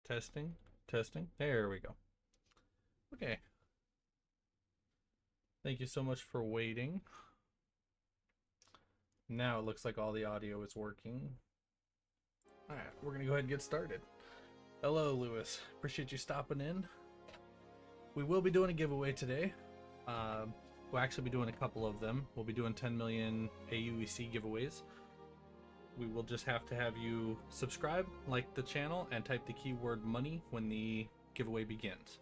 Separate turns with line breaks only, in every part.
Testing, testing. There we go. Okay. Thank you so much for waiting. Now it looks like all the audio is working. All right, we're gonna go ahead and get started. Hello, Lewis. Appreciate you stopping in. We will be doing a giveaway today. We'll actually be doing a couple of them. We'll be doing 10 million aUEC giveaways. We will just have to have you subscribe, like the channel, and type the keyword money when the giveaway begins.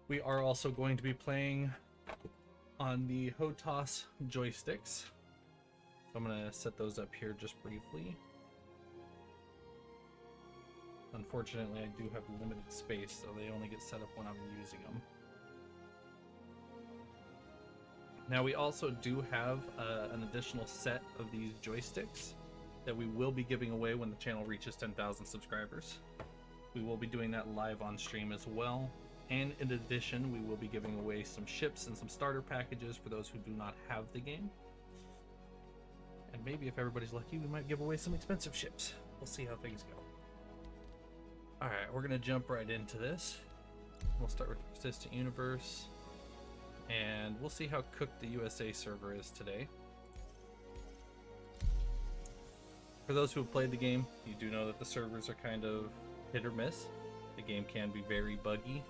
We are also going to be playing on the HOTAS joysticks. So I'm going to set those up here just briefly. Unfortunately, I do have limited space, so they only get set up when I'm using them. Now we also do have an additional set of these joysticks that we will be giving away when the channel reaches 10,000 subscribers. We will be doing that live on stream as well. And in addition, we will be giving away some ships and some starter packages for those who do not have the game. And maybe if everybody's lucky, we might give away some expensive ships. We'll see how things go. Alright, we're going to jump right into this. We'll start with the Persistent Universe. And we'll see how cooked the USA server is today. For those who have played the game, you do know that the servers are kind of hit or miss. The game can be very buggy,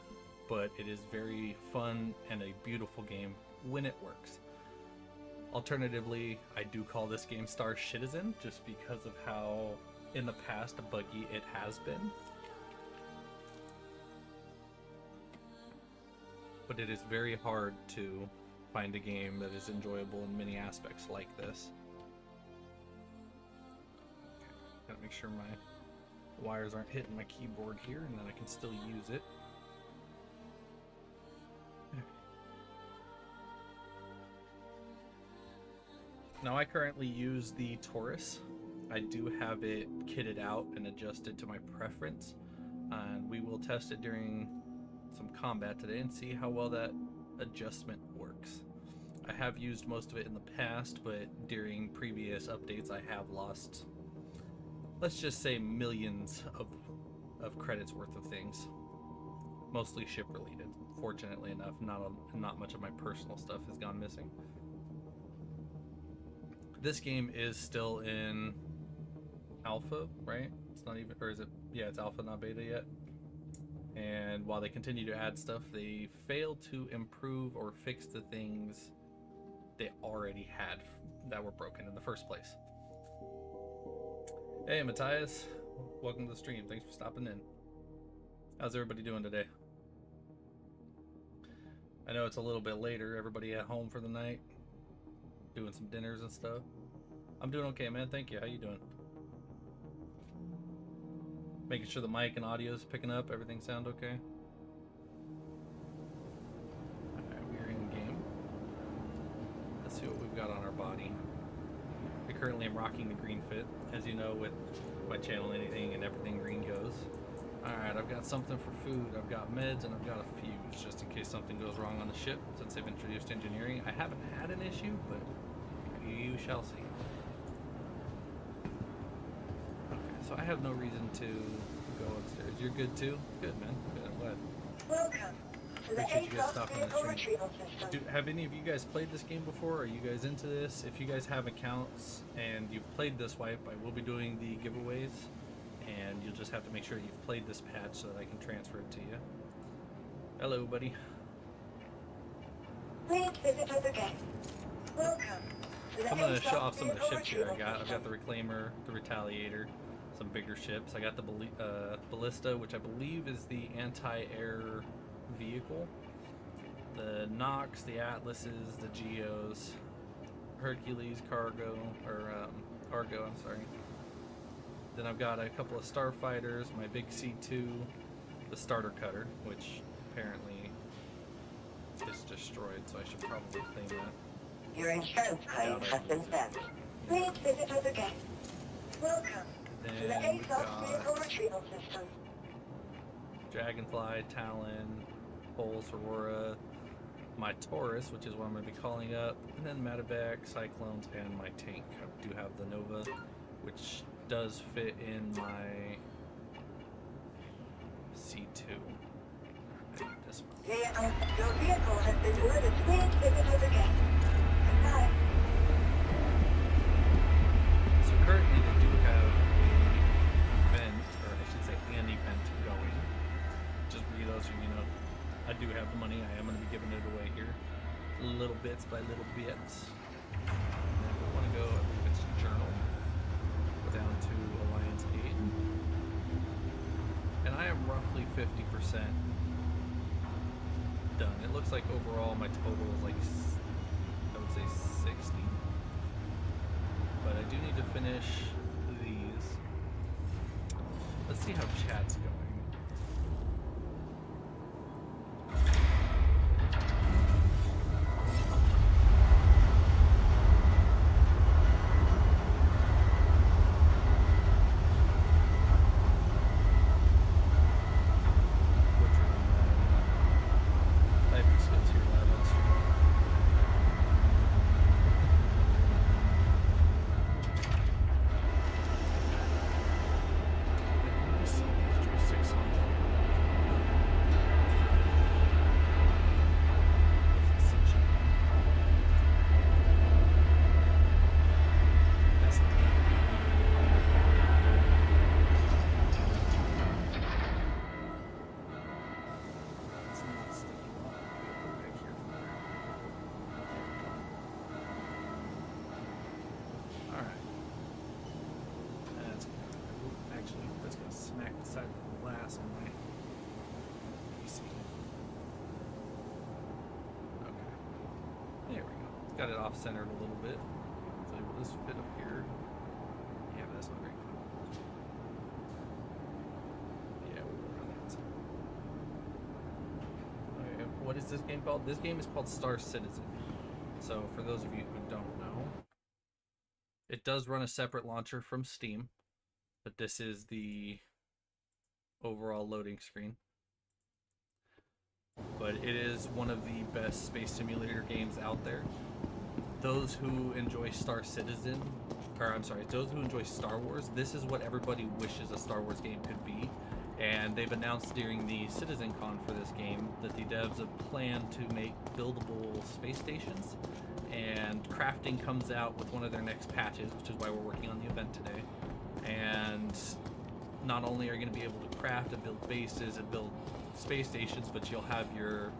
but it is very fun and a beautiful game when it works. Alternatively, I do call this game StarCitizen just because of how in the past buggy it has been. But it is very hard to find a game that is enjoyable in many aspects like this. Okay, gotta make sure my wires aren't hitting my keyboard here and then I can still use it. Now I currently use the Taurus. I do have it kitted out and adjusted to my preference, and we will test it during some combat today and see how well that adjustment works. I have used most of it in the past, but during previous updates I have lost, let's just say, millions of credits worth of things. Mostly ship related. Fortunately enough, not much of my personal stuff has gone missing. This game is still in alpha, right? It's not even, or is it? Yeah, it's alpha, not beta yet. And while they continue to add stuff, they fail to improve or fix the things they already had that were broken in the first place. Hey, Matthias. Welcome to the stream. Thanks for stopping in. How's everybody doing today? I know it's a little bit later. Everybody at home for the night? Doing some dinners and stuff. I'm doing okay, man. Thank you. How you doing? Making sure the mic and audio is picking up. Everything sound okay? Alright, we're in game. Let's see what we've got on our body. I currently am rocking the green fit. As you know, with my channel, anything and everything green goes. Alright, I've got something for food. I've got meds and I've got a fuse just in case something goes wrong on the ship since they've introduced engineering. I haven't had an issue, but you shall see. Okay, so I have no reason to go upstairs. You're good too? Good, man. Good, I'm glad.
Welcome to the
Appreciate you guys stopping in the stream.
retrieval system.
Have any of you guys played this game before? Are you guys into this? If you guys have accounts and you've played this wipe, I will be doing the giveaways, and you'll just have to make sure you've played this patch so that I can transfer it to you. Hello, buddy.
Please visit us again. Welcome.
I'm going to show off some of the ships here I got. I've got the Reclaimer, the Retaliator, some bigger ships. I got the Ballista, which I believe is the anti-air vehicle. The Nox, the Atlases, the Geos, Hercules, Argo, I'm sorry. Then I've got a couple of Starfighters, my big C2, the Starter Cutter, which apparently is destroyed, so I should probably claim that.
Your insurance claim has been sent. Please visit us again. Welcome to the
Then we've
ASOS vehicle
got
retrieval system.
Dragonfly, Talon, Pulse, Aurora, my Taurus, which is what I'm going to be calling up, and then Medevac, Cyclones, and my tank. I do have the Nova, which does fit in my C2. I need this one.
Your vehicle has been ordered. Please visit us again. Goodbye.
So currently they do have an event, or I should say an event going. Just for you those of you know, I do have the money. I am going to be giving it away here. Little bits by little bits. And if we want to go, I believe it's Journal. Go down to Alliance 8. And I am roughly 50% done. It looks like overall my total is like, I would say 60. But I do need to finish these. Let's see how chat's going. got it off-centered a little bit. So will this fit up here? Yeah, but that's not very good. Yeah, we'll go around the outside. Okay, what is this game called? This game is called Star Citizen. So for those of you who don't know, it does run a separate launcher from Steam, but this is the overall loading screen. But it is one of the best space simulator games out there. Those who enjoy Star Citizen, or I'm sorry, those who enjoy Star Wars, this is what everybody wishes a Star Wars game could be. And they've announced during the CitizenCon for this game that the devs have planned to make buildable space stations. And crafting comes out with one of their next patches, which is why we're working on the event today. And not only are you going to be able to craft and build bases and build space stations, but you'll have your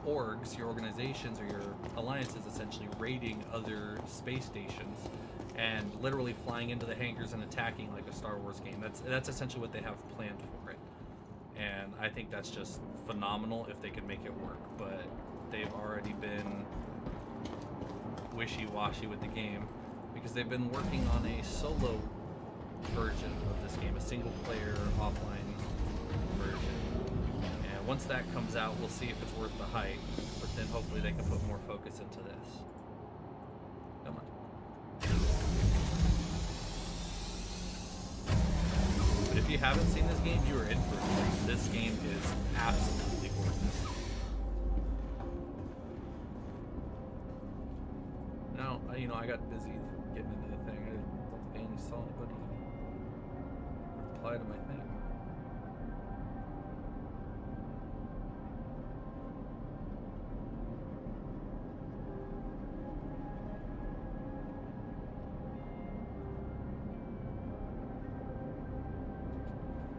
orgs, your organizations, or your alliances essentially raiding other space stations and literally flying into the hangars and attacking like a Star Wars game. That's essentially what they have planned for it. And I think that's just phenomenal if they could make it work, but they've already been wishy-washy with the game because they've been working on a solo version of this game, a single-player offline version. And once that comes out, we'll see if it's worth the hype, but then hopefully they can put more focus into this. Come on. But if you haven't seen this game, you are in for a treat. This game is absolutely gorgeous. Now, you know, I got busy getting into the thing. I don't think I saw anybody reply to my thing.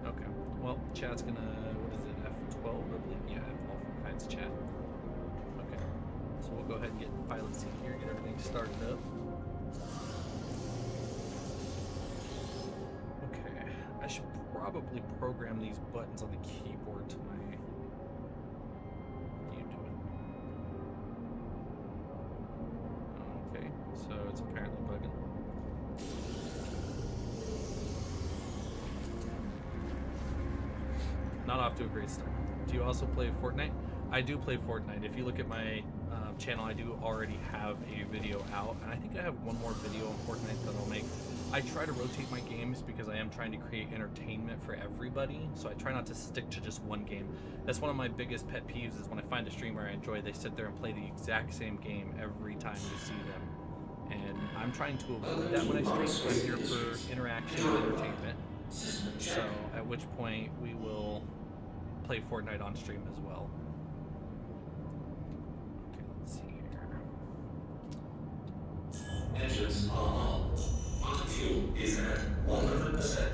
Okay, well, chat's gonna, what is it, F12, I believe? Yeah, all kinds of chat. Okay, so we'll go ahead and get pilot seat here, get everything started up. Okay, I should probably program these buttons on the keyboard to my... What are you doing? Okay, so it's apparently bugging. Not off to a great start. Do you also play Fortnite? I do play Fortnite. If you look at my channel, I do already have a video out, and I think I have one more video on Fortnite that I'll make. I try to rotate my games because I am trying to create entertainment for everybody, so I try not to stick to just one game. That's one of my biggest pet peeves is when I find a streamer I enjoy, they sit there and play the exact same game every time you see them. And I'm trying to avoid that when I stream. I'm here for interaction and entertainment. So at which point we will play Fortnite on stream as well. Okay, let's see here.
Engines are on. Fuel is at 100%.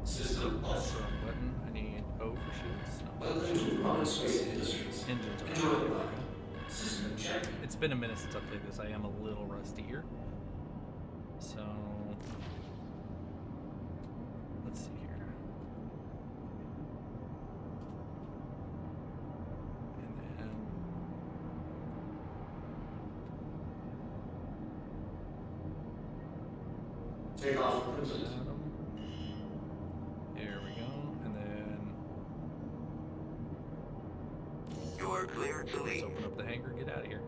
System off.
Button. I need O for shields. No.
Welcome to Private Space Industries.
Engines.
System check.
It's been a minute since I played this. I am a little rusty here. So let's see here. And then
Take off.
Here we go. And then
You're clear to
let's
leave.
open up the hangar, get out of here.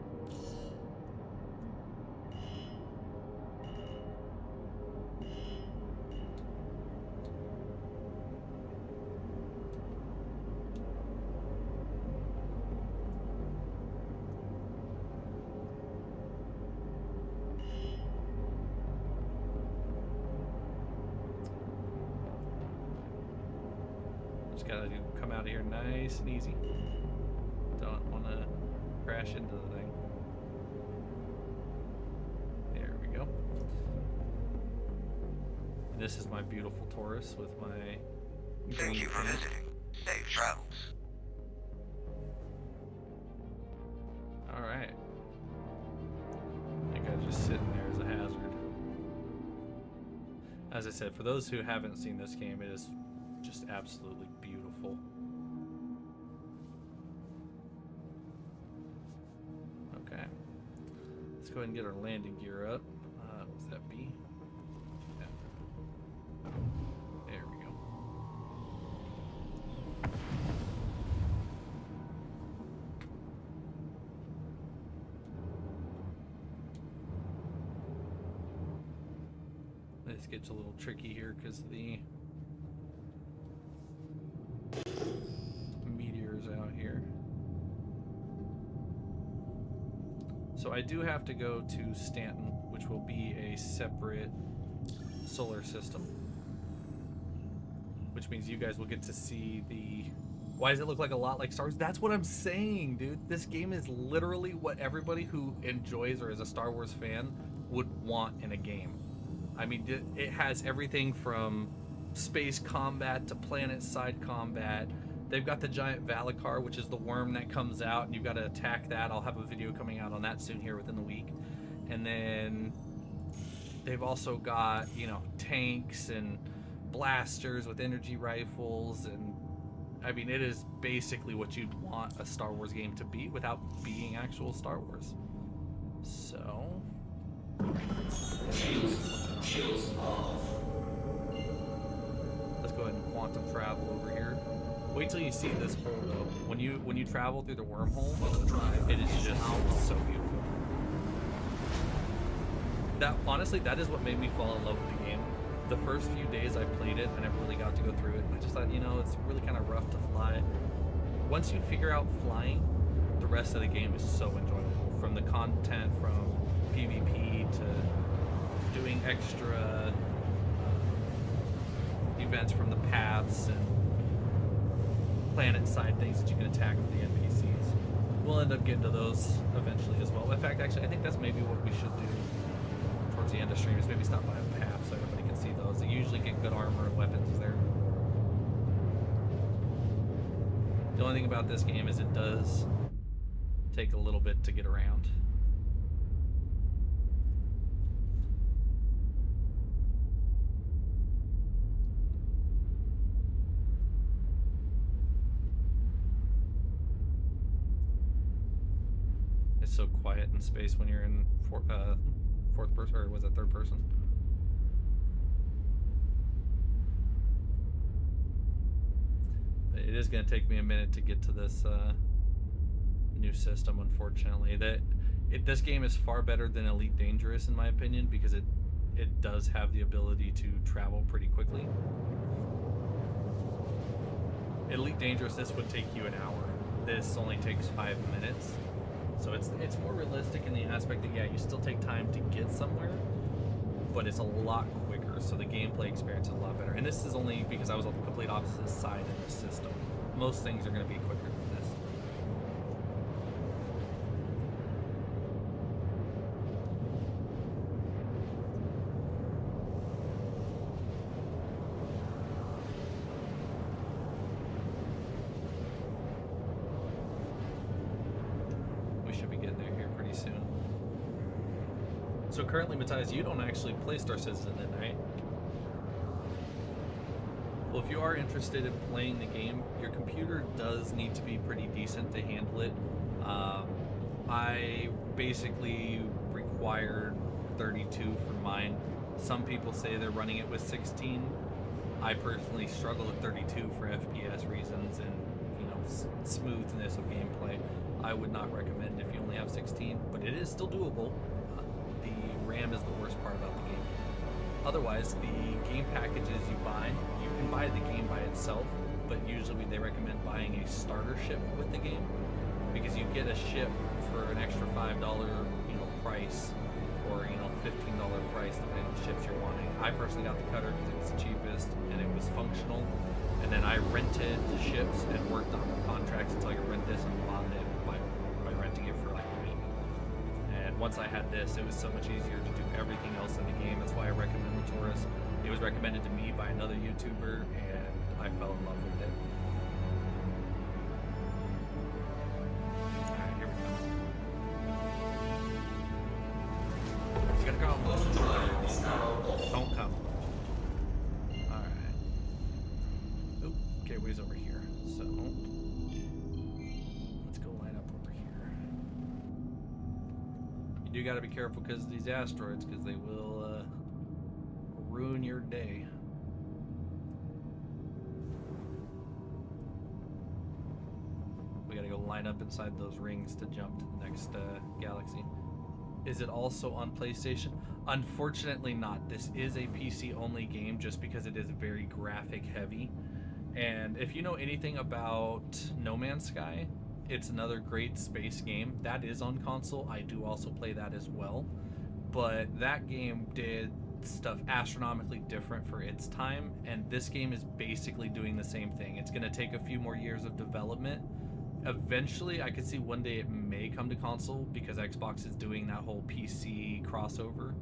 Just gotta come out of here nice and easy. Don't want to crash into the thing. There we go. This is my beautiful Taurus with my
Thank you for
paint.
visiting. Safe travels.
Alright. That guy just sitting there as a hazard. As I said, for those who haven't seen this game, it is just absolutely beautiful. Okay. go ahead and get our landing gear up. Was that B? Yeah. There we go. This gets a little tricky here because the meteor's out here. So I do have to go to Stanton, which will be a separate solar system. Which means you guys will get to see the... Why does it look like a lot like Star Wars? That's what I'm saying, dude. This game is literally what everybody who enjoys or is a Star Wars fan would want in a game. I mean, it has everything from space combat to planet-side combat. They've got the giant Valacar, which is the worm that comes out, and you've got to attack that. I'll have a video coming out on that soon here within the week. And then they've also got, you know, tanks and blasters with energy rifles. And, I mean, it is basically what you'd want a Star Wars game to be without being actual Star Wars. So...
Shields off.
Let's go ahead and quantum travel over here. Wait till you see this hole though. When you travel through the wormhole, it is just so beautiful. That honestly, that is what made me fall in love with the game. The first few days I played it, I never really got to go through it. I just thought, you know, it's really kind of rough to fly. Once you figure out flying, the rest of the game is so enjoyable. From the content, from PvP to doing extra events from the paths and planet side things that you can attack with the NPCs. We'll end up getting to those eventually as well. In fact, actually, I think that's maybe what we should do towards the end of stream is maybe stop by a path so everybody can see those. They usually get good armor and weapons there. The only thing about this game is it does take a little bit to get around. It's so quiet in space when you're in fourth person, or was it third person? It is going to take me a minute to get to this new system, unfortunately. This game is far better than Elite Dangerous in my opinion because it does have the ability to travel pretty quickly. Elite Dangerous, this would take you an hour. This only takes 5 minutes. So it's more realistic in the aspect that, yeah, you still take time to get somewhere, but it's a lot quicker, so the gameplay experience is a lot better. And this is only because I was on the complete opposite side of the system. Most things are going to be quicker than this. So currently, Matthias, you don't actually play Star Citizen then, right? Well, if you are interested in playing the game, your computer does need to be pretty decent to handle it. I basically required 32 for mine. Some people say they're running it with 16. I personally struggle with 32 for FPS reasons and, you know, smoothness of gameplay. I would not recommend if you only have 16, but it is still doable. The RAM is the worst part about the game. Otherwise, the game packages you buy, you can buy the game by itself, but usually they recommend buying a starter ship with the game because you get a ship for an extra $5, price, or $15 price depending on the ships you're wanting. I personally got the cutter because it was the cheapest and it was functional, and then I rented the ships and worked on contracts until I could rent this and bought it by renting it for like a week. And once I had this, it was so much easier to do everything else in the game. That's why I recommend the Taurus. It was recommended to me by another YouTuber, and I fell in love with it. Alright, here we go. You gotta go. Don't come. Alright. Oh, gateway's over here. So let's go line up over here. You do got to be careful because of these asteroids, because they will ruin your day. We got to go line up inside those rings to jump to the next galaxy. Is it also on PlayStation? Unfortunately not. This is a PC only game just because it is very graphic heavy. And if you know anything about No Man's Sky, it's another great space game. That is on console. I do also play that as well. But that game did stuff astronomically different for its time, and this game is basically doing the same thing. It's going to take a few more years of development. Eventually, I could see one day it may come to console because Xbox is doing that whole PC crossover.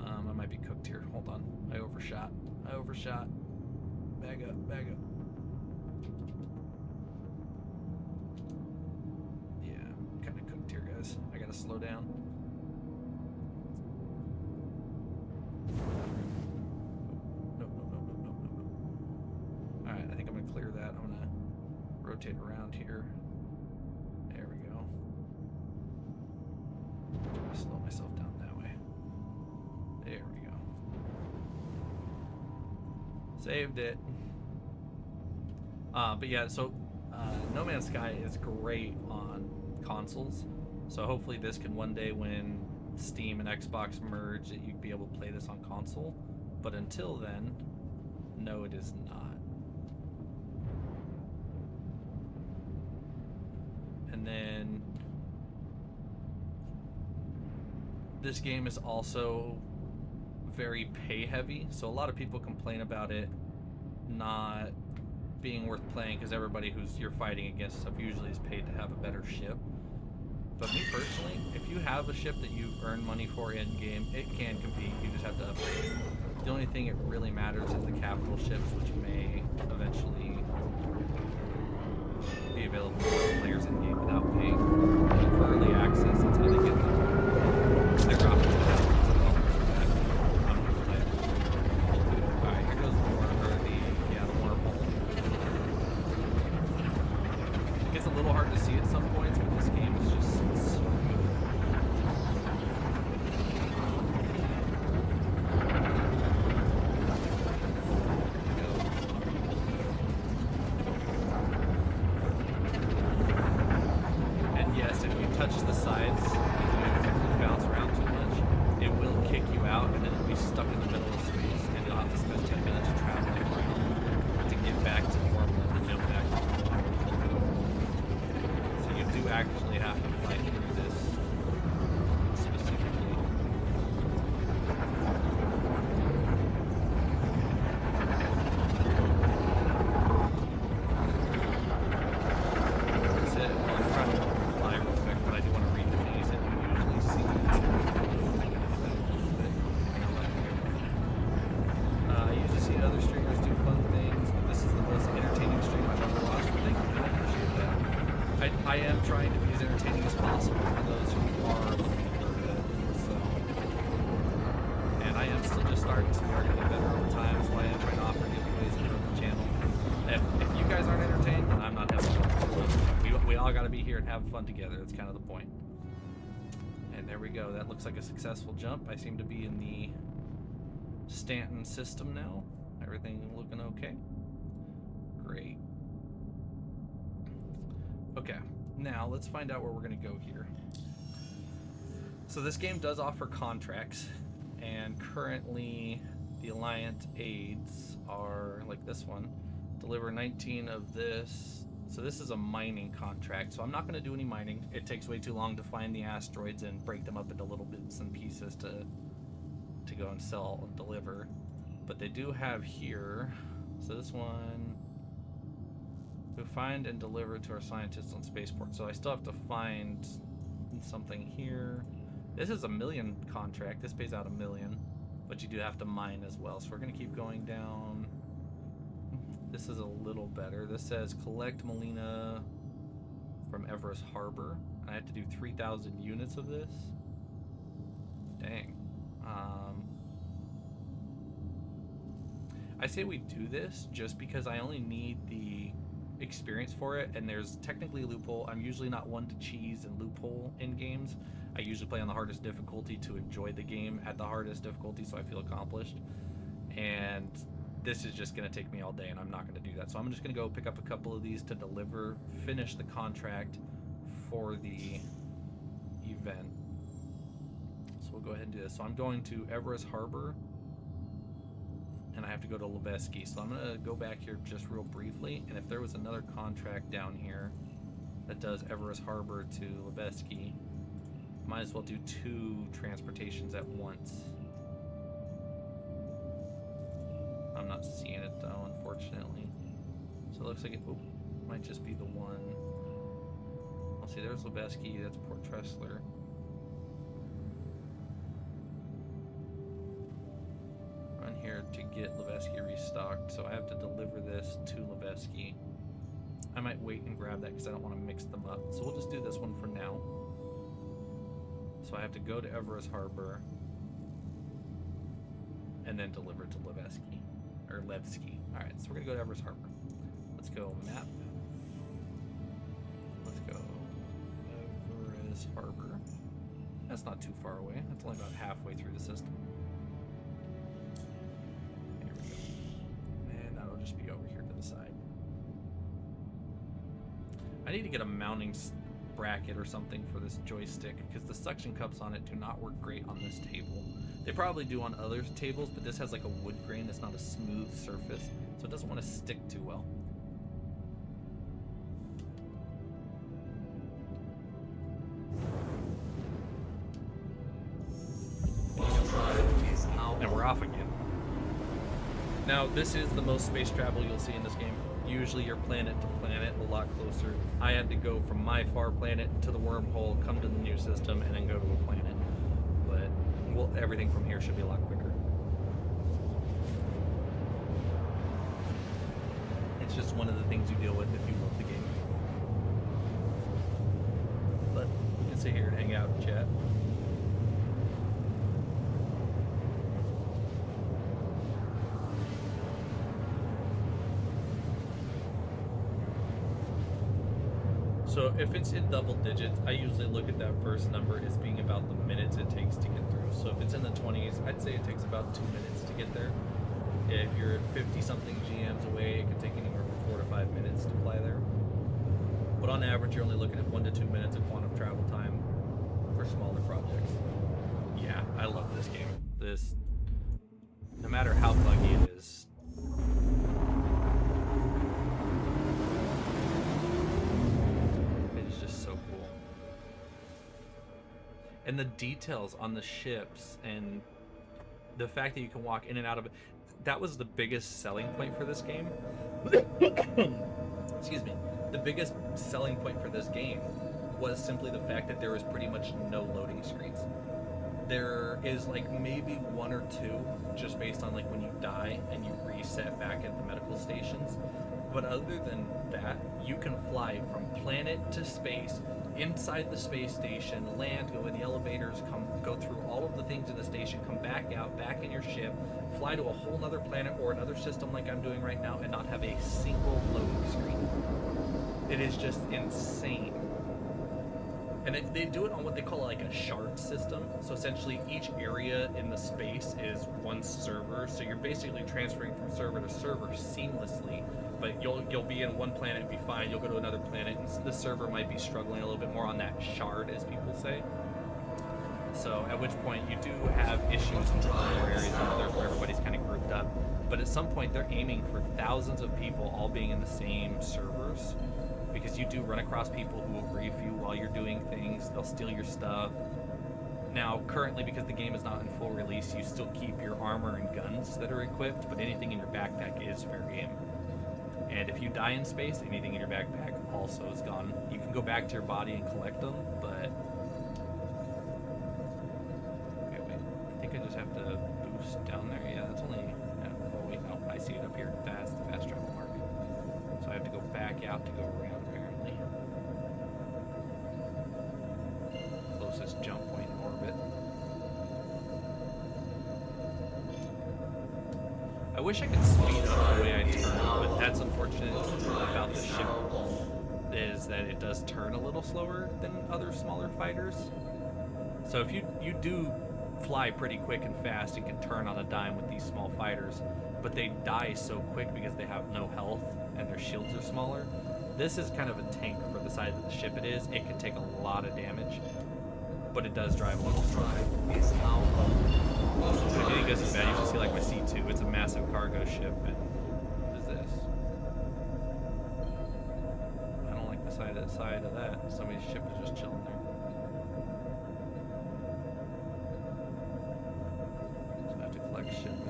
I might be cooked here. Hold on. I overshot. Bag up. Yeah, I'm kind of cooked here, guys. I gotta slow down. Nope. Alright, I think I'm gonna clear that. I'm gonna rotate around here. There we go. Try to slow myself down that way. There we go. Saved it. But yeah, so No Man's Sky is great on consoles. So hopefully this can one day, when Steam and Xbox merge, that you'd be able to play this on console. But until then, no, it is not. And then this game is also very pay heavy, so a lot of people complain about it not being worth playing because everybody who's you're fighting against stuff usually is paid to have a better ship. But me personally, if you have a ship that you've earned money for in game, it can compete. You just have to upgrade it. The only thing it really matters is the capital ships, which may eventually be available for players in game without paying. But for early access, that's how they get them. Their graphics are $1,000 for that. I'm gonna play it. Alright, here goes the wormhole. It gets a little hard to see at some points, but this game is just so good. And yes, if you touch the sides and bounce around too much, it will kick you out, and then you'll be stuck in the middle of space, and you'll have to spend 10 minutes traveling around to get back to the wormhole and jump back. So you do actually have to fight through this specifically. That's it. Well, I'm trying to fly real quick, but I do want to read the things that you usually see. I usually see other streamers do fun things, but this is the most entertaining stream I've ever watched. Thank you, I appreciate that. I am trying to be as entertaining as possible for those who are looking for it. So, and I am still just starting, so we are getting better all the time. That's why I'm trying to offer giveaways and grow the channel. If you guys aren't entertained, then I'm not having fun. We all got to be here and have fun together. That's kind of the point. And there we go. That looks like a successful jump. I seem to be in the Stanton system now. Everything looking okay. Great. Okay, now let's find out where we're going to go here. So this game does offer contracts, and currently the Alliant aids are like this one. Deliver 19 of this. So this is a mining contract, so I'm not going to do any mining. It takes way too long to find the asteroids and break them up into little bits and pieces to go and sell and deliver. But they do have here, so this one, we find and deliver to our scientists on spaceport. So I still have to find something here. This is $1 million contract. This pays out $1 million, but you do have to mine as well. So we're gonna keep going down. This is a little better. This says collect Melina from Everest Harbor. I have to do 3,000 units of this. Dang. I say we do this just because I only need the experience for it, and there's technically a loophole. I'm usually not one to cheese and loophole in games. I usually play on the hardest difficulty to enjoy the game at the hardest difficulty, so I feel accomplished. And this is just going to take me all day, and I'm not going to do that. So I'm just going to go pick up a couple of these to deliver, finish the contract for the event. So we'll go ahead and do this. So I'm going to Everest Harbor, and I have to go to Levesky. So I'm going to go back here just real briefly, and if there was another contract down here that does Everest Harbor to Levesky, might as well do 2 transportations at once. I'm not seeing it though, unfortunately. So it looks like it might just be the one. I'll see, there's Levesky, that's Port Tressler. Run here to get Levesky restocked, so I have to deliver this to Levesky. I might wait and grab that because I don't want to mix them up. So we'll just do this one for now. So I have to go to Everest Harbor and then deliver to Levesky. Or Levsky. Alright, so we're going to go to Everest Harbor. Let's go map. Let's go Everest Harbor. That's not too far away. That's only about halfway through the system. There we go. And that'll just be over here to the side. I need to get a mounting bracket or something for this joystick because the suction cups on it do not work great on this table. They probably do on other tables, but this has like a wood grain that's not a smooth surface, so it doesn't want to stick too well. And we're off again. Now, this is the most space travel you'll see in this game. Usually you're planet to planet, a lot closer. I had to go from my far planet to the wormhole, come to the new system, and then go to a planet. But well, everything from here should be a lot quicker. It's just one of the things you deal with if you love the game. But you can sit here and hang out and chat. So if it's in double digits, I usually look at that first number as being about the minutes it takes to get through. So if it's in the 20s, I'd say it takes about 2 minutes to get there. If you're at 50-something GMs away, it can take anywhere from 4 to 5 minutes to fly there. But on average, you're only looking at 1 to 2 minutes of quantum travel time for smaller projects. Yeah, I love this game. This, no matter how buggy it is, and the details on the ships and the fact that you can walk in and out of it, that was the biggest selling point for this game. Excuse me. The biggest selling point for this game was simply the fact that there was pretty much no loading screens. There is like maybe 1 or 2 just based on like when you die and you reset back at the medical stations. But other than that, you can fly from planet to space, inside the space station, land, go in the elevators, go through all of the things in the station, come back out, back in your ship, fly to a whole nother planet or another system like I'm doing right now, and not have a single loading screen. It is just insane. And they do it on what they call like a shard system. So essentially each area in the space is one server. So you're basically transferring from server to server seamlessly. But you'll be in one planet and be fine. You'll go to another planet and the server might be struggling a little bit more on that shard, as people say. So at which point you do have issues in more areas than others where everybody's kind of grouped up. But at some point they're aiming for thousands of people all being in the same servers. Because you do run across people who will grief you while you're doing things. They'll steal your stuff. Now, currently, because the game is not in full release, you still keep your armor and guns that are equipped, but anything in your backpack is fair game. And if you die in space, anything in your backpack also is gone. You can go back to your body and collect them, but... Okay, wait. I think I just have to boost down there. Yeah, that's only... Oh, wait, no. I see it up here. That's the fast travel mark. So I have to go back out to go around, apparently. Closest jump point in orbit. I wish I could speed up the way I turn, but that's unfortunate about the ship, is that it does turn a little slower than other smaller fighters. So if you do fly pretty quick and fast and can turn on a dime with these small fighters, but they die so quick because they have no health and their shields are smaller. This is kind of a tank for the size of the ship it is. It can take a lot of damage, but it does drive a little slow. If anything goes bad, you should see like my C2. It's a massive cargo ship, and what is this? I don't like the side of that. Somebody's ship is just chilling there. So I have to collect shipment.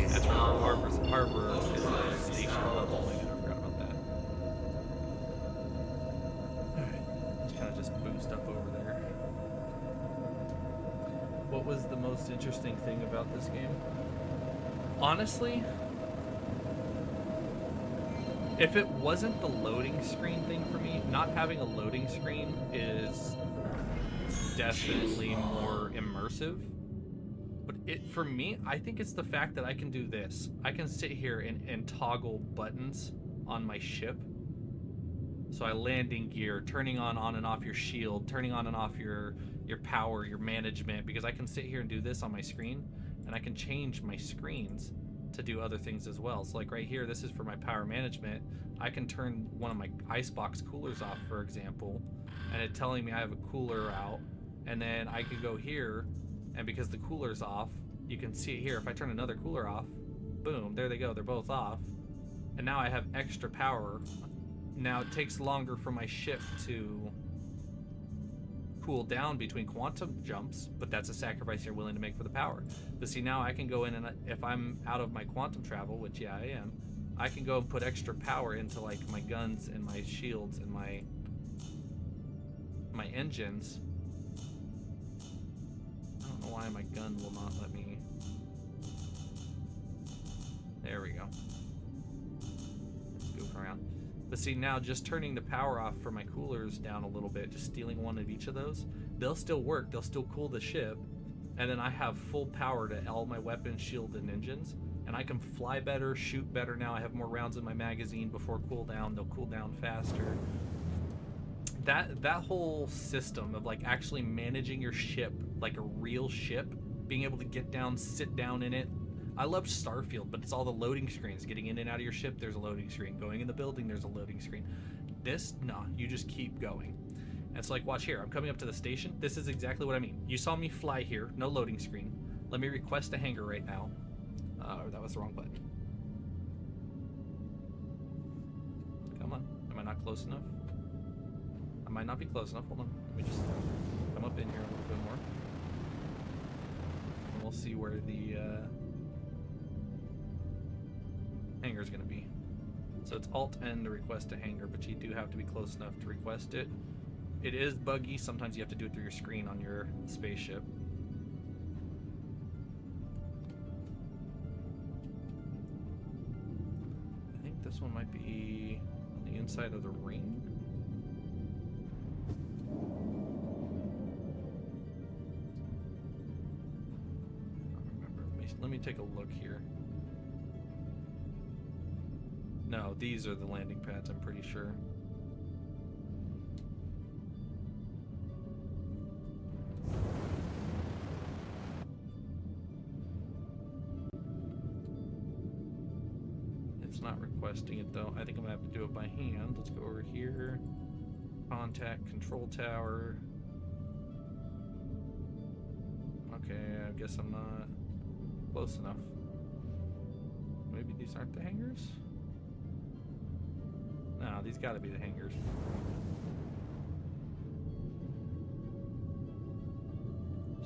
That's where the harbor is a station. Oh my god, I forgot about that. Alright, let's kind of just boost up over there. What was the most interesting thing about this game? Honestly, if it wasn't the loading screen thing for me, not having a loading screen is definitely more immersive. But for me, I think it's the fact that I can do this. I can sit here and toggle buttons on my ship. So I landing gear, turning on and off your shield, turning on and off your power, your management, because I can sit here and do this on my screen, and I can change my screens to do other things as well. So like right here, this is for my power management. I can turn one of my icebox coolers off, for example, and it telling me I have a cooler out, and then I could go here, and because the cooler's off, you can see it here. If I turn another cooler off, boom, there they go, they're both off. And now I have extra power. Now it takes longer for my ship to cool down between quantum jumps, but that's a sacrifice you're willing to make for the power. But see, now I can go in, and if I'm out of my quantum travel, which yeah, I am, I can go and put extra power into like my guns and my shields and my engines. I don't know why my gun will not let me. There we go. Goof around. But see, now just turning the power off for my coolers down a little bit, just stealing one of each of those, they'll still work, they'll still cool the ship, and then I have full power to all my weapons, shield, and engines, and I can fly better, shoot better now. I have more rounds in my magazine before cooldown, they'll cool down faster. That whole system of like actually managing your ship like a real ship, being able to get down, sit down in it. I loved Starfield, but it's all the loading screens. Getting in and out of your ship, there's a loading screen. Going in the building, there's a loading screen. This, nah, you just keep going. And it's like, watch here, I'm coming up to the station. This is exactly what I mean. You saw me fly here, no loading screen. Let me request a hangar right now. That was the wrong button. Come on, am I not close enough? I might not be close enough. Hold on. Let me just come up in here a little bit more. And we'll see where the hangar is going to be. So it's Alt-N to request a hangar, but you do have to be close enough to request it. It is buggy. Sometimes you have to do it through your screen on your spaceship. I think this one might be on the inside of the ring. Let me take a look here. No, these are the landing pads, I'm pretty sure. It's not requesting it though. I think I'm gonna have to do it by hand. Let's go over here. Contact control tower. Okay, I guess I'm not close enough. Maybe these aren't the hangars? No, these gotta be the hangars.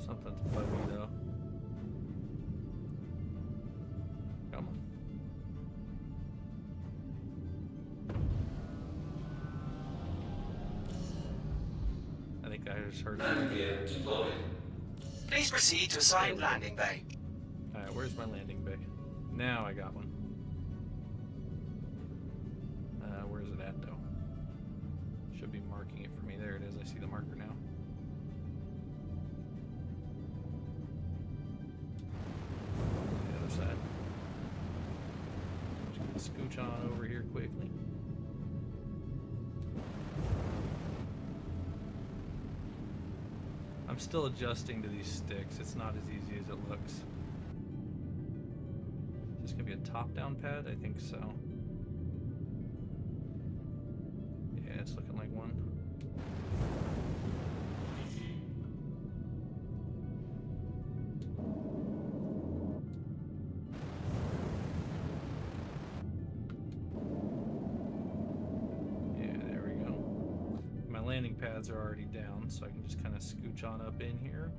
Something's buggy though. Come on. I think I just heard it.
Please proceed to assigned landing bay.
Alright, where's my landing bay? Now I got one. Where's it at though? Should be marking it for me. There it is, I see the marker now. The other side. Just gonna scooch on over here quickly. I'm still adjusting to these sticks. It's not as easy as it looks. Is this gonna be a top-down pad? I think so. Yeah, it's looking like one. Landing pads are already down, so I can just kind of scooch on up in here.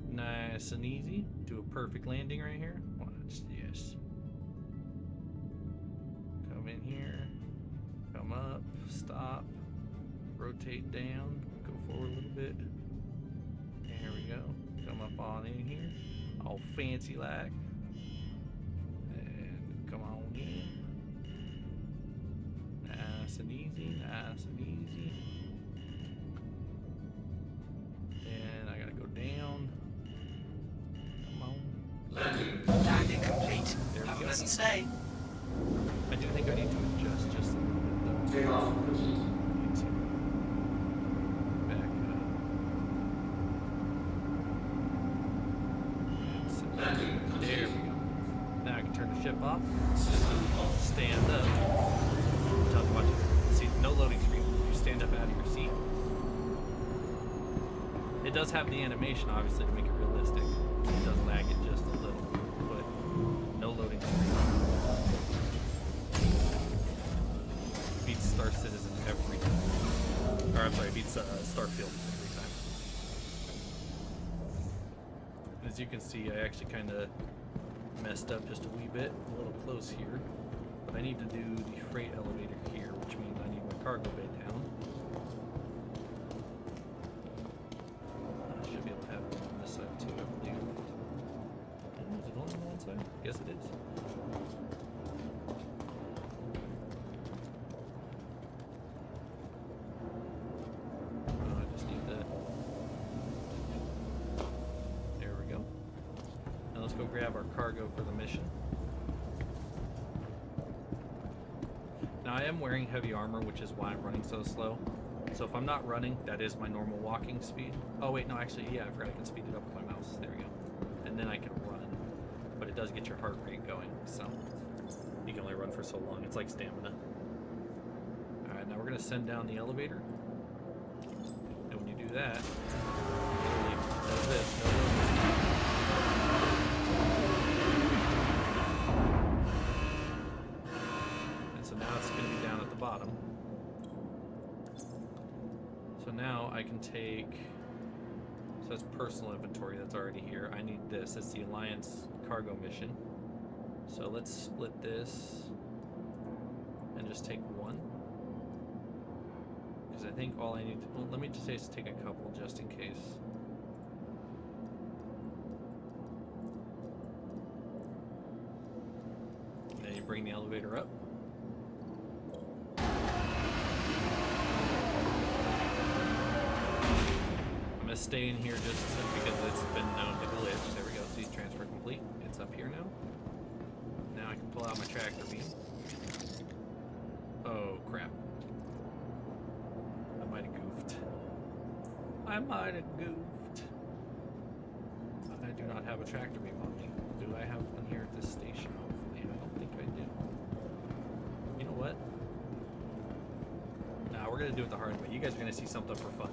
Nice and easy. Do a perfect landing right here. Watch this. Come in here. Come up. Stop. Rotate down. Go forward a little bit. There we go. Come up on in here. All fancy like. And come on in. Nice and easy. Nice and easy. Down. Come on.
Landing complete.
There we
Have a
go.
pleasant stay.
I do think I need to adjust just a little bit though.
Take off.
Need to back up. There we go. Now I can turn the ship off. Stand up. Watch it. See, no loading screen. You stand up out of your seat. It does have the animation, obviously, to make it realistic. It does lag it just a little, but no loading screen. Beats StarCitizen every time. Or, I'm sorry, beats Starfield every time. As you can see, I actually kind of messed up just a wee bit, a little close here. But I need to do the freight elevator here, which means I need my cargo bay down. Yes, it is. I just need that. There we go. Now let's go grab our cargo for the mission. Now I am wearing heavy armor, which is why I'm running so slow. So if I'm not running, that is my normal walking speed. Oh wait, no, actually, yeah, I forgot I can speed it up with my mouse. There we go. And then I can run. But it does get your heart rate going, so you can only run for so long. It's like stamina. Alright, now we're going to send down the elevator. And when you do that, literally does this. And so now it's going to be down at the bottom. So now I can take... So that's personal inventory that's already here. I need this. It's the Alliance cargo mission. So let's split this and just take one. Because I think all I need to... Well, let me just say is take a couple just in case. And then you bring the elevator up. I'm gonna stay in here just because it's been known to glitch. There we go. See, transfer complete. It's up here now. Now I can pull out my tractor beam. Oh crap! I might have goofed. I might have goofed. I do not have a tractor beam on me. Do I have one here at this station? Hopefully, I don't think I do. You know what? Nah, we're gonna do it the hard way. You guys are gonna see something for fun.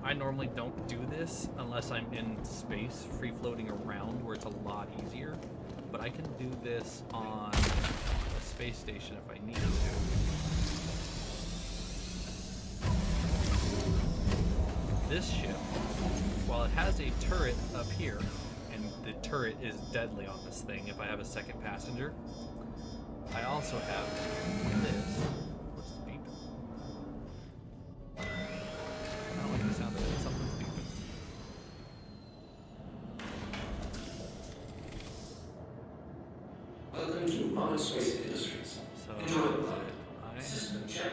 I normally don't do this unless I'm in space, free floating around where it's a lot easier. But I can do this on a space station if I need to. This ship, while it has a turret up here, and the turret is deadly on this thing if I have a second passenger, I also have this. What's the beep? I don't like the sound of it. Something's beeping.
Welcome to Modern Space Industries.
So,
Enjoy the flight.
I...
System check.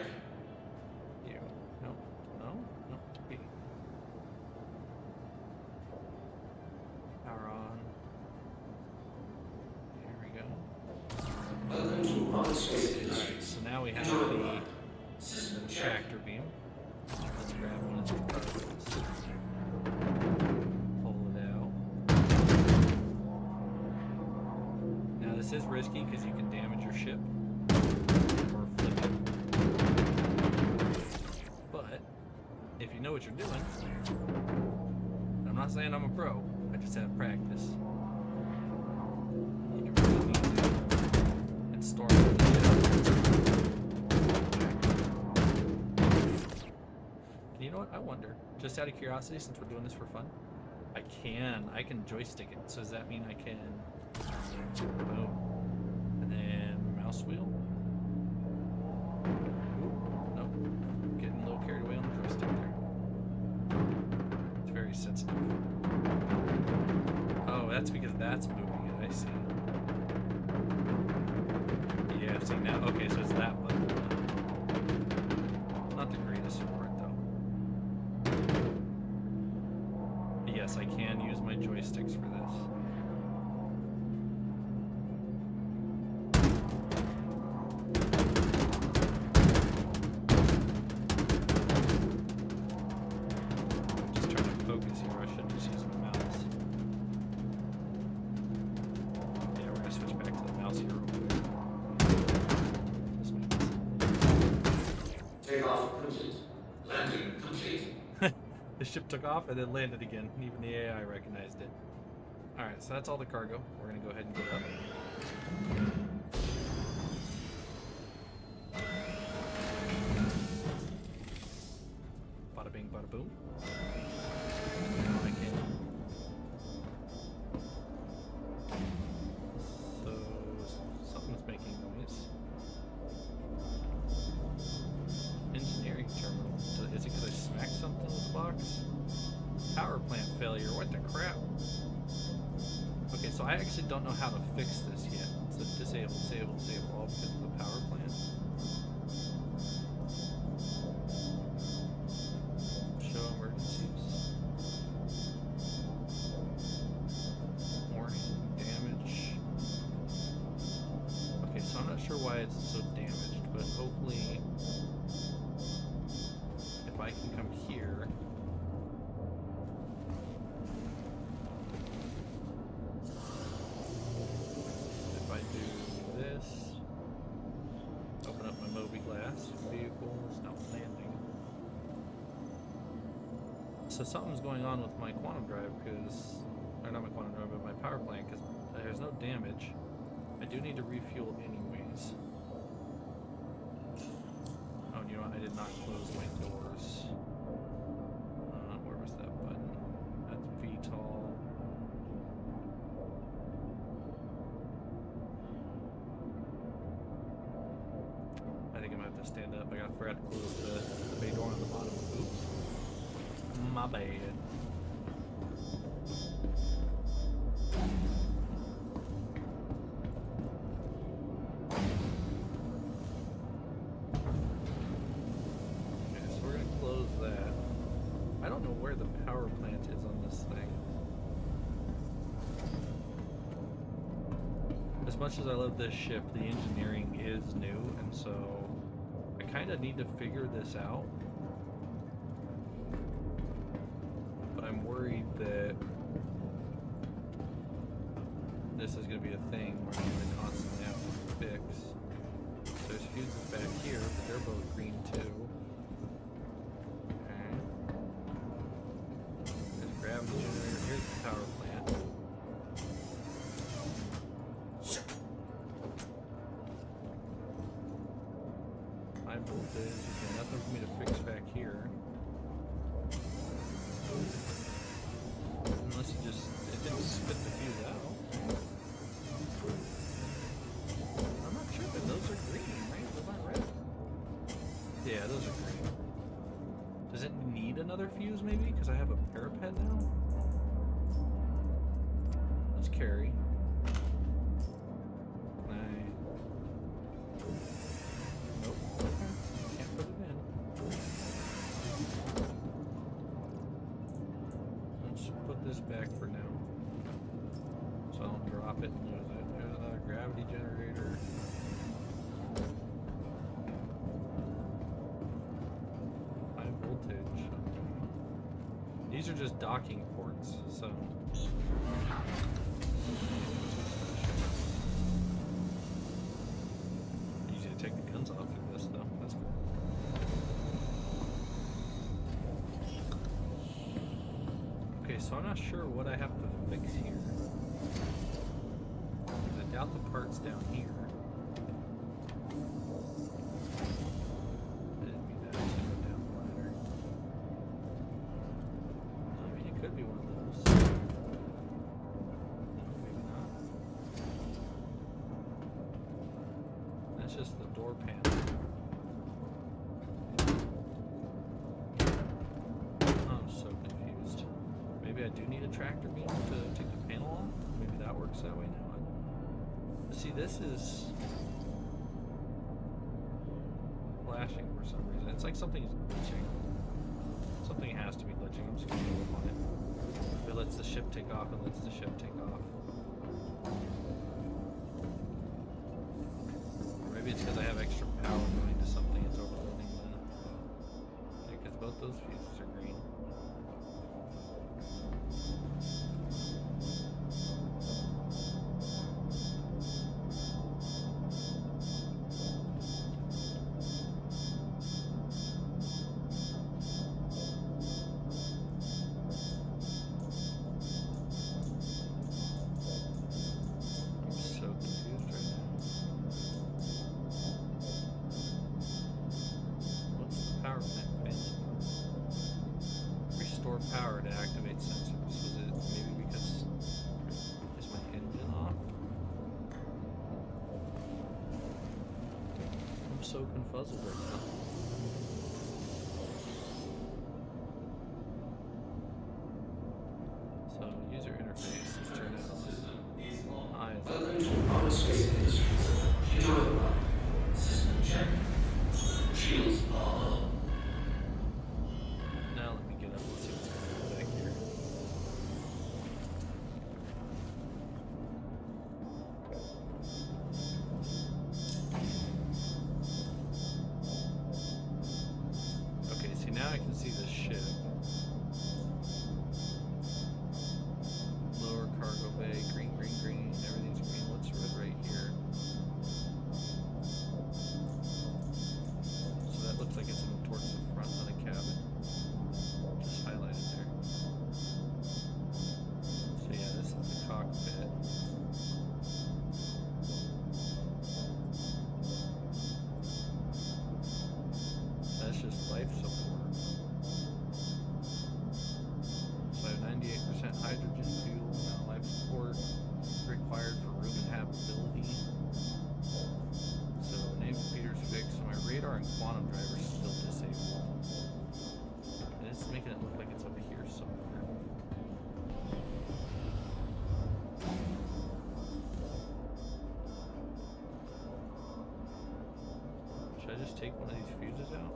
You. No. No. Alright, so now we have the tractor beam. Let's grab one of these cargoes. Pull it out. Now this is risky because you can damage your ship. Or flip it. But, if you know what you're doing, I'm not saying I'm a pro, I just have practice. You can really easy and storm it. You know what? I wonder, just out of curiosity, since we're doing this for fun, I can joystick it. So does that mean I can boom, and then mouse wheel? Ooh, nope, getting a little carried away on the joystick there. It's very sensitive. Oh, that's because that's moving it. I see. Yeah, see now. Okay, so it's that button. Not the greatest for it though. But yes, I can use my joysticks for this. Just trying to focus here. I should just use my mouse. Yeah, we're gonna switch back to the mouse here real quick. This makes sense.
Takeoff complete. Landing complete.
The ship took off and then landed again. Even the AI recognized it. Alright, so that's all the cargo. We're going to go ahead and get up. Bada bing, bada boom. Now I can. So, something's making noise. Engineering terminal. So is it because I smacked something with the box? Power plant failure. What the crap? Okay, so I actually don't know how to fix this yet. So disable, disable, disable, all because of the power plant. Show emergencies. Warning, damage. Okay, so I'm not sure why it's so damaged, but hopefully if I can come here. If I do this, open up my Moby glass, vehicles, not landing. So something's going on with my quantum drive because, or not my quantum drive, but my power plant because there's no damage. I do need to refuel anyways. Oh, you know what? I did not close my doors. Where was that button? That's VTOL. I think I'm gonna have to stand up. I forgot to close the bay door on the bottom. Oops. My bad. Where the power plant is on this thing. As much as I love this ship, the engineering is new, and so I kind of need to figure this out. But I'm worried that this is going to be a thing where I'm going to constantly have to fix. So there's fuses back here, but they're both green too. Gravity generator. Here's the power plant. High voltage. Okay, nothing for me to fix back here. Unless it didn't spit the fuse out. I'm not sure, but those are green, right? Those aren't red. Yeah, those are green. Does it need another fuse maybe? Because I have a parapet now? Let's carry. Can I... Nope. Okay. Can't put it in. Let's put this back for now. So I don't drop it and lose it. There's another gravity generator. These are just docking ports, so. Easy to take the guns off of this, though. That's cool. Okay, so I'm not sure what I have to fix here. I doubt the part's down here. I didn't mean that. I should go down the ladder. I mean, it could be one of those. No, maybe not. That's just the door panel. I'm so confused. Maybe I do need a tractor beam to take the panel off? Maybe that works that way now. See, this is flashing for some reason. It's like something's glitching. Something has to be glitching. I'm just gonna go on it. It lets the ship take off and lets the ship take off. Or maybe it's because I have extra power going to something it's overloading then. Yeah, because both those fuses are green. Power to activate sensors. Was it maybe because is my engine off? I'm so confuzzled right now. So user interface is turned on.
Welcome to space industry. System check. Shields all up.
Now let me get up and see what's going on back here. Okay, see now I can see the ship. Lower cargo bay, green, green, green, everything's green. What's red right here? So that looks like it's towards the front of the cabin. Just highlighted there. So yeah, this is the cockpit. That's just life support. So I have 98% hydrogen fuel, now life support required for room habitability. So name computer's fixed, so my radar and quantum driver is still disabled. And it's making it look like it's up here somewhere. Should I just take one of these fuses out?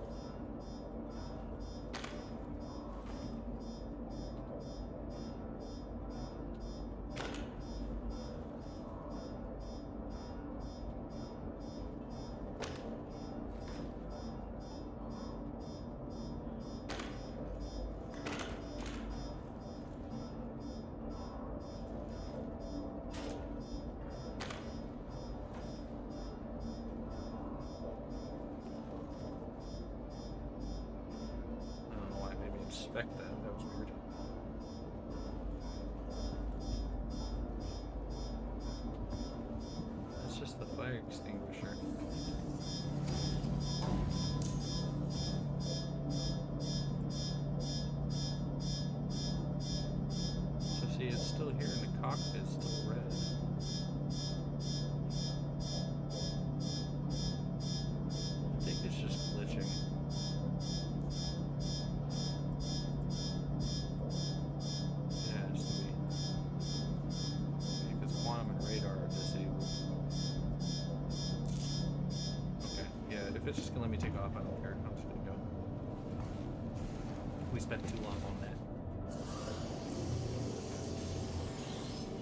Inspect that. That was weird. That's just the fire extinguisher. So see, it's still here in the cockpit, it's still red. I think it's just glitching. If it's just gonna let me take off, I don't care. I'm just gonna go. We spent too long on that.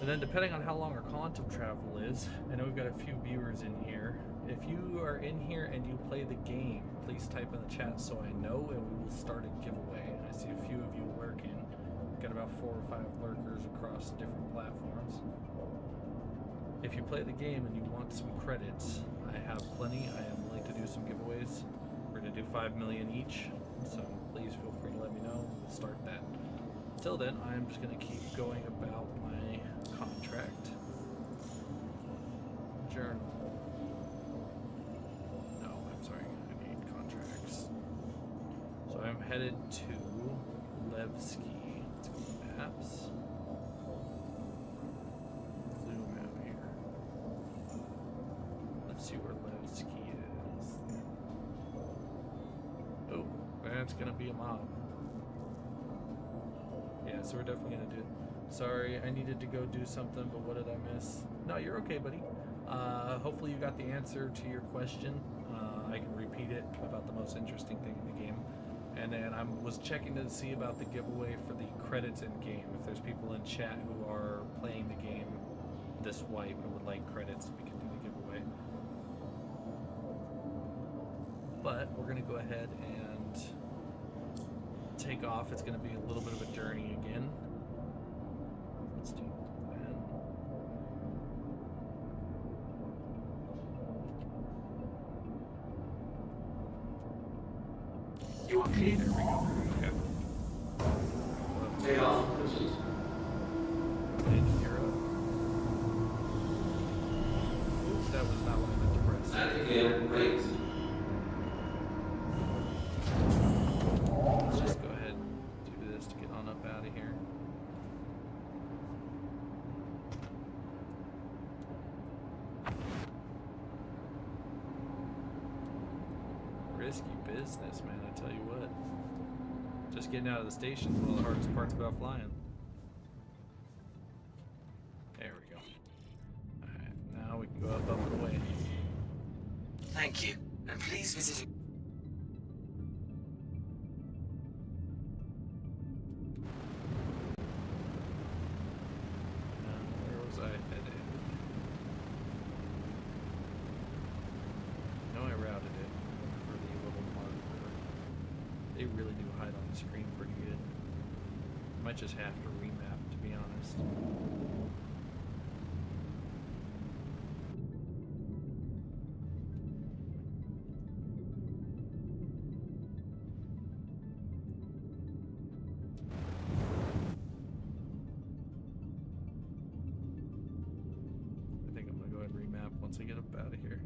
And then depending on how long our quantum travel is, I know we've got a few viewers in here. If you are in here and you play the game, please type in the chat so I know, and we will start a giveaway. I see a few of you lurking. got about 4 or 5 lurkers across different platforms. If you play the game and you want some credits, I have plenty. I am willing to do some giveaways. We're going to do 5 million each, so please feel free to let me know. We'll start that. Until then, I'm just going to keep going about my contract. Journal. No, I'm sorry. I need contracts. So I'm headed to Levski. Let's go to maps. Zoom out here. Let's see where Levski is. Oh, that's gonna be a mob. Yeah, so we're definitely gonna do. Sorry, I needed to go do something, but what did I miss? No, you're okay, buddy. Hopefully you got the answer to your question. I can repeat it about the most interesting thing in the game. And then I was checking to see about the giveaway for the credits in game. If there's people in chat who are playing the game this wipe and would like credits, we can do the giveaway. But we're gonna go ahead and take off. It's gonna be a little bit of a journey again. Let's do that.
You are clear.
There we go. Okay.
Take off complete.
In Europe. Oops, that was not what I meant to press.
Landing gear raised.
Let's just go ahead and do this to get on up out of here. Risky business, man, I tell you what. Just getting out of the station is one of the hardest parts about flying. There we go. Alright, now we can go up and away.
Thank you, and please visit.
Where was I headed? I know I routed it for the little marker. They really do hide on the screen pretty good. Might just have to remap, to be honest. I think I'm gonna go ahead and remap once I get up out of here.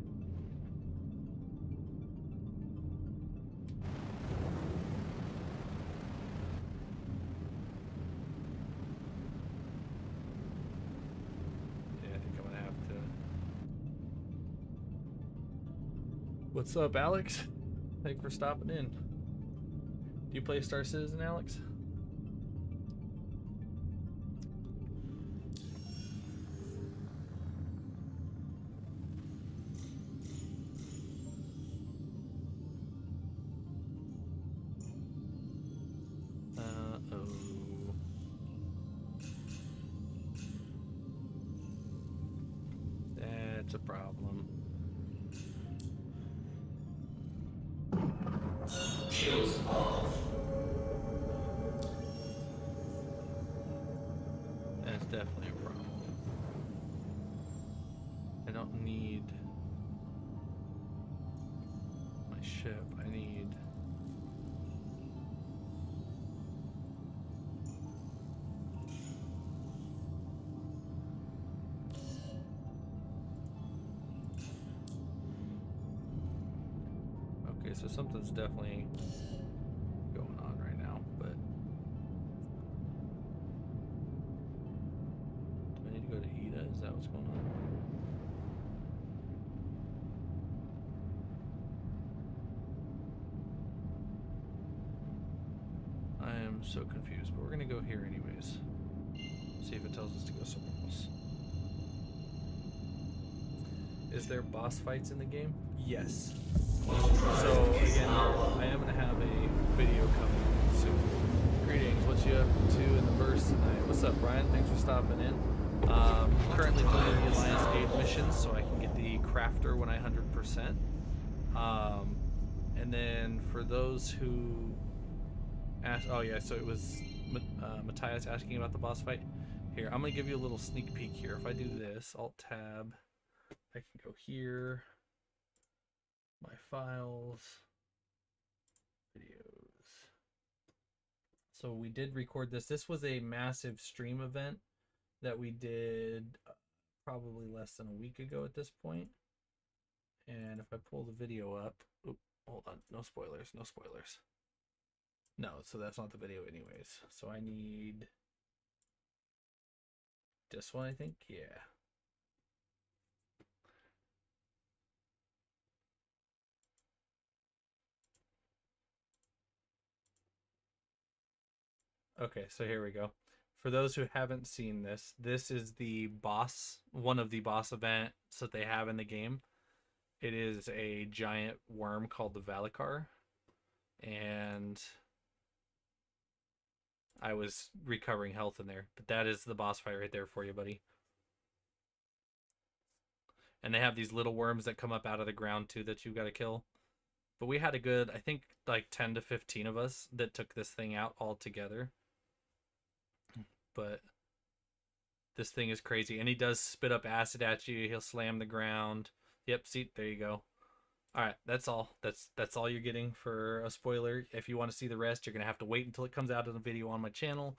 Yeah, I think I'm gonna have to. What's up, Alex? Thanks for stopping in. Do you play Star Citizen, Alex? Uh-oh. That's a problem.
Shields off.
That's definitely a problem. I don't need my ship. I need. Okay, so something's definitely going on right now, but do I need to go to Ida? Is that what's going on? I am so confused, but we're gonna go here anyways. See if it tells us to go somewhere else. Is there boss fights in the game? Yes. So again, I am gonna have a video coming soon. Greetings, what you up to in the verse tonight? What's up, Brian? Thanks for stopping in. Currently doing the Alliance Aid missions so I can get the crafter when I 100%. And then for those who asked, oh yeah, so it was Matthias asking about the boss fight. Here, I'm gonna give you a little sneak peek here. If I do this, Alt Tab, I can go here, my files, videos. So we did record this. This was a massive stream event that we did probably less than a week ago at this point. And if I pull the video up, oop, hold on, no spoilers, no spoilers. No, so that's not the video anyways. So I need this one, I think, yeah. Okay, so here we go. For those who haven't seen this, this is the boss, one of the boss events that they have in the game. It is a giant worm called the Valacar, and I was recovering health in there, but that is the boss fight right there for you, buddy. And they have these little worms that come up out of the ground too that you've got to kill. But we had a good, I think, like 10 to 15 of us that took this thing out all together. But this thing is crazy, and he does spit up acid at you. He'll slam the ground. Yep, see, there you go. All right, that's all. That's all you're getting for a spoiler. If you want to see the rest, you're gonna have to wait until it comes out in a video on my channel.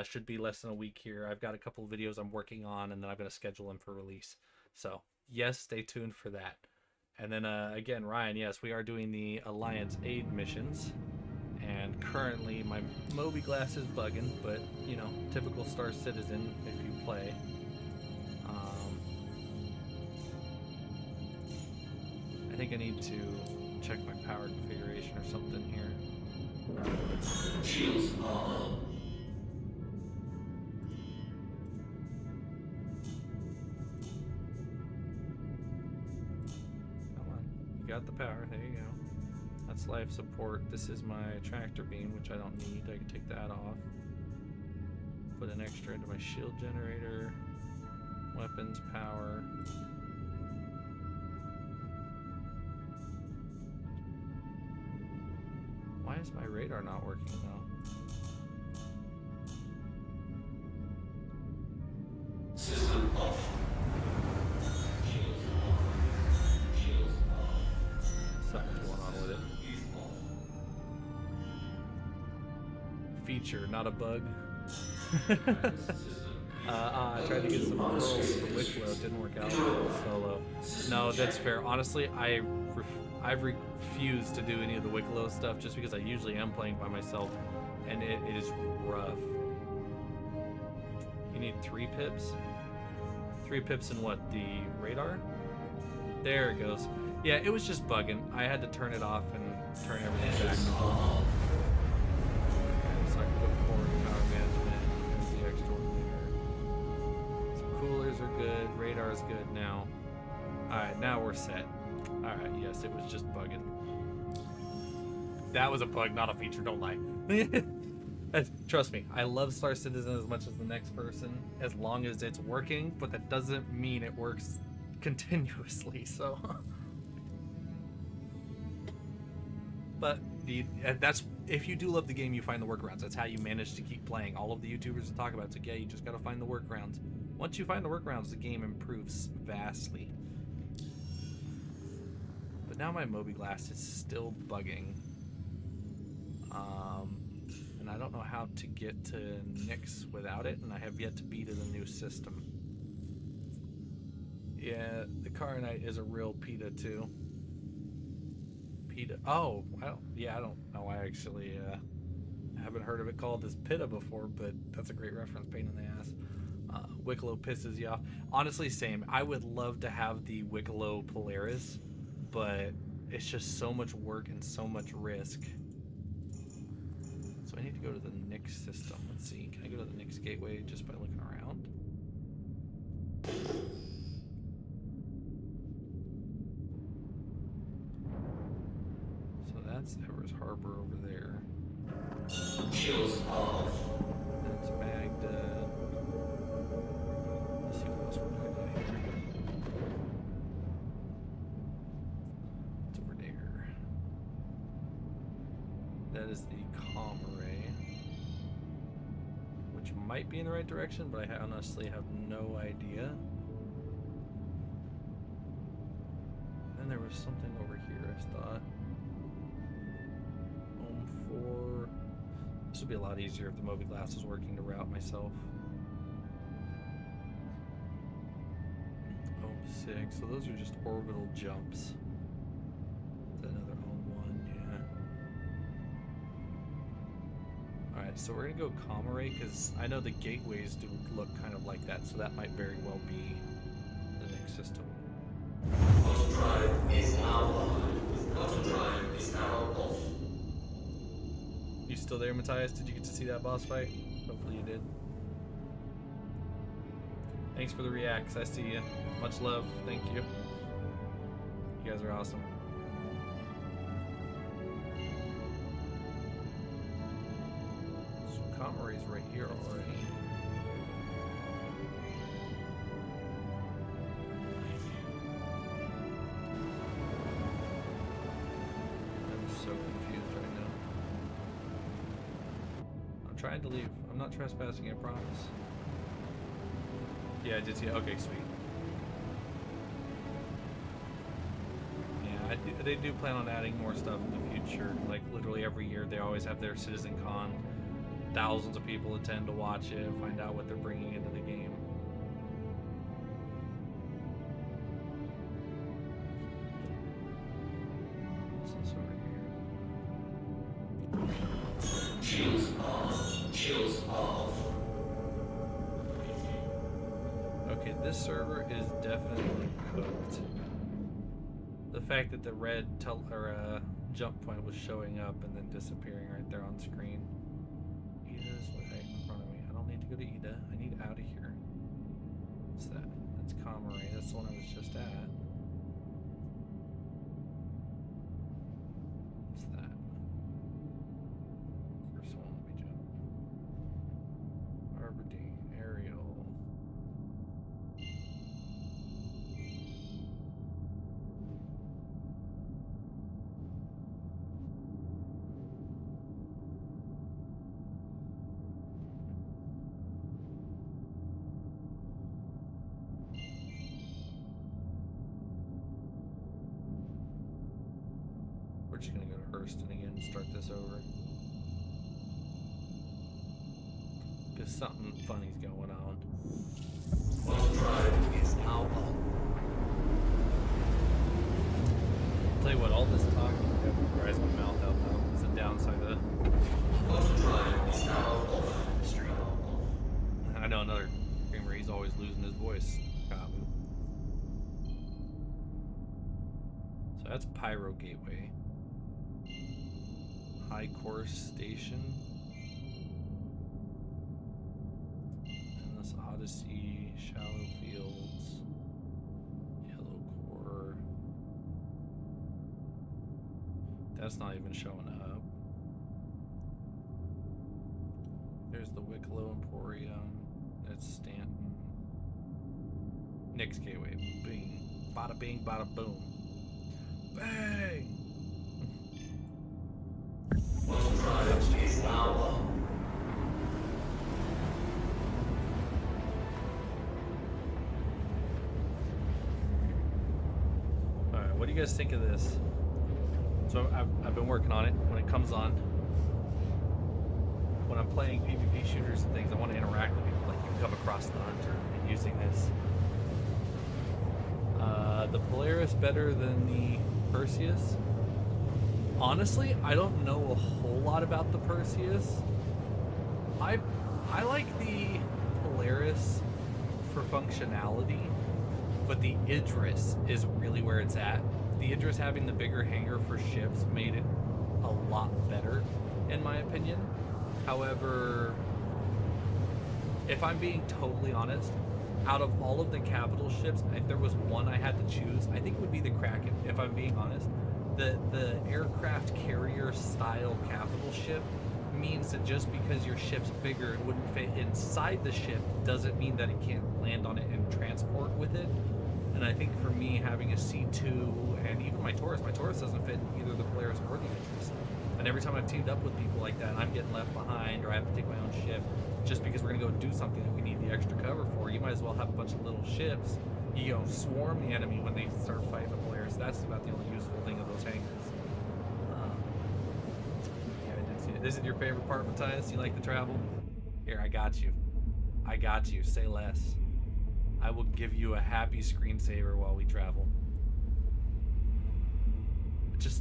Should be less than a week here. I've got a couple of videos I'm working on, and then I'm gonna schedule them for release. So yes, stay tuned for that. And then again, Ryan, yes, we are doing the Alliance Aid missions. And currently my Moby Glass is bugging, but you know, typical Star Citizen if you play. I think I need to check my power configuration or something here.
Shields are up.
Come on, you got the power, there you go. That's life support. This is my tractor beam, which I don't need. I can take that off. Put an extra into my shield generator. Weapons, power. Why is my radar not working though?
System off. Shields off. Shields off.
Something's going on with it. Feature, not a bug. I tried to get some pearls with the Wicklow. It didn't work out solo. No, that's fair. Honestly, I've refused to do any of the Wicklow stuff just because I usually am playing by myself, and it is rough. You need 3 pips? 3 pips in what? The radar? There it goes. Yeah, it was just bugging. I had to turn it off and turn everything back on. So I can go forward to power management. There's the extra one there. So coolers are good. Radar is good now. Alright, now we're set. Alright, yes, it was just bugging. That was a bug, not a feature, don't lie. Trust me, I love Star Citizen as much as the next person, as long as it's working, but that doesn't mean it works continuously, so... But that's, if you do love the game, you find the workarounds. That's how you manage to keep playing. All of the YouTubers that talk about it's like, yeah, you just gotta find the workarounds. Once you find the workarounds, the game improves vastly. But now my Moby Glass is still bugging. And I don't know how to get to Nyx without it, and I have yet to beat the new system. Yeah, the Carnite is a real PETA too. PETA. Oh, well, yeah, I don't know. I actually haven't heard of it called as PETA before, but that's a great reference. Pain in the ass. Wicklow pisses you off. Honestly, same. I would love to have the Wicklow Polaris, but it's just so much work and so much risk. So I need to go to the Nyx system. Let's see. Can I go to the Nyx gateway just by looking around? So that's Evers Harbor over there.
Shields off.
That's Baghdad. Let's see what else we're doing out here. It's over there. That is the comm array. might be in the right direction, but I honestly have no idea. And there was something over here, I thought. Home 4. This would be a lot easier if the Moby Glass was working to route myself. Home 6. So those are just orbital jumps. Is that another home 1? Yeah. Alright, so we're going to go Comare because I know the gateways do look kind of like that, so that might very well be the next system.
Auto drive is now on. Auto drive is now off.
You still there, Matthias? Did you get to see that boss fight? Hopefully you did. Thanks for the reacts. I see you. Much love. Thank you. You guys are awesome. So Comare's right here already. I'm so confused right now. I'm trying to leave. I'm not trespassing, I promise. Yeah, I did see it. Okay, sweet. Yeah, they do plan on adding more stuff in the future. Like, literally every year, they always have their Citizen Con. Thousands of people attend to watch it, find out what they're bringing into the game. What's this over here?
Shields off. Shields off.
Okay, this server is definitely cooked. The fact that the red jump point was showing up and then disappearing right there on screen. Ida's right in front of me. I don't need to go to Ida. I need out of here. What's that? That's Comare. That's the one I was just at. What's that? First one, let me jump. Aberdeen, Ariel. We're just gonna go to Hurston again and start this over. Because something funny's going on.
Auto drive is now on.
Tell you what, all this talking dries my mouth out though. It's the downside of it.
Auto drive is now off.
I know another gamer, he's always losing his voice. Kabu. So that's Pyro Gateway. High Course Station. Endless Odyssey, Shallow Fields, Yellow Core. That's not even showing up. There's the Wicklow Emporium. That's Stanton. Next Gateway. Bing. Bada bing, bada boom. Bang!
Auto drive is now on.
Alright, what do you guys think of this? So I've been working on it. When it comes on, when I'm playing PvP shooters and things, I want to interact with people. Like, you can come across the hunter and using this. The Polaris better than the Perseus? Honestly, I don't know a whole lot about the Perseus. I like the Polaris for functionality, but the Idris is really where it's at. The Idris having the bigger hangar for ships made it a lot better, in my opinion. However, if I'm being totally honest, out of all of the capital ships, if there was one I had to choose, I think it would be the Kraken, if I'm being honest. The aircraft carrier style capital ship means that just because your ship's bigger and wouldn't fit inside the ship doesn't mean that it can't land on it and transport with it. And I think for me, having a C2 and even my Taurus doesn't fit in either the Polaris or the Idris. And every time I've teamed up with people like that, I'm getting left behind, or I have to take my own ship, just because we're gonna go do something that we need the extra cover for. You might as well have a bunch of little ships. You know, swarm the enemy when they start fighting the players. That's about the only useful thing of those hangars. Yeah, I did see it. Is it your favorite part, Matthias? You like the travel? Here, I got you. I got you. Say less. I will give you a happy screensaver while we travel.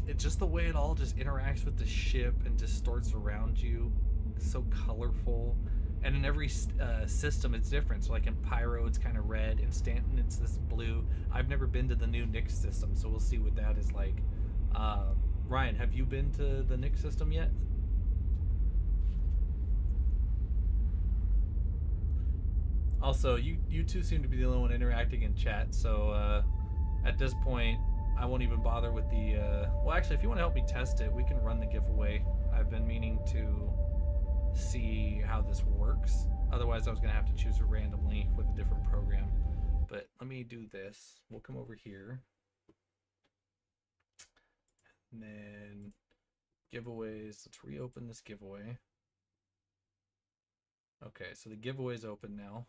It's just the way it all just interacts with the ship and distorts around you. It's so colorful. And in every system, it's different. So like in Pyro, it's kind of red. In Stanton, it's this blue. I've never been to the new Nyx system, so we'll see what that is like. Ryan, have you been to the Nyx system yet? Also, you two seem to be the only one interacting in chat, so at this point, I won't even bother with the... well, actually, if you want to help me test it, we can run the giveaway. I've been meaning to see how this works. Otherwise, I was going to have to choose it randomly with a different program. But let me do this. We'll come over here. And then giveaways. Let's reopen this giveaway. Okay, so the giveaway is open now.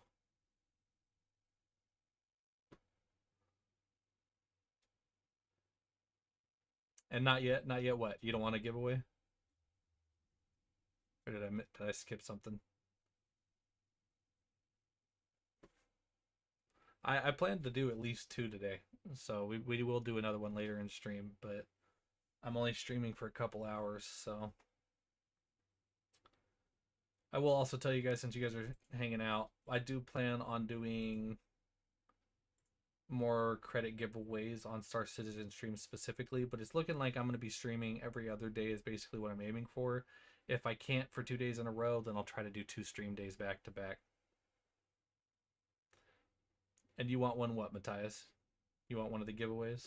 And not yet what? You don't want a giveaway? Or did I skip something? I plan to do at least 2 today, so we will do another one later in stream, but I'm only streaming for a couple hours, so I will also tell you guys, since you guys are hanging out, I do plan on doing more credit giveaways on Star Citizen streams specifically, but it's looking like I'm going to be streaming every other day is basically what I'm aiming for. If I can't for 2 days in a row, then I'll try to do 2 stream days back to back. And you want one what, Matthias? You want one of the giveaways?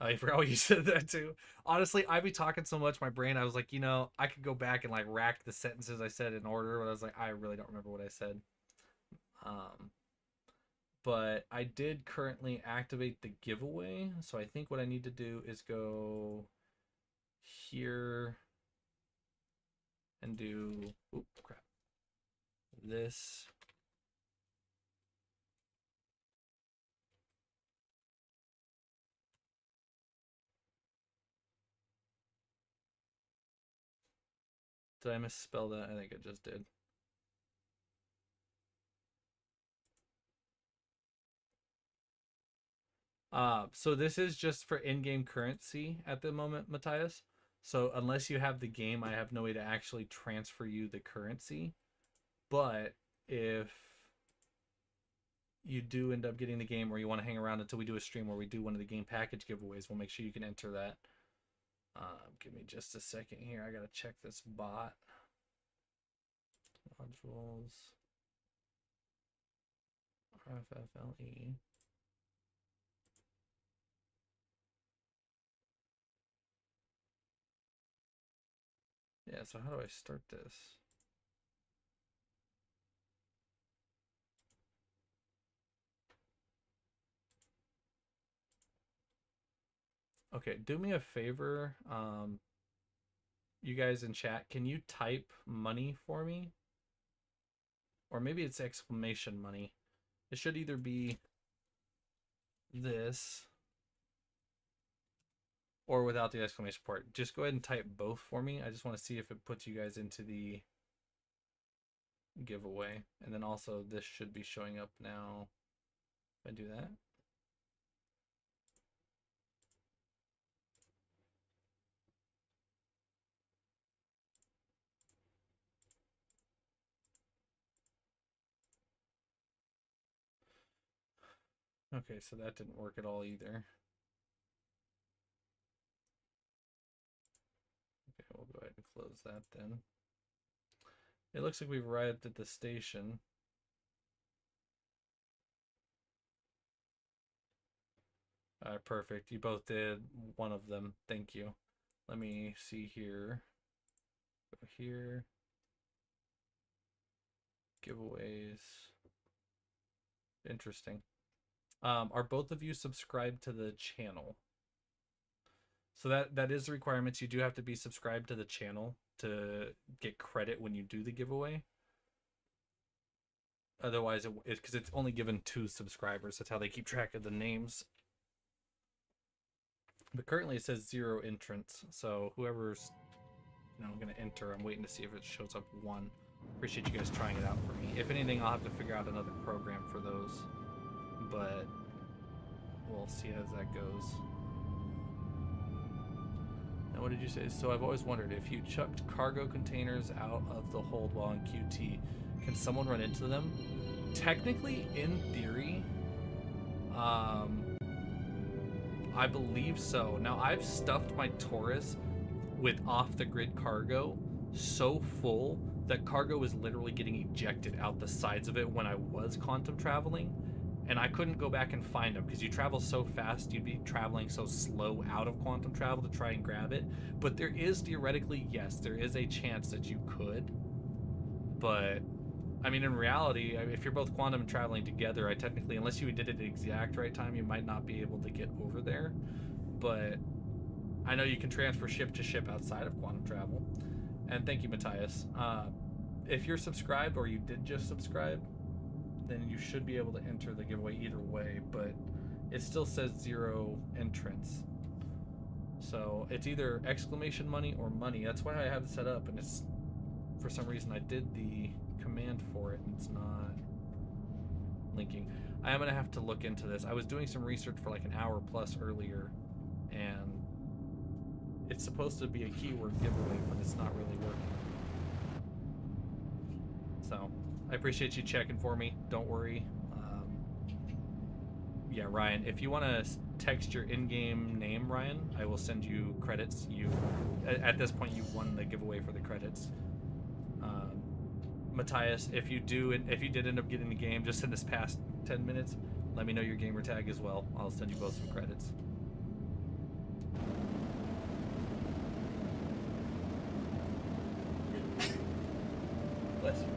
I forgot what you said that too. Honestly, I'd be talking so much, my brain, I was like, you know, I could go back and like rack the sentences I said in order, but I was like, I really don't remember what I said. But I did currently activate the giveaway, so I think what I need to do is go here and do, oop, crap, this. Did I misspell that? I think I just did. So this is just for in-game currency at the moment, Matthias. So unless you have the game, I have no way to actually transfer you the currency. But if you do end up getting the game, or you want to hang around until we do a stream where we do one of the game package giveaways, we'll make sure you can enter that. Give me just a second here. I gotta check this bot. Modules. RFFLE. Yeah, so how do I start this? Okay, do me a favor. You guys in chat, can you type money for me? Or maybe it's exclamation money. It should either be this or without the exclamation part. Just go ahead and type both for me. I just want to see if it puts you guys into the giveaway. And then also this should be showing up now. If I do that. Okay, so that didn't work at all either. Okay, we'll go ahead and close that then. It looks like we've arrived at the station. Perfect. You both did one of them. Thank you. Let me see here. Go here. Giveaways. Interesting. Are both of you subscribed to the channel? So that is the requirements. You do have to be subscribed to the channel to get credit when you do the giveaway. Otherwise, because it's only given 2 subscribers. That's how they keep track of the names. But currently it says 0 entrants. So whoever's going to enter, I'm waiting to see if it shows up 1. Appreciate you guys trying it out for me. If anything, I'll have to figure out another program for those. But we'll see as that goes. Now, what did you say? So I've always wondered, if you chucked cargo containers out of the hold while in QT, can someone run into them? Technically, in theory, I believe so. Now, I've stuffed my Taurus with off-the-grid cargo so full that cargo was literally getting ejected out the sides of it when I was quantum traveling, and I couldn't go back and find them because you travel so fast, you'd be traveling so slow out of quantum travel to try and grab it. But there is theoretically, yes, there is a chance that you could, but I mean, in reality, if you're both quantum and traveling together, I technically, unless you did it at the exact right time, you might not be able to get over there. But I know you can transfer ship to ship outside of quantum travel. And thank you, Matthias. If you're subscribed, or you did just subscribe, then you should be able to enter the giveaway either way, but it still says 0 entrants. So it's either exclamation money or money. That's why I have it set up, and it's, for some reason, I did the command for it and it's not linking. I am gonna have to look into this. I was doing some research for like an hour plus earlier, and it's supposed to be a keyword giveaway, but it's not really working. So I appreciate you checking for me. Don't worry. Yeah, Ryan, if you want to text your in-game name, Ryan, I will send you credits. You, at this point, you've won the giveaway for the credits. Matthias, if you did end up getting the game just in this past 10 minutes, let me know your gamer tag as well. I'll send you both some credits. Bless you.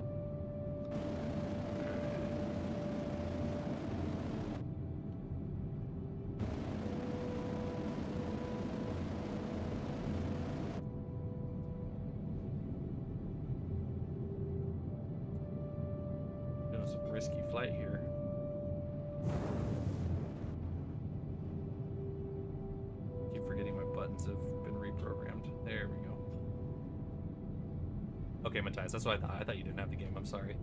Risky flight here. Keep forgetting my buttons have been reprogrammed. There we go. Okay, Matthias, that's what I thought. I thought you didn't have the game. I'm sorry.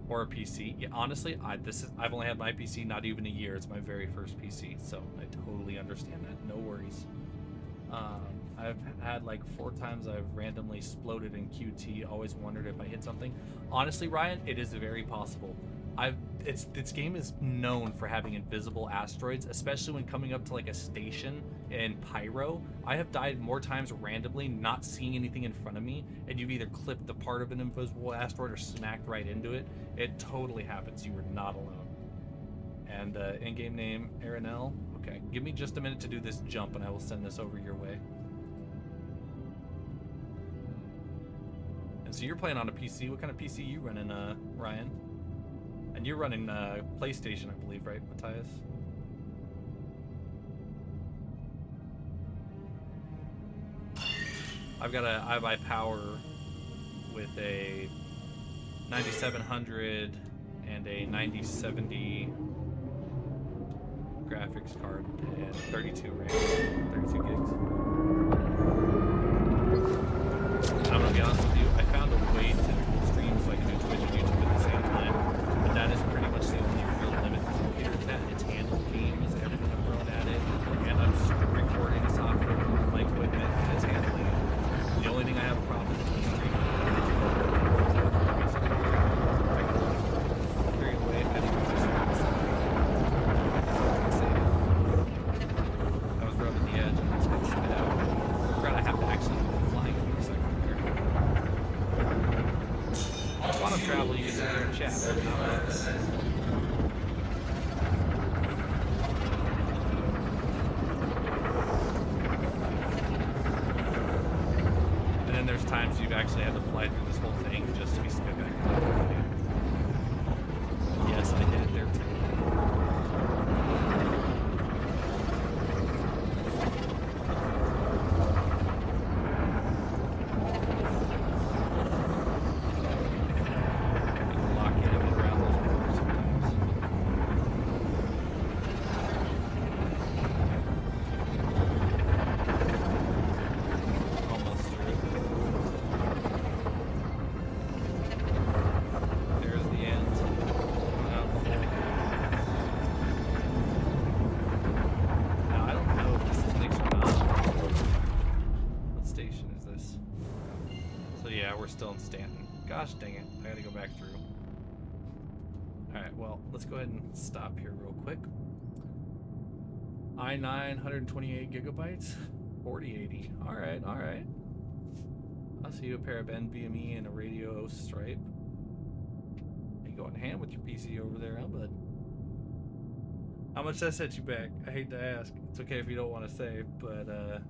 Or a PC. Yeah, honestly, I've only had my PC not even a year. It's my very first PC, so I totally understand that. No worries. I've had like 4 times I've randomly exploded in QT. Always wondered if I hit something. Honestly, Ryan, it is very possible. This game is known for having invisible asteroids, especially when coming up to like a station in Pyro. I have died more times randomly, not seeing anything in front of me, and you've either clipped the part of an invisible asteroid or smacked right into it. It totally happens. You were not alone. And in-game name, Aranel. Okay, give me just a minute to do this jump, and I will send this over your way. And so you're playing on a PC. What kind of PC are you running, Ryan? And you're running PlayStation, I believe, right, Matthias? I've got a iBuyPower with a 9700 and a 9070 graphics card and 32 RAM, 32 gigs. And I'm gonna be honest with you, I found a way to stream so I can do Twitch and YouTube at the same time, but that is pretty much the only real limit the computer's at. It's handled games, everything I've thrown at it, and I'm recording software with my equipment, and it's handling it. The only thing I have a problem with is the streaming. Travel, you can sit there and chat. And then there's times you've actually had to fly through this whole thing just to be spit back into the thing. Yes, I did it there too. Yeah, we're still in Stanton. Gosh dang it. I gotta go back through. Alright, well, let's go ahead and stop here real quick. i9, 128 gigabytes, 4080. Alright, alright. I'll see you a pair of NVMe and a radio stripe. You going ham with your PC over there, huh, bud? How much that set you back? I hate to ask. It's okay if you don't want to say, but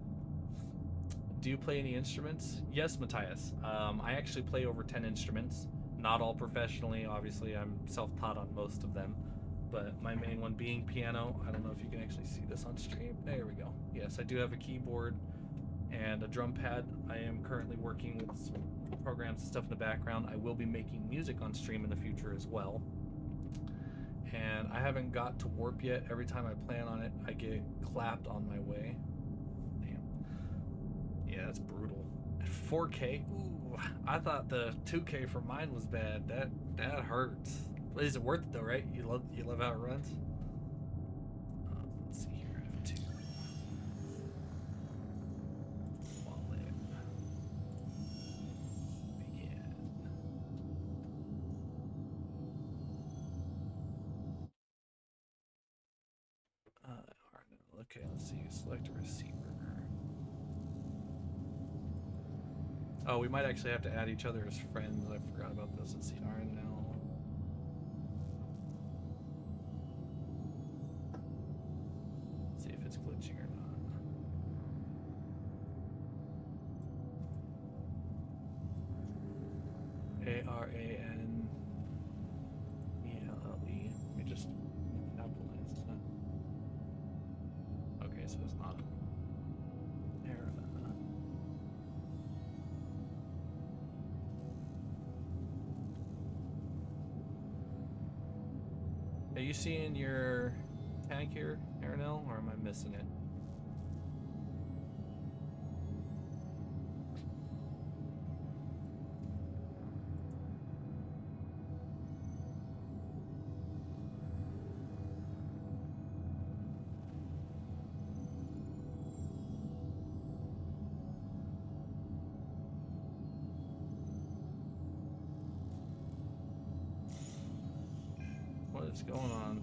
do you play any instruments? Yes, Matthias. I actually play over 10 instruments. Not all professionally, obviously. I'm self-taught on most of them. But my main one being piano. I don't know if you can actually see this on stream. There we go. Yes, I do have a keyboard and a drum pad. I am currently working with some programs and stuff in the background. I will be making music on stream in the future as well. And I haven't got to warp yet. Every time I plan on it, I get clapped on my way. Damn. Yeah, that's brutal. At 4K? Ooh, I thought the 2K for mine was bad. That hurts. But is it worth it though, right? You love how it runs? Let's see here. I have 2. Wallet. Begin. Okay, let's see. Select a receiver. Oh, we might actually have to add each other as friends. I forgot about this. Let's see. RNL. Let's see if it's glitching or not. ARANELLE. Let me just capitalize that. Okay, so it's not error. Are you seeing your tag here, Aranel, or am I missing it? What is going on?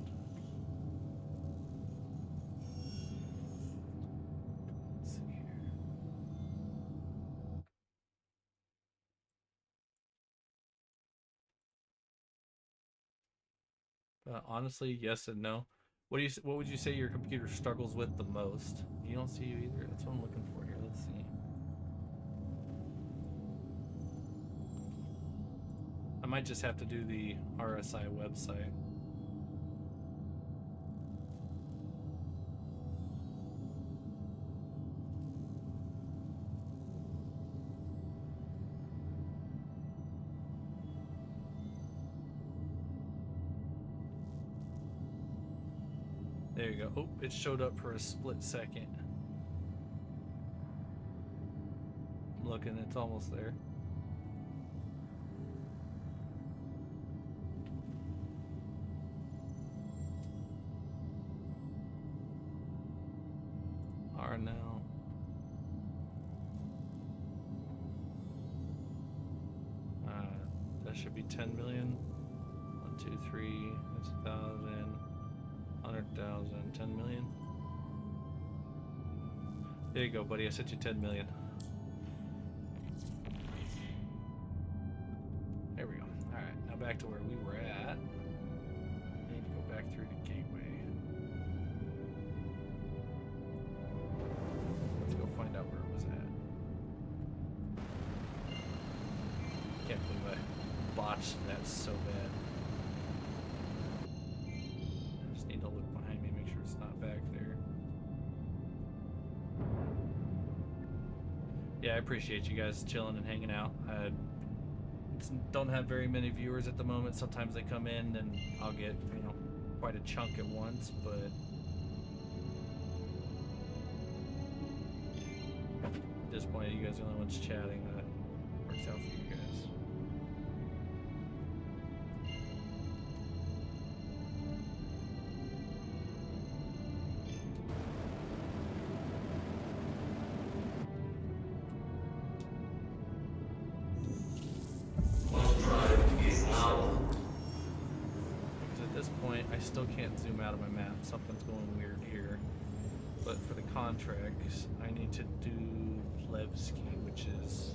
Let's see here. Honestly, yes and no. What would you say your computer struggles with the most? You don't see you either. That's what I'm looking for here. Let's see. I might just have to do the RSI website. There you go. Oh, it showed up for a split second. I'm looking, it's almost there. Now. That should be 10 million. 1, 2, 3. That's 1,000. 100,000. 10 million. There you go, buddy. I sent you 10 million. There we go. Alright, now back to where we were at. I need to go back through to Gateway. Let's go find out where it was at. Can't believe I botched that so bad. I just need to look behind me, make sure it's not back there. Yeah, I appreciate you guys chilling and hanging out. I don't have very many viewers at the moment. Sometimes they come in and I'll get, you know, quite a chunk at once, but at this point, you guys are the only ones chatting. That works out for you guys. I still can't zoom out of my map. Something's going weird here. But for the contracts, I need to do Levski, which is...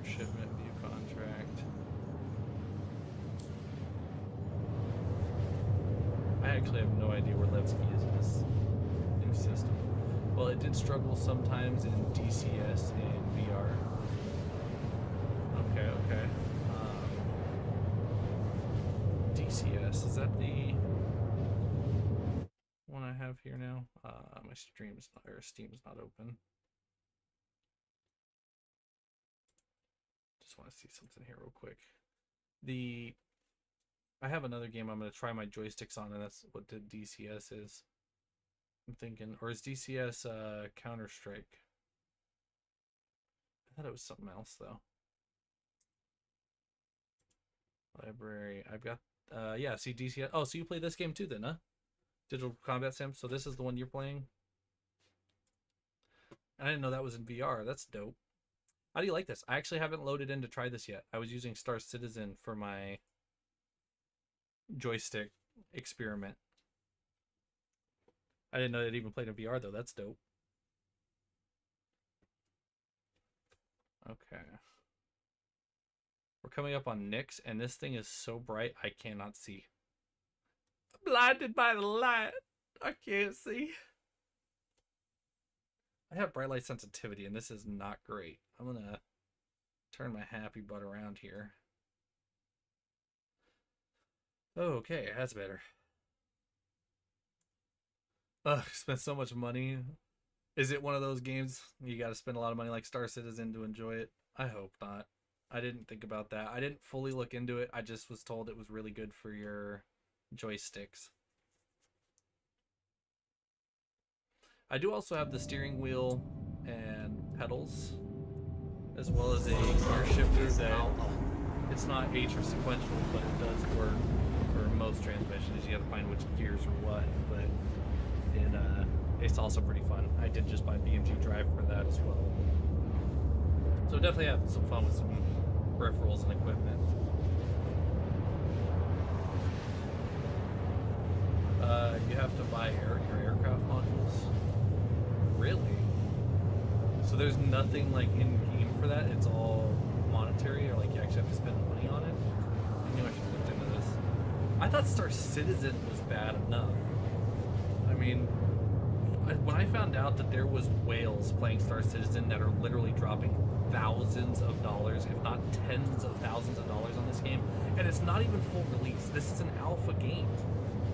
shipment view contract. I actually have no idea where Levski is in this new system. Well, it did struggle sometimes in DCS and VR. Okay, okay. DCS, is that the one I have here now? My stream's not, or Steam's not open. Just want to see something here real quick. I have another game I'm going to try my joysticks on, and that's what the DCS is. I'm thinking, or is DCS Counter-Strike? I thought it was something else though. Library. I've got yeah, see DCS. Oh, so you play this game too then, huh? Digital Combat Sim. So this is the one you're playing? I didn't know that was in VR. That's dope. How do you like this? I actually haven't loaded in to try this yet. I was using StarCitizen for my joystick experiment. I didn't know it even played in VR though. That's dope. Okay. We're coming up on Nyx, and this thing is so bright I cannot see. I'm blinded by the light. I can't see. I have bright light sensitivity, and this is not great. I'm gonna turn my happy butt around here. Okay, that's better. Ugh, spent so much money. Is it one of those games you gotta spend a lot of money like StarCitizen to enjoy it? I hope not. I didn't think about that. I didn't fully look into it. I just was told it was really good for your joysticks. I do also have the steering wheel and pedals, as well as a gear shifter that it's not H or sequential, but it does work for most transmissions. You gotta find which gears or what, but it's also pretty fun. I did just buy BMG Drive for that as well. So definitely have some fun with some peripherals and equipment. You have to buy your aircraft modules. Really? So there's nothing like in game for that? It's all monetary, or like you actually have to spend money on it? I knew I should have looked into this. I thought StarCitizen was bad enough. I mean, when I found out that there was whales playing StarCitizen that are literally dropping thousands of dollars, if not tens of thousands of dollars on this game, and it's not even full release. This is an alpha game.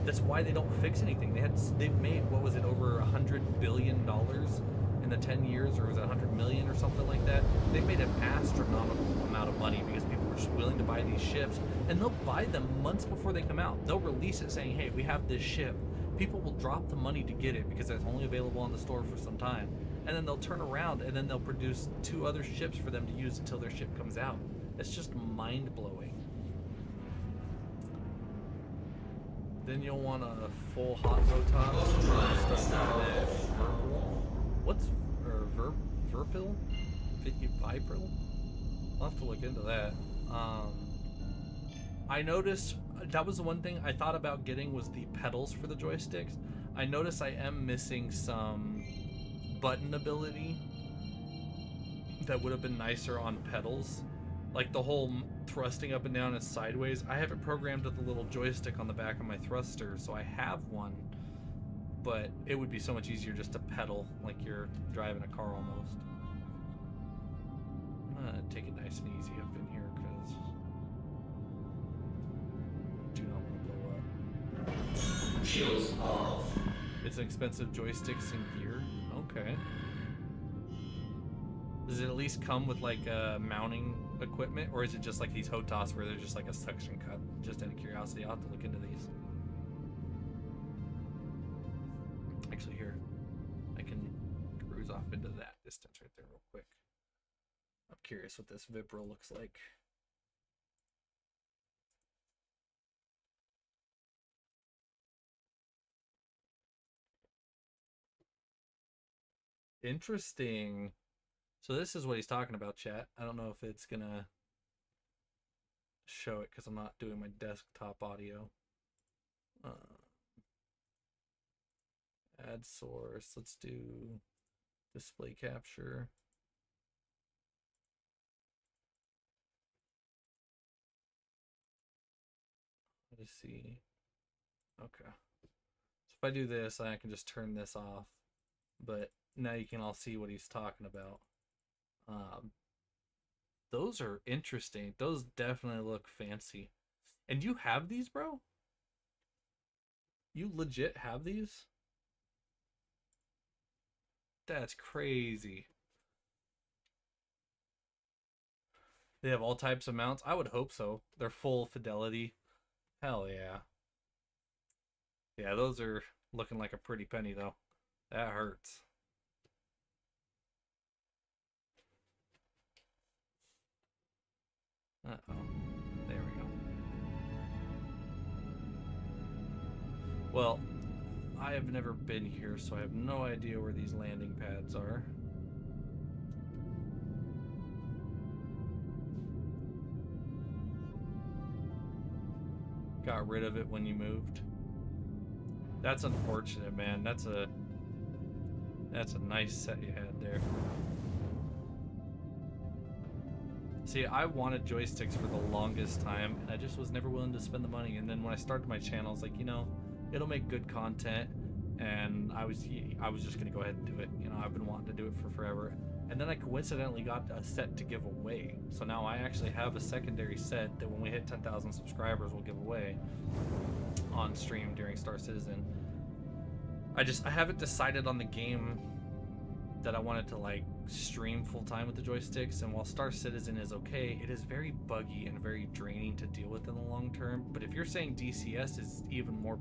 That's why they don't fix anything. They've made, what was it, over $100 billion in the 10 years, or was it 100 million or something like that? They've made an astronomical amount of money because people are willing to buy these ships, and they'll buy them months before they come out. They'll release it saying, hey, we have this ship. People will drop the money to get it because it's only available on the store for some time, and then they'll turn around and then they'll produce 2 other ships for them to use until their ship comes out. It's just mind-blowing. Then you'll want a full hot rotor. What's Verpil? Vipril? I'll have to look into that. I noticed that was the one thing I thought about getting was the pedals for the joysticks. I noticed I am missing some button ability that would have been nicer on pedals. Like the whole thrusting up and down and sideways. I have it programmed with a little joystick on the back of my thruster, so I have one. But it would be so much easier just to pedal like you're driving a car almost. I'm gonna take it nice and easy up in here because I do not want to blow up.
Shields off.
It's an expensive joysticks and gear. Okay. Does it at least come with like mounting equipment, or is it just like these HOTAS where there's just like a suction cup? Just out of curiosity, I'll have to look into these. Actually, here, I can cruise off into that distance right there real quick. I'm curious what this Vibro looks like. Interesting. So this is what he's talking about, chat. I don't know if it's gonna show it because I'm not doing my desktop audio. Add source. Let's do display capture. Let's see. Okay. So if I do this, I can just turn this off. But now you can all see what he's talking about. Those are interesting. Those definitely look fancy. And you have these, bro? You legit have these? That's crazy. They have all types of mounts? I would hope so. They're full fidelity. Hell yeah. Yeah, those are looking like a pretty penny, though. That hurts. Uh-oh. There we go. Well, I have never been here, so I have no idea where these landing pads are. Got rid of it when you moved. That's unfortunate, man. That's a nice set you had there. See, I wanted joysticks for the longest time, and I just was never willing to spend the money. And then when I started my channel, I was like, you know, it'll make good content, and I was just gonna go ahead and do it. You know, I've been wanting to do it for forever. And then I coincidentally got a set to give away. So now I actually have a secondary set that when we hit 10,000 subscribers, we'll give away on stream during Star Citizen. I haven't decided on the game that I wanted to like stream full time with the joysticks, and while Star Citizen is okay, it is very buggy and very draining to deal with in the long term. But if you're saying DCS is even more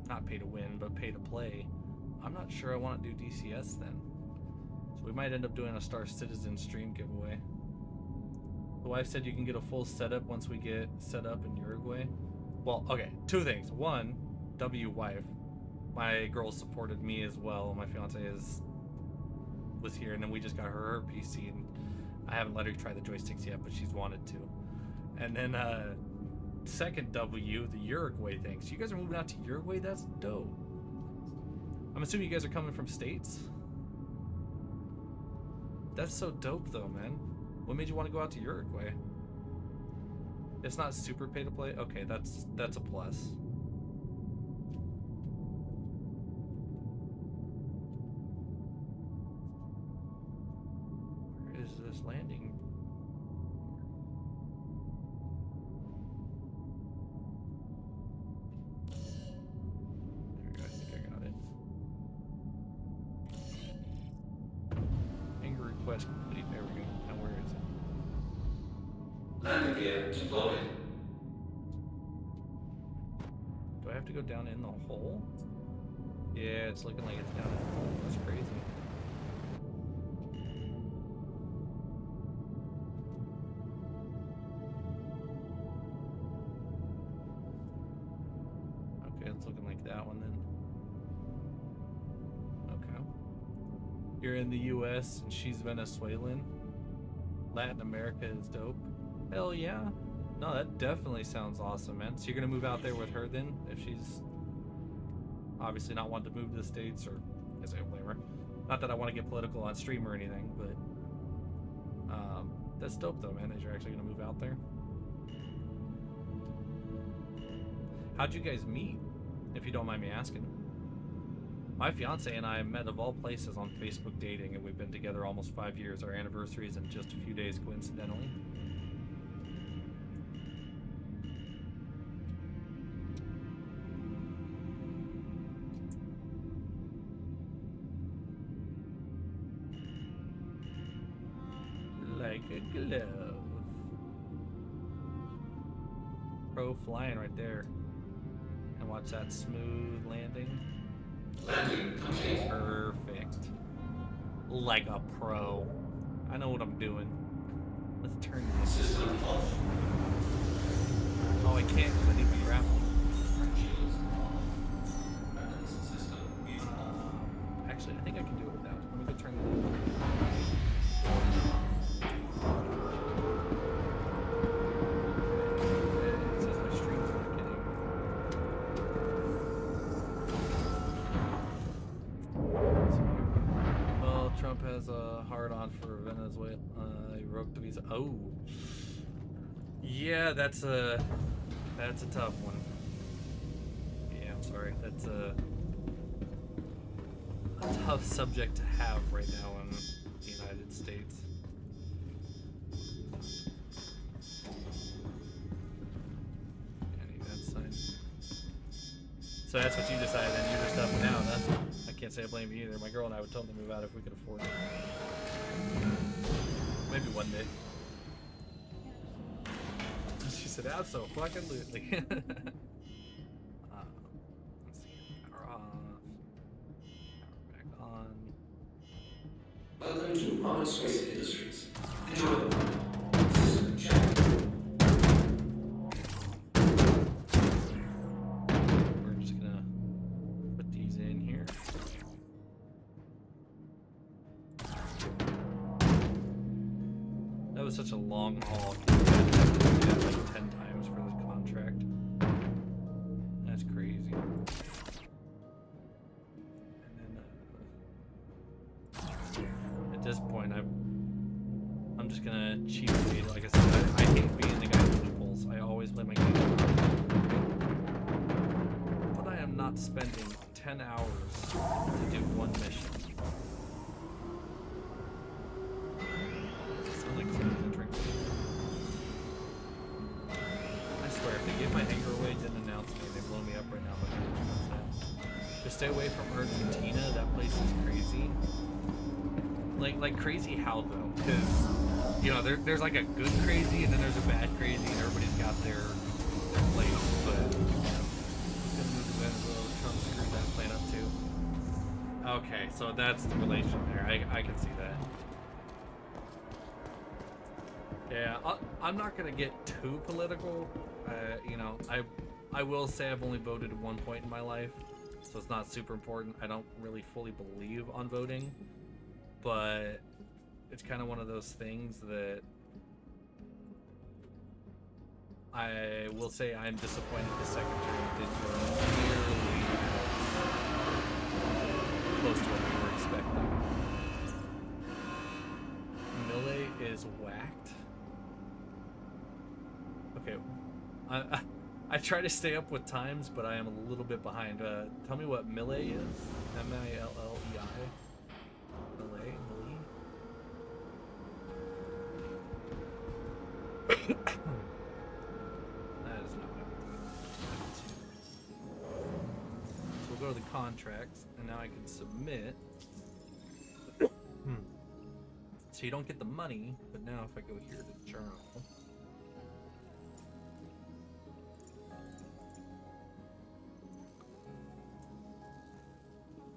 not pay to win, but pay to play, I'm not sure I want to do DCS then. So we might end up doing a Star Citizen stream giveaway. The wife said you can get a full setup once we get set up in Uruguay. Well, okay, two things. One, wife. My girl supported me as well. My fiance was here, and then we just got her PC, and I haven't let her try the joysticks yet, but she's wanted to. And then second W, the Uruguay thing. So you guys are moving out to Uruguay? That's dope. I'm assuming you guys are coming from states? That's so dope though, man. What made you want to go out to Uruguay? It's not super pay to play? Okay, that's a plus. Where is this landing? There we go, I think I got it. Anger request complete. There we go. Now where is it?
Landing gear deployed.
Do I have to go down in the hole? Yeah, it's looking like it's down in the hole. That's crazy. Okay, it's looking like that one then. Okay. You're in the US and she's Venezuelan. Latin America is dope. Hell yeah. No, that definitely sounds awesome, man. So you're gonna move out there with her then, if she's obviously not wanting to move to the States, or as I blame her. Not that I want to get political on stream or anything, but that's dope though, man, that you're actually gonna move out there. How'd you guys meet, if you don't mind me asking? My fiance and I met of all places on Facebook dating, and we've been together almost 5 years. Our anniversary is in just a few days, coincidentally. like a glove. Pro flying right there. And watch that smooth landing.
Landing complete.
Perfect. Like a pro. I know what I'm doing. Let's turn this.
System off.
Oh, I can't because I need to grapple.
Shields off. Weapons system is off.
Actually, I think I can do it without. Let me go turn the. It says my stream's not getting. Well, Trump has a hard-on for Venezuela. He revoked the visa. Oh, yeah, that's a tough one. Yeah, I'm sorry. That's a tough subject to have right now in the United States. I need that sign. So that's what you decided, and you're just up and down, huh? I can't say I blame you either. My girl and I would totally move out if we could afford it. Maybe one day. She said, absolutely. Let's see. Power off. Power back on.
Welcome to Modern Space Industries. Enjoy. System check.
We're just gonna put these in here. That was such a long haul. I had to do that like 10 times for this contract. That's crazy. And then at this point, I'm just gonna cheat speed. Like I said, I hate being the guy with loopholes. I always play my game. But I am not spending 10 hours to do one mission. Sound like someone's gonna drink. I swear, if they give my hangar away, didn't announce me, they blow me up right now. But just stay away from Argentina. That place is crazy. Like crazy how though? Because you know there's like a good crazy and then there's a bad crazy, and everybody's got their place. But you know, gonna move to Venezuela. Trump screwed that plane up too. Okay, so that's the relation there. I can see that. Yeah, I'm not gonna get too political. You know, I will say I've only voted at one point in my life, so it's not super important. I don't really fully believe on voting, but it's kind of one of those things that I will say I'm disappointed the secretary didn't go nearly close to what we were expecting. Millet is whacked. Okay, I try to stay up with times, but I am a little bit behind. Tell me what Millet is. M-I-L-L-E-I. Millet. That is not what I meant. So we'll go to the contracts, and now I can submit. So you don't get the money, but now if I go here to journal.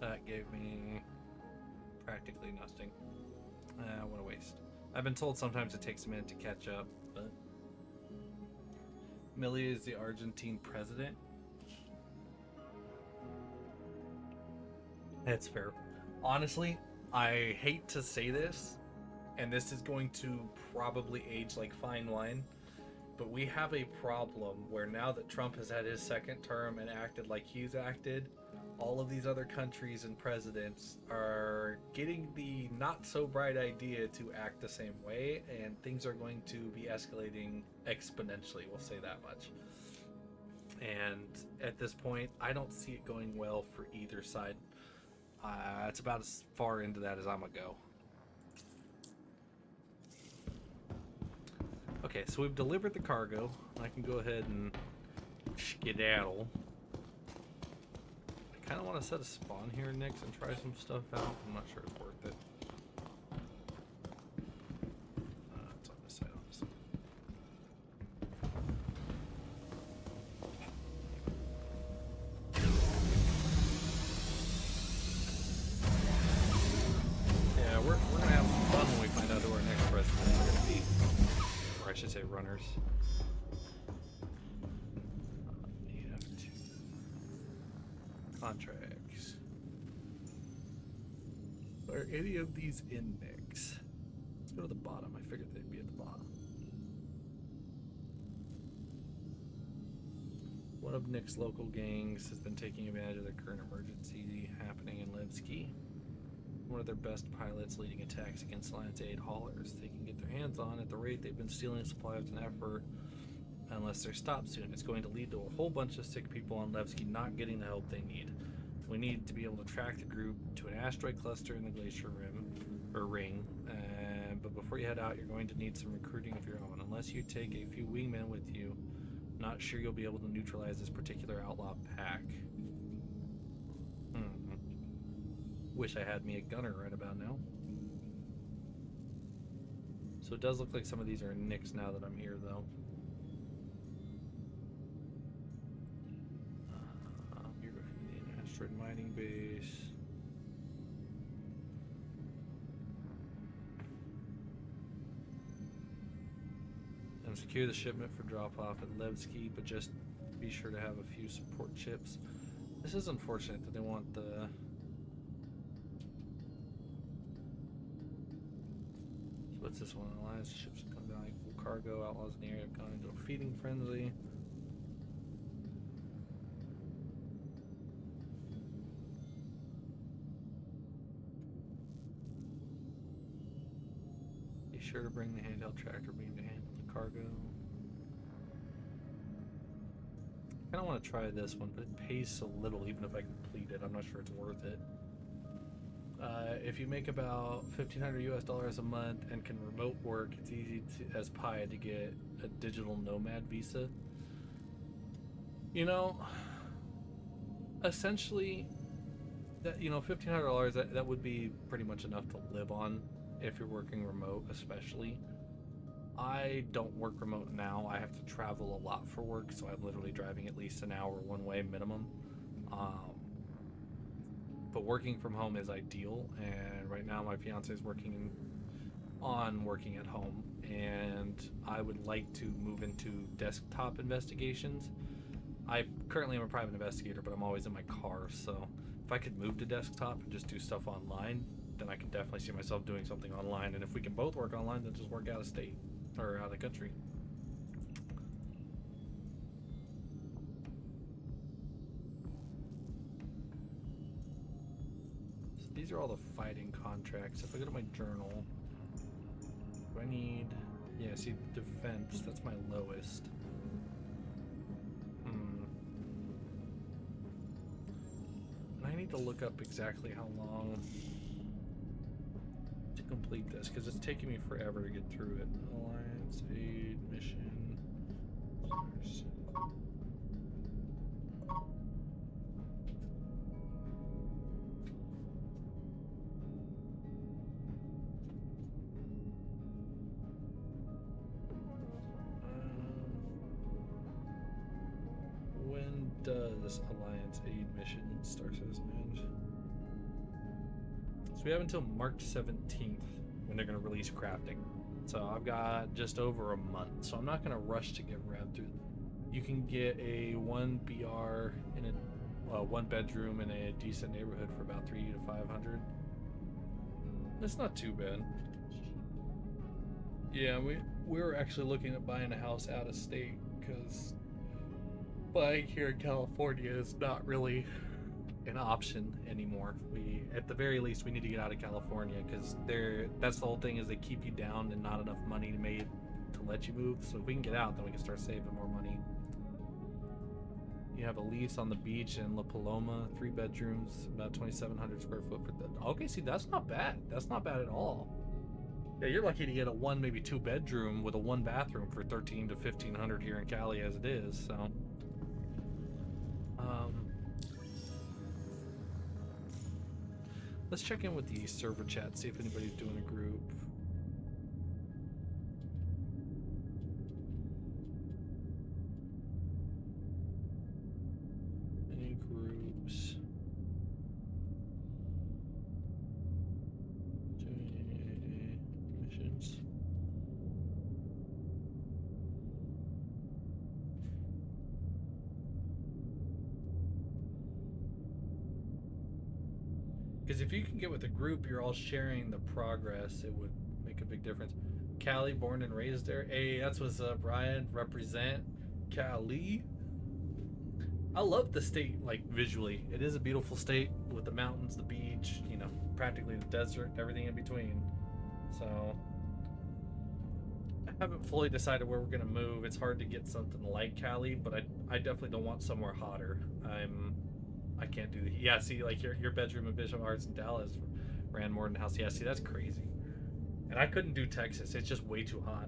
That gave me practically nothing. What a waste. I've been told sometimes it takes a minute to catch up, but Milei is the Argentine president. That's fair. Honestly, I hate to say this, and this is going to probably age like fine wine, but we have a problem where now that Trump has had his second term and acted like he's acted, all of these other countries and presidents are getting the not so bright idea to act the same way, and things are going to be escalating exponentially, we'll say that much. And at this point, I don't see it going well for either side. It's about as far into that as I'm gonna go. Okay, so we've delivered the cargo. I can go ahead and skedaddle. I kind of want to set a spawn here next and try some stuff out. I'm not sure it's worth it. runners. EF2 contracts. Are any of these in Nick's? Let's go to the bottom. I figured they'd be at the bottom. One of Nick's local gangs has been taking advantage of the current emergency happening in Levski. One of their best pilots leading attacks against Alliance Aid haulers they can get their hands on. At the rate they've been stealing supplies and effort, unless they're stopped soon, it's going to lead to a whole bunch of sick people on Levski not getting the help they need. We need to be able to track the group to an asteroid cluster in the glacier ring. But before you head out, you're going to need some recruiting of your own. Unless you take a few wingmen with you, not sure you'll be able to neutralize this particular outlaw pack. Wish I had me a gunner right about now. So it does look like some of these are in Nick's now that I'm here, though. You're going to need an asteroid mining base. And secure the shipment for drop-off at Levski, but just be sure to have a few support chips. This is unfortunate that they want the... What's this one? Alliance ships have come down equal cargo. Outlaws in the area have gone into a feeding frenzy. Be sure to bring the handheld tractor beam to handle the cargo. I kind of want to try this one, but it pays so little even if I complete it. I'm not sure it's worth it. If you make about $1,500 a month and can remote work, it's easy as pie to get a digital nomad visa. You know, essentially, that $1,500 that would be pretty much enough to live on if you're working remote, especially. I don't work remote now. I have to travel a lot for work, so I'm literally driving at least an hour one way minimum. But working from home is ideal, and right now my fiance is working at home, and I would like to move into desktop investigations. I currently am a private investigator, but I'm always in my car, so if I could move to desktop and just do stuff online, then I can definitely see myself doing something online. And if we can both work online, then just work out of state or out of the country. These are all the fighting contracts. If I go to my journal, do I need... Yeah, see, defense, that's my lowest. And I need to look up exactly how long to complete this, because it's taking me forever to get through it. Alliance, aid, mission... Does Alliance aid mission StarCitizen end? So we have until March 17th when they're going to release crafting. So I've got just over a month. So I'm not going to rush to get wrapped through. You can get a 1 BR in a 1 bedroom in a decent neighborhood for about $300 to $500. That's not too bad. Yeah, we were actually looking at buying a house out of state because buying here in California is not really an option anymore. At the very least, we need to get out of California because that's the whole thing, is they keep you down and not enough money made to let you move. So if we can get out, then we can start saving more money. You have a lease on the beach in La Paloma, 3 bedrooms, about 2,700 square foot. Okay, see, that's not bad. That's not bad at all. Yeah, you're lucky to get a 1, maybe 2 bedroom with a 1 bathroom for $1,300 to $1,500 here in Cali as it is. So. Let's check in with the server chat, see if anybody's doing a group. Any groups? Doing missions? Because if you can get with a group, you're all sharing the progress. It would make a big difference. Cali, born and raised there. Hey, that's what's up, Ryan. Represent Cali. I love the state, like, visually. It is a beautiful state with the mountains, the beach, you know, practically the desert, everything in between. So I haven't fully decided where we're gonna move. It's hard to get something like Cali, but I definitely don't want somewhere hotter. I can't do the, yeah, see, like your bedroom at Bishop Arts in Dallas ran more than house. Yeah, see, that's crazy. And I couldn't do Texas. It's just way too hot.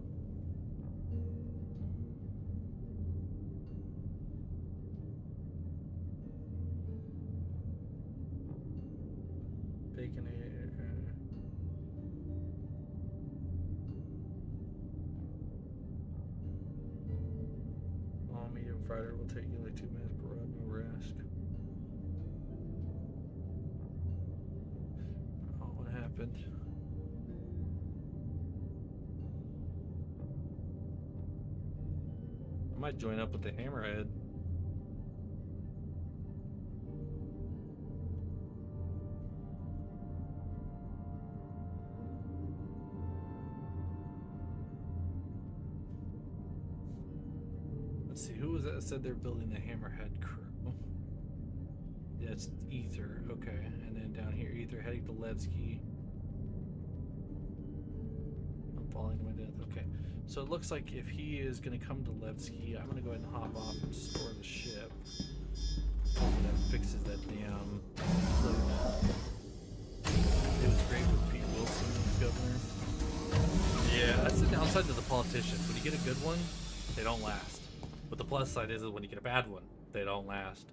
Baconator. All medium fried will take you like 2 minutes per run, no rest. Oh, what happened? I might join up with the Hammerhead. Let's see, who was that said they're building the Hammerhead crew? Yeah, it's Ether, okay. And then down here, Ether heading to Levski. I'm falling to my death, okay. So it looks like if he is going to come to Levski, I'm going to go ahead and hop off and store the ship. That fixes that damn clip. It was great with Pete Wilson as governor. Yeah, that's the downside to the politicians. When you get a good one, they don't last. But the plus side is that when you get a bad one, they don't last.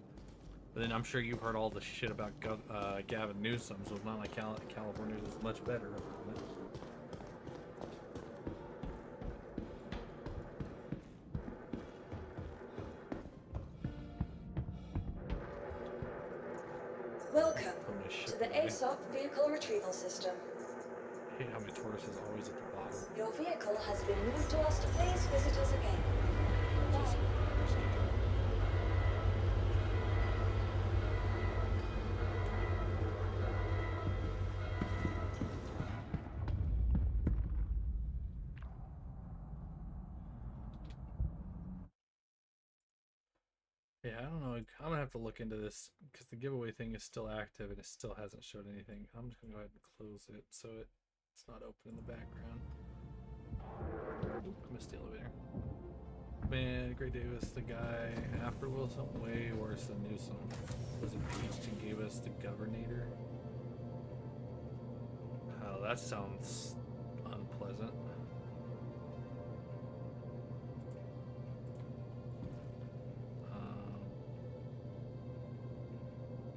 But then I'm sure you've heard all the shit about Gavin Newsom, so it's not like California's is much better.
Welcome to the aUEC Vehicle Retrieval System.
I hate how my Taurus is always at the bottom.
Your vehicle has been moved to us. Please visit us again. Goodbye.
Yeah, I don't know. I'm gonna have to look into this because the giveaway thing is still active and it still hasn't showed anything. I'm just gonna go ahead and close it so it's not open in the background. Oop, I missed the elevator. Man, Gray Davis, the guy after Wilson, way worse than Newsom. Was impeached and gave us the governor. Oh, that sounds unpleasant.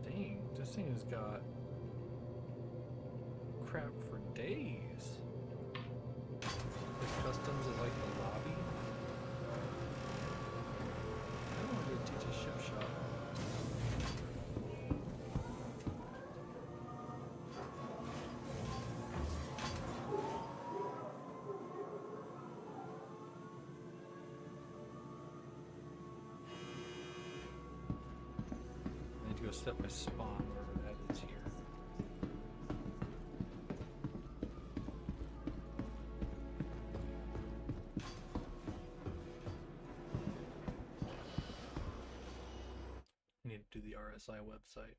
Dang, this thing has got crap for days. If customs is like the lobby. I don't want to teach a ship shop. I need to go set my spawn wherever that is here. I need to do the RSI website.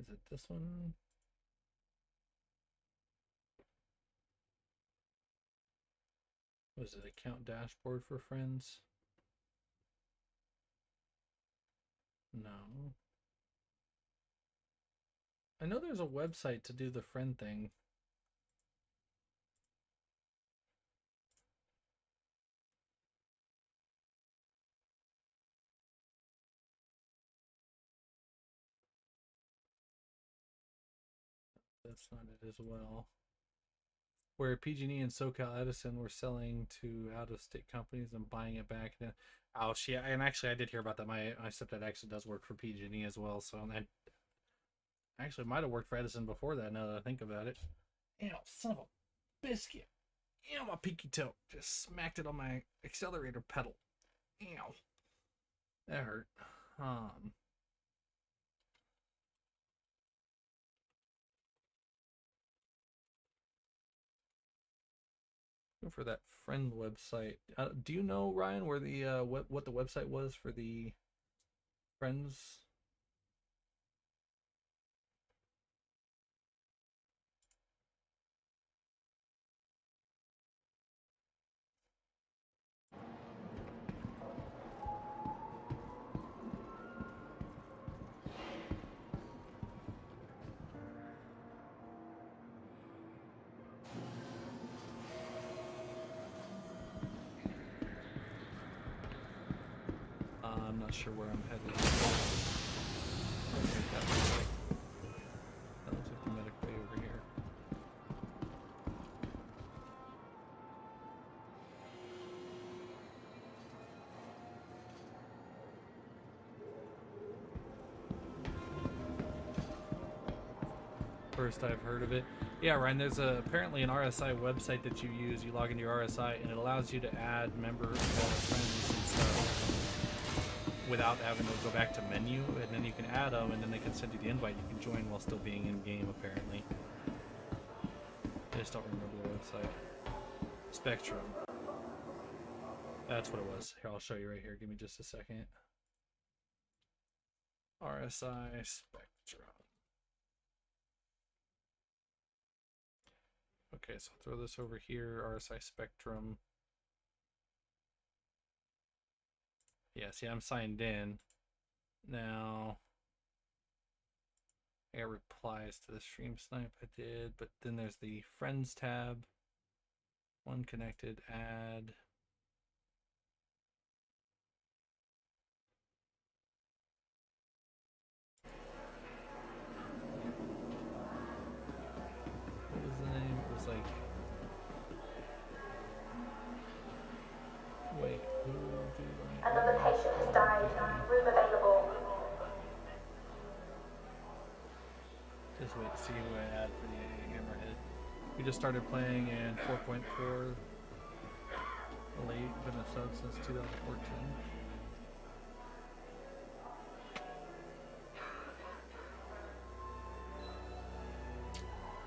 Is it this one? Was it account dashboard for friends? No. I know there's a website to do the friend thing. That's not it as well. Where PG&E and SoCal Edison were selling to out-of-state companies and buying it back. And ouch, yeah, and actually I did hear about that. My stepdad actually does work for PG&E as well, so I actually might have worked for Edison before that, now that I think about it. Damn, son of a biscuit. Ew, my pinky toe. Just smacked it on my accelerator pedal. Ew. That hurt. Go for that friend website. Do you know, Ryan, where the what the website was for the friends? I'm not sure where I'm headed. That looks like the medic way over here. First I've heard of it. Yeah, Ryan, there's apparently an RSI website that you use. You log into your RSI and it allows you to add friends and stuff without having to go back to menu, and then you can add them and then they can send you the invite. You can join while still being in game, apparently. I just don't remember the website. Spectrum. That's what it was. Here, I'll show you right here. Give me just a second. RSI Spectrum. Okay, so I'll throw this over here. RSI Spectrum. Yeah, see, I'm signed in. Now, I got replies to the stream snipe I did, but then there's the friends tab. One connected, add. What was the name? It was like, wait, who do I...
Another patient has died. Room available.
Just wait to see who I add for the Hammerhead. We just started playing in 4.4. Late, been a sub since 2014.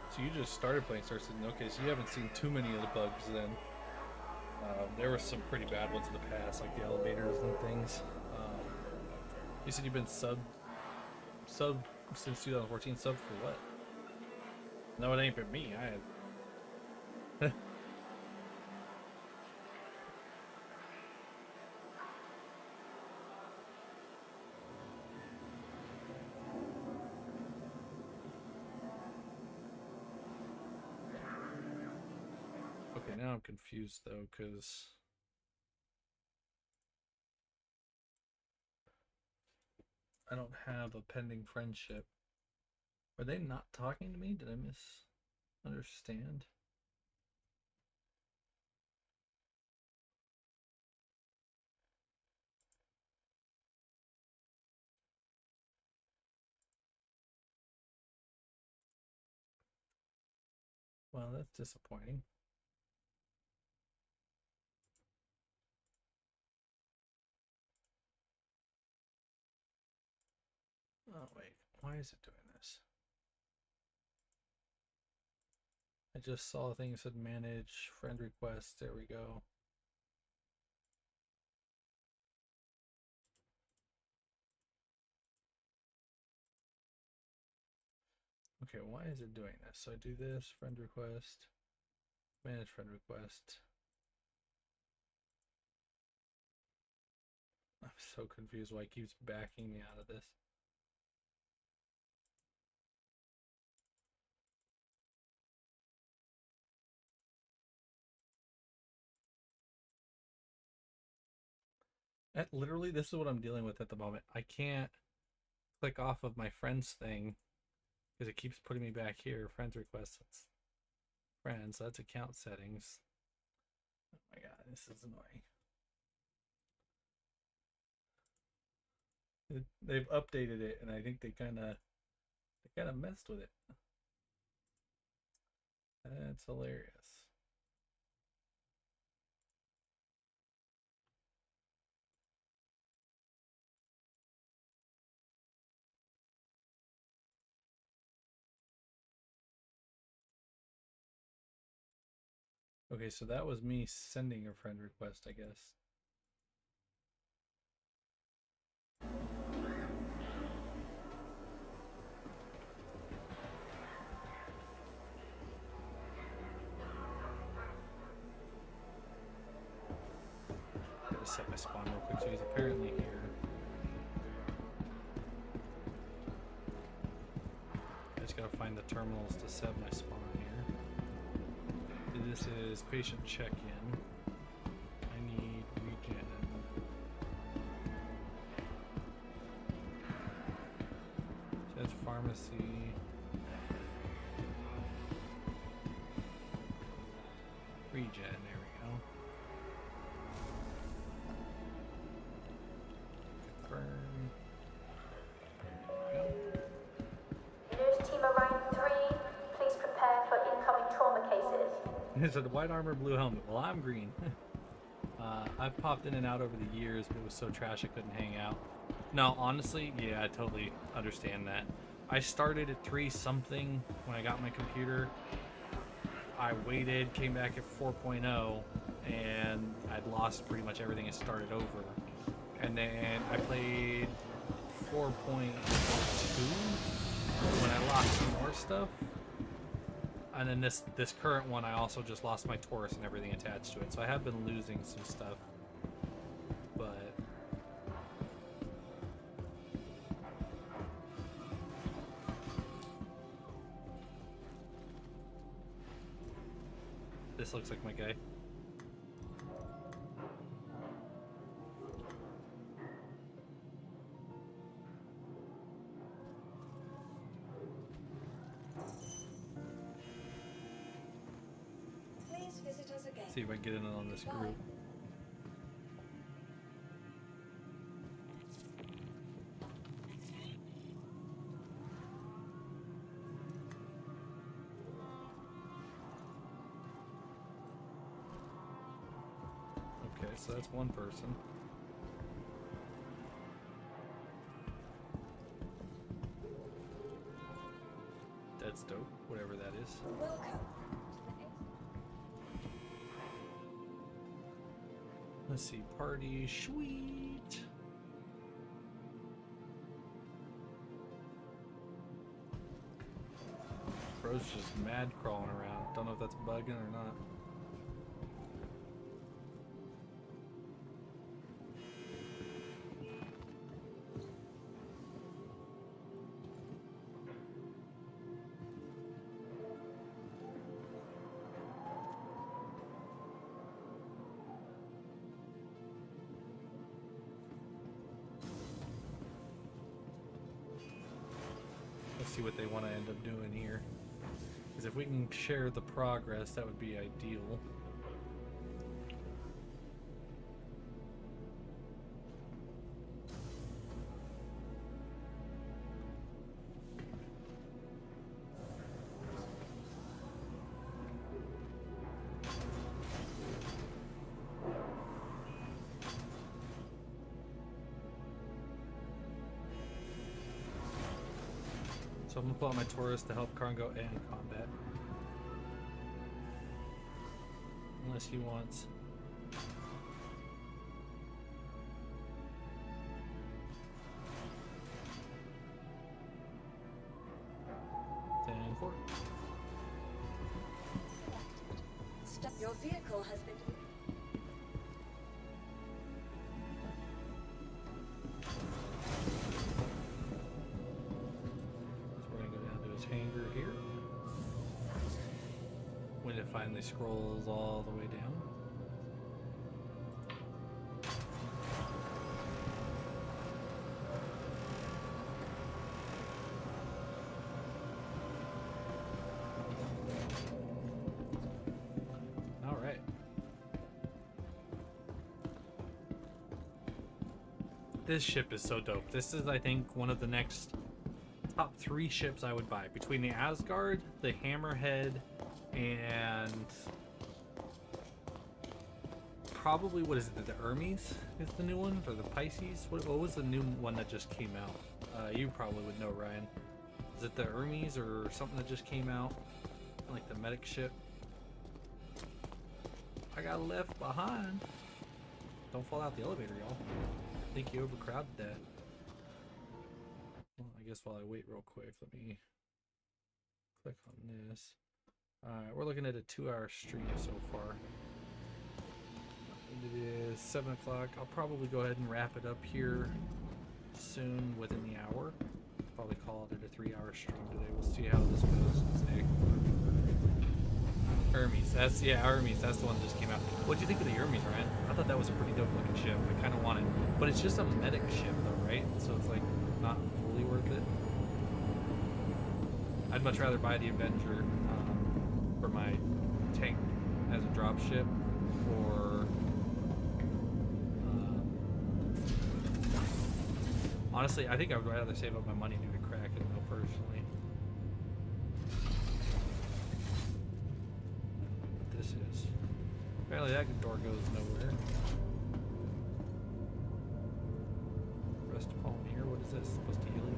So you just started playing StarCitizen. Okay, so you haven't seen too many of the bugs then. There were some pretty bad ones in the past, like the elevators and things. You said you've been sub since 2014. Sub for what? No, it ain't been me. I had. Okay, now I'm confused though, because I don't have a pending friendship. Are they not talking to me? Did I misunderstand? Well, that's disappointing. Oh, wait. Why is it doing this? I just saw a thing that said manage friend requests. There we go. Okay, why is it doing this? So I do this, friend request, manage friend request. I'm so confused why it keeps backing me out of this. Literally, this is what I'm dealing with at the moment. I can't click off of my friends thing because it keeps putting me back here. Friends requests, that's friends, so that's account settings. Oh my god, this is annoying. They've updated it, and I think they kind of messed with it. That's hilarious. Okay, so that was me sending a friend request, I guess. Gotta set my spawn real quick, so he's apparently here. I just gotta find the terminals to set my spawn here. This is patient check-in. I need regen. So that's pharmacy. Regen, there we go. Confirm. There we go.
Nurse Team Orion 3, please prepare for incoming trauma cases.
So the white armor, blue helmet. Well, I'm green. I've popped in and out over the years, but it was so trash I couldn't hang out. No, honestly, yeah, I totally understand that. I started at 3 something when I got my computer. I waited, came back at 4.0, and I'd lost pretty much everything and started over. And then I played 4.2 when I lost some more stuff. And then this current one, I also just lost my Taurus and everything attached to it. So I have been losing some stuff. But this looks like my guy.
Please visit us again.
See if I can get in on this group. Okay, so that's one person. That's dope, whatever that is.
Welcome.
Let's see, party, sweet. Bro's just mad crawling around. Don't know if that's bugging or not. Let's see what they want to end up doing here. Because if we can share the progress, that would be ideal. So I'm gonna pull out my Taurus to help Cargo and combat. Unless he wants. Then forward.
Stop. Your vehicle has been.
Hangar here when it finally scrolls all the way down. All right. This ship is so dope. This is, I think, one of the next top 3 ships I would buy between the Asgard, the Hammerhead, and probably what is it? The Hermes is the new one, or the Pisces? What was the new one that just came out? You probably would know, Ryan. Is it the Hermes or something that just came out? Like the medic ship? I got left behind. Don't fall out the elevator, y'all. I think you overcrowded that. Well, I guess while I wait real quick, let me click on this. Alright, we're looking at a 2-hour stream so far. It is 7 o'clock. I'll probably go ahead and wrap it up here soon within the hour. Probably call it a 3-hour stream today. We'll see how this goes today. Hermes, Hermes, that's the one that just came out. What'd you think of the Hermes, Ryan? I thought that was a pretty dope looking ship. I kind of want it, but it's just a medic ship though, right? So it's like not fully worth it. I'd much rather buy the Avenger for my tank as a drop ship, or honestly, I think I would rather save up my money to do Kraken though, personally. What this is. Apparently that door goes nowhere. Rest palm here, what is this? Supposed to heal you?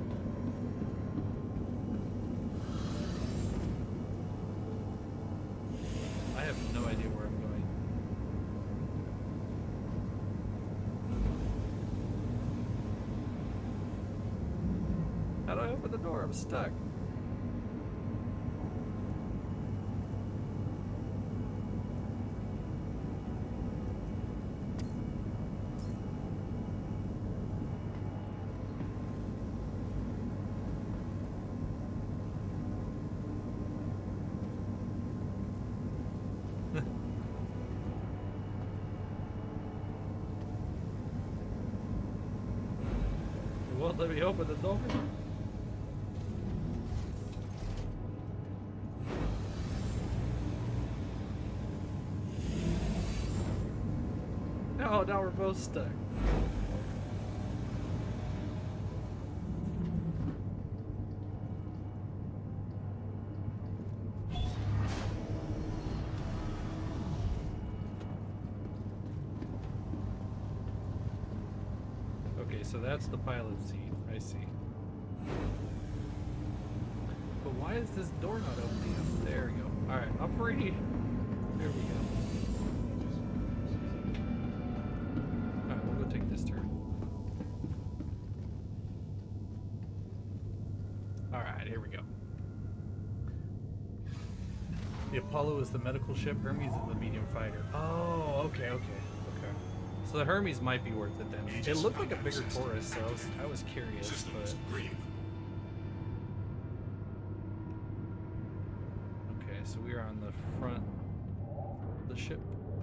I have no idea where I'm going. How do I open the door? I'm stuck. It won't let me open the door. Oh, now we're both stuck. Okay, so that's the pilot seat. I see. But why is this door not opening up? There we go. Alright, I'm free. There we go. Alright, we'll go take this turn. Alright, here we go. The Apollo is the medical ship, Hermes is the medium fighter. Oh, okay. So the Hermes might be worth it then. It looked like a bigger Taurus, so I was curious, but... Okay, so we are on the front of the ship?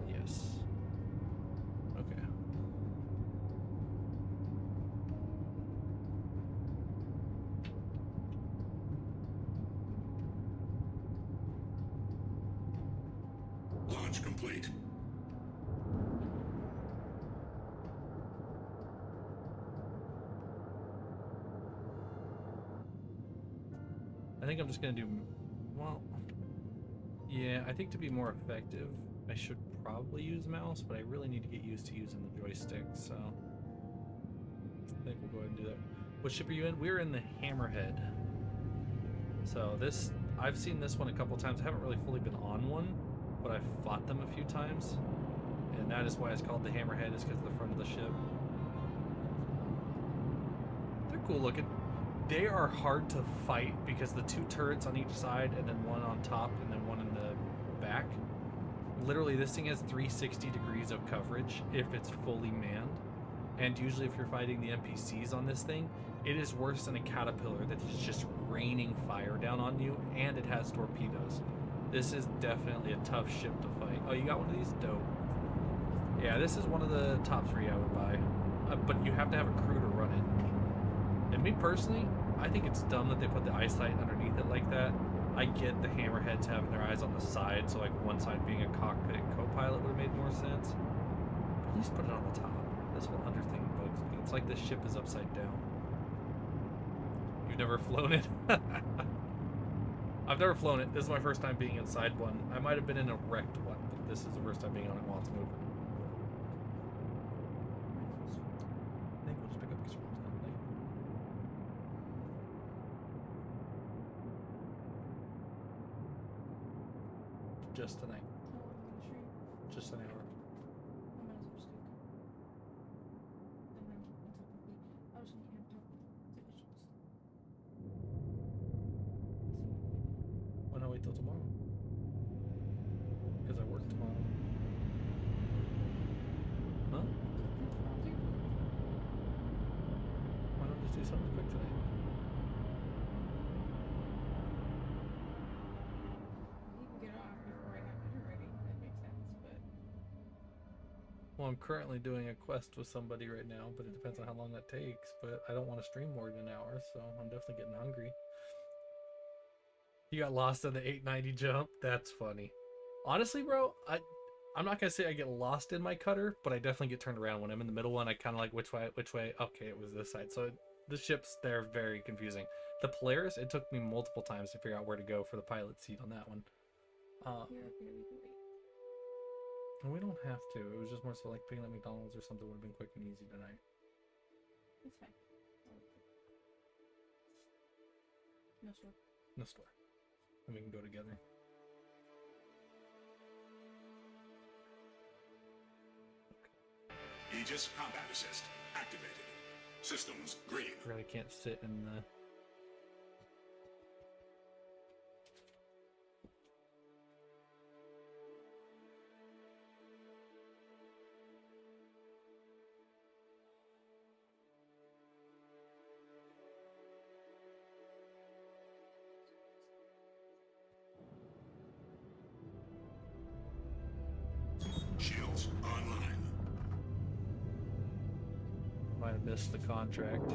Yes. Okay.
Launch complete.
I think I'm just gonna do, well, yeah, I think to be more effective, I should probably use mouse, but I really need to get used to using the joystick, so I think we'll go ahead and do that. What ship are you in? We're in the Hammerhead. So this, I've seen this one a couple times. I haven't really fully been on one, but I've fought them a few times, and that is why it's called the Hammerhead, is because of the front of the ship. They're cool looking. They are hard to fight because the two turrets on each side and then one on top and then one in the back. Literally, this thing has 360 degrees of coverage if it's fully manned. And usually if you're fighting the NPCs on this thing, it is worse than a caterpillar that is just raining fire down on you, and it has torpedoes. This is definitely a tough ship to fight. Oh, you got one of these? Dope. Yeah, this is one of the top 3 I would buy. But you have to have a crew to run it. And me personally, I think it's dumb that they put the eyesight underneath it like that. I get the Hammerheads having their eyes on the side, so like one side being a cockpit co-pilot would have made more sense. But at least put it on the top. This whole under thing bugs me. It's like this ship is upside down. You've never flown it? I've never flown it. This is my first time being inside one. I might have been in a wrecked one, but this is the first time being on it while it's moving. I think we'll just pick up because we're almost done late. Just tonight. Just an hour. Why not wait till tomorrow? Because I work tomorrow. Huh? Why not just do something quick tonight? Well, I'm currently doing a quest with somebody right now, but it depends on how long that takes. But I don't want to stream more than an hour, so I'm definitely getting hungry. You got lost in the 890 jump? That's funny. Honestly, bro, I'm not gonna say I get lost in my cutter, but I definitely get turned around when I'm in the middle one. I kind of like which way. Okay, it was this side. So the ships, they're very confusing. The Polaris, it took me multiple times to figure out where to go for the pilot seat on that one. We don't have to. It was just more so like picking up McDonald's or something would have been quick and easy tonight.
It's fine. No store.
No store. And we can go together.
Aegis combat assist activated. Systems green.
Really can't sit in the...
Shields online.
Might have missed the contract.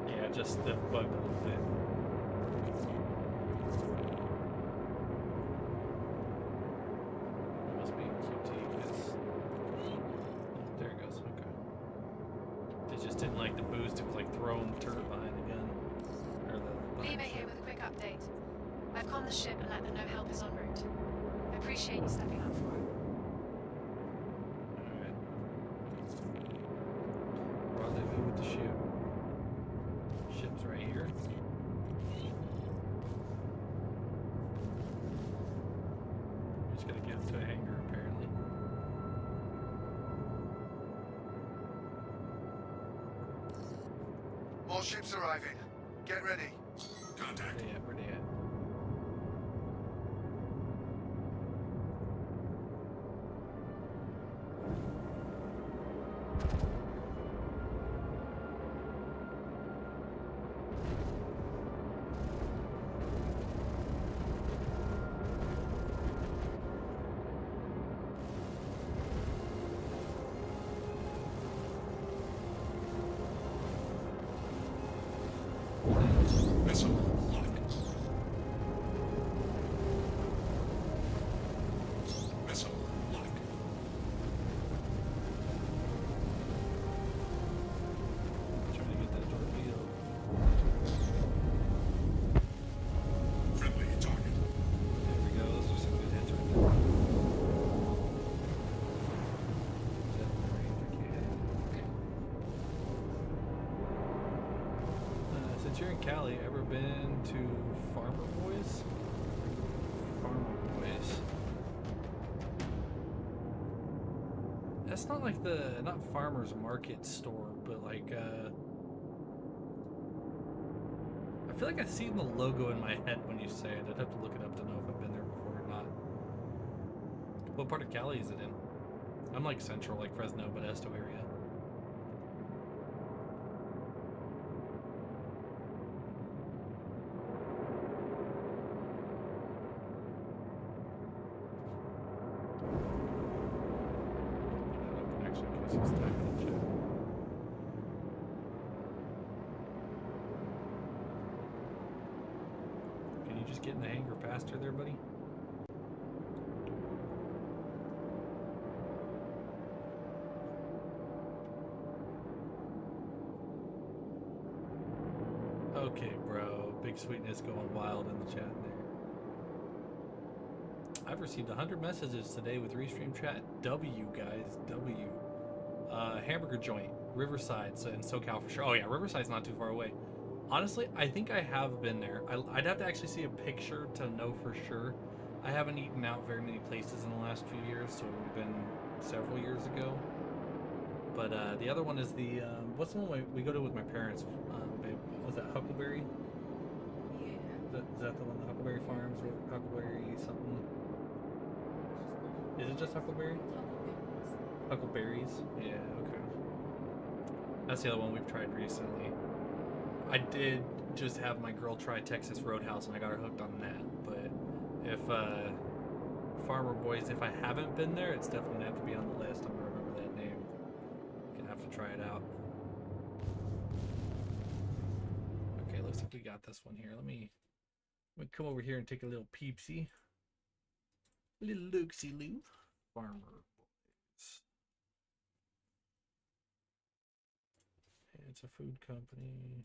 Yeah, just the bug a little bit. It must be QT because there it goes. Okay. It just didn't like the boost. It was like throwing the turret behind the gun. Or the
Lima here with a quick update. I've conned the ship and let them know help is en route. I appreciate you stepping up for it.
Alright. Rendezvous with the ship. Ship's right here. We just gotta get him to a hangar apparently.
More ships arriving. Get ready.
Contact.
Yeah, where they at?
Missile lock. Missile lock.
Trying to get that torpedo.
Friendly target.
There we go. Those are some good hits right there. Is that in the range? I can't hit it. Okay. Since you're in Cali, ever been to Farmer Boys? Farmer Boys. That's not like not farmer's market store, but like, I feel like I've seen the logo in my head when you say it. I'd have to look it up to know if I've been there before or not. What part of Cali is it in? I'm like central, like Fresno, Modesto area. Actually, in case he's typing in chat. Can you just get in the hangar faster there, buddy? Okay, bro. Big Sweetness going wild in the chat there. I've received 100 messages today with Restream chat. W, guys. W. Hamburger joint. Riverside in SoCal for sure. Oh, yeah. Riverside's not too far away. Honestly, I think I have been there. I'd have to actually see a picture to know for sure. I haven't eaten out very many places in the last few years, so it would have been several years ago. But the other one is the, what's the one we go to with my parents? Babe, was that Huckleberry?
Yeah.
Is that the one, the Huckleberry Farms, or Huckleberry something? Is it just Huckleberry? Huckleberries? Yeah, okay. That's the other one we've tried recently. I did just have my girl try Texas Roadhouse, and I got her hooked on that. But if Farmer Boys, if I haven't been there, it's definitely gonna have to be on the list. I'm gonna remember that name. Gonna have to try it out. Okay, looks like we got this one here. Let me come over here and take a little peepsy. Little look-see-loo. Farmer Boys. It's a food company.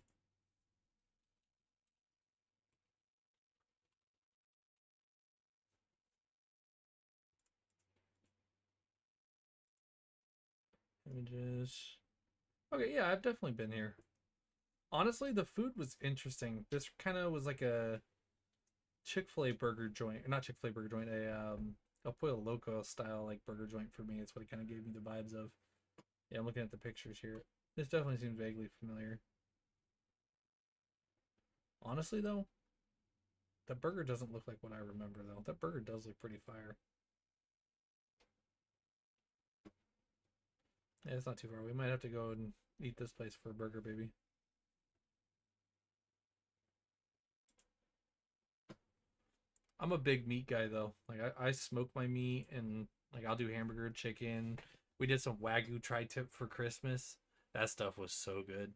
Images. Okay, yeah, I've definitely been here. Honestly, the food was interesting. This kind of was like a Chick-fil-A burger joint, or not Chick-fil-A burger joint, a Pollo Loco style like burger joint for me. It's what it kind of gave me the vibes of. Yeah, I'm looking at the pictures here. This definitely seems vaguely familiar. Honestly, though, the burger doesn't look like what I remember, though. That burger does look pretty fire. Yeah, it's not too far. We might have to go and eat this place for a burger, baby. I'm a big meat guy, though. Like, I smoke my meat, and, like, I'll do hamburger, chicken. We did some Wagyu tri-tip for Christmas. That stuff was so good.